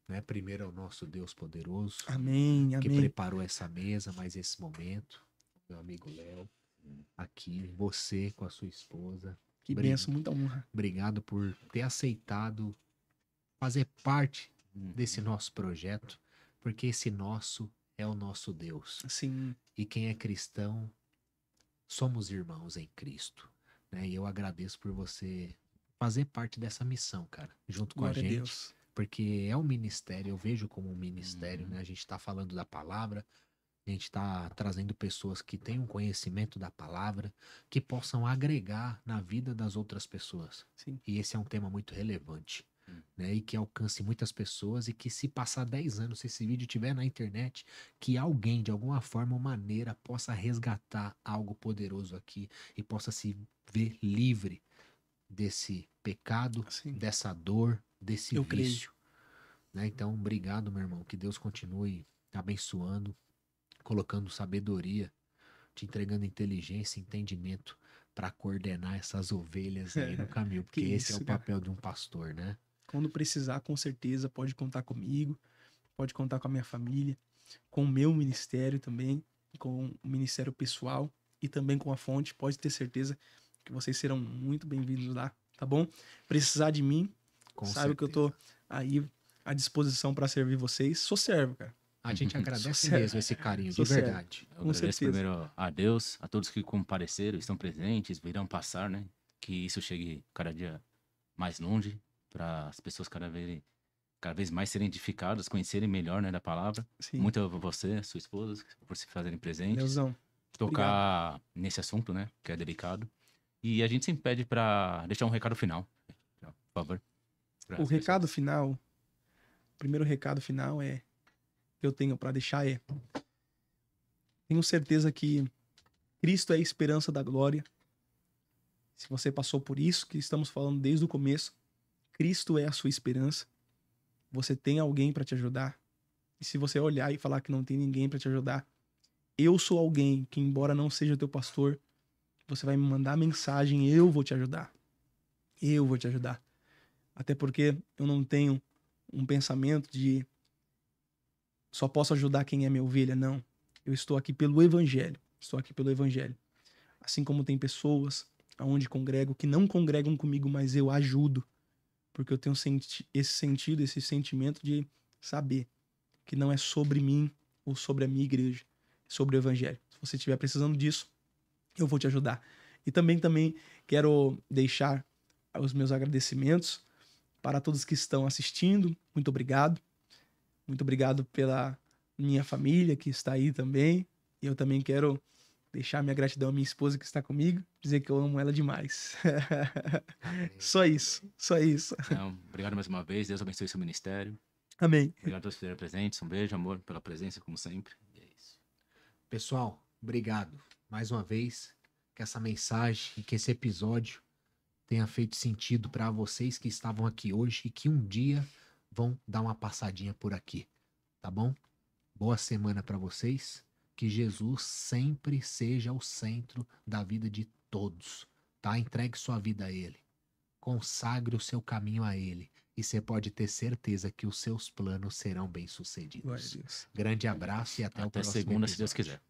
né? Primeiro ao nosso Deus poderoso, Amém, que amém. preparou essa mesa, mais esse momento. Meu amigo Léo, aqui, você com a sua esposa. Que benção, muita honra. Obrigado por ter aceitado fazer parte Uhum. desse nosso projeto, porque esse nosso é o nosso Deus. Assim, E quem é cristão, somos irmãos em Cristo, né? E eu agradeço por você fazer parte dessa missão, cara, junto com glória a a gente, Deus. porque é um ministério, eu vejo como um ministério, Uhum. né? A gente tá falando da palavra, a gente tá trazendo pessoas que tenham conhecimento da palavra, que possam agregar na vida das outras pessoas. Sim. E esse é um tema muito relevante, né? E que alcance muitas pessoas e que se passar 10 anos, se esse vídeo estiver na internet, que alguém, de alguma forma ou maneira, possa resgatar algo poderoso aqui e possa se ver livre desse pecado, Assim, dessa dor, desse Eu creio. vício, né? Então, obrigado, meu irmão. Que Deus continue abençoando, colocando sabedoria, te entregando inteligência, entendimento para coordenar essas ovelhas aí no caminho, porque esse é isso, o cara. papel de um pastor, né? Quando precisar, com certeza, pode contar comigo, pode contar com a minha família, com o meu ministério também, com o ministério pessoal e também com a fonte. Pode ter certeza que vocês serão muito bem-vindos lá, tá bom? Precisar de mim, Com sabe que eu certeza. tô aí à disposição para servir vocês. Sou servo, cara. A gente agradece Sou mesmo esse carinho, Sou de sério. verdade. Eu Com agradeço certeza. primeiro a Deus, a todos que compareceram, estão presentes, virão passar, né? Que isso chegue cada dia mais longe, para as pessoas cada vez cada vez mais serem edificados, conhecerem melhor, né, da palavra. Sim. Muito a você, sua esposa, por se fazerem presentes. Leozão. Tocar nesse assunto, né, que é delicado. E a gente sempre pede pra deixar um recado final, por favor. O recado final, o primeiro recado final que eu tenho para deixar tenho certeza que Cristo é a esperança da glória. Se você passou por isso que estamos falando desde o começo, Cristo é a sua esperança. Você tem alguém para te ajudar. E se você olhar e falar que não tem ninguém para te ajudar, eu sou alguém que, embora não seja teu pastor, você vai me mandar mensagem, eu vou te ajudar. Eu vou te ajudar. Até porque eu não tenho um pensamento de só posso ajudar quem é minha ovelha, não. Eu estou aqui pelo Evangelho. Estou aqui pelo Evangelho. Assim como tem pessoas aonde congrego que não congregam comigo, mas eu ajudo. Porque eu tenho esse sentido, esse sentimento de saber que não é sobre mim ou sobre a minha igreja, é sobre o Evangelho. Se você estiver precisando disso, eu vou te ajudar. E também quero deixar os meus agradecimentos para todos que estão assistindo. Muito obrigado. Muito obrigado pela minha família que está aí também. E eu também quero deixar minha gratidão à minha esposa que está comigo, dizer que eu amo ela demais. Só isso, só isso. Então, obrigado mais uma vez, Deus abençoe seu ministério. Amém. Obrigado a todos por estarem presentes, um beijo, amor, pela presença, como sempre. E é isso. Pessoal, obrigado mais uma vez. Que essa mensagem e que esse episódio tenha feito sentido para vocês que estavam aqui hoje e que um dia vão dar uma passadinha por aqui, tá bom? Boa semana para vocês. Que Jesus sempre seja o centro da vida de todos, tá? Entregue sua vida a Ele. Consagre o seu caminho a Ele. E você pode ter certeza que os seus planos serão bem-sucedidos. Glória a Deus. Grande abraço e até o próximo segunda, se episódio. Deus quiser.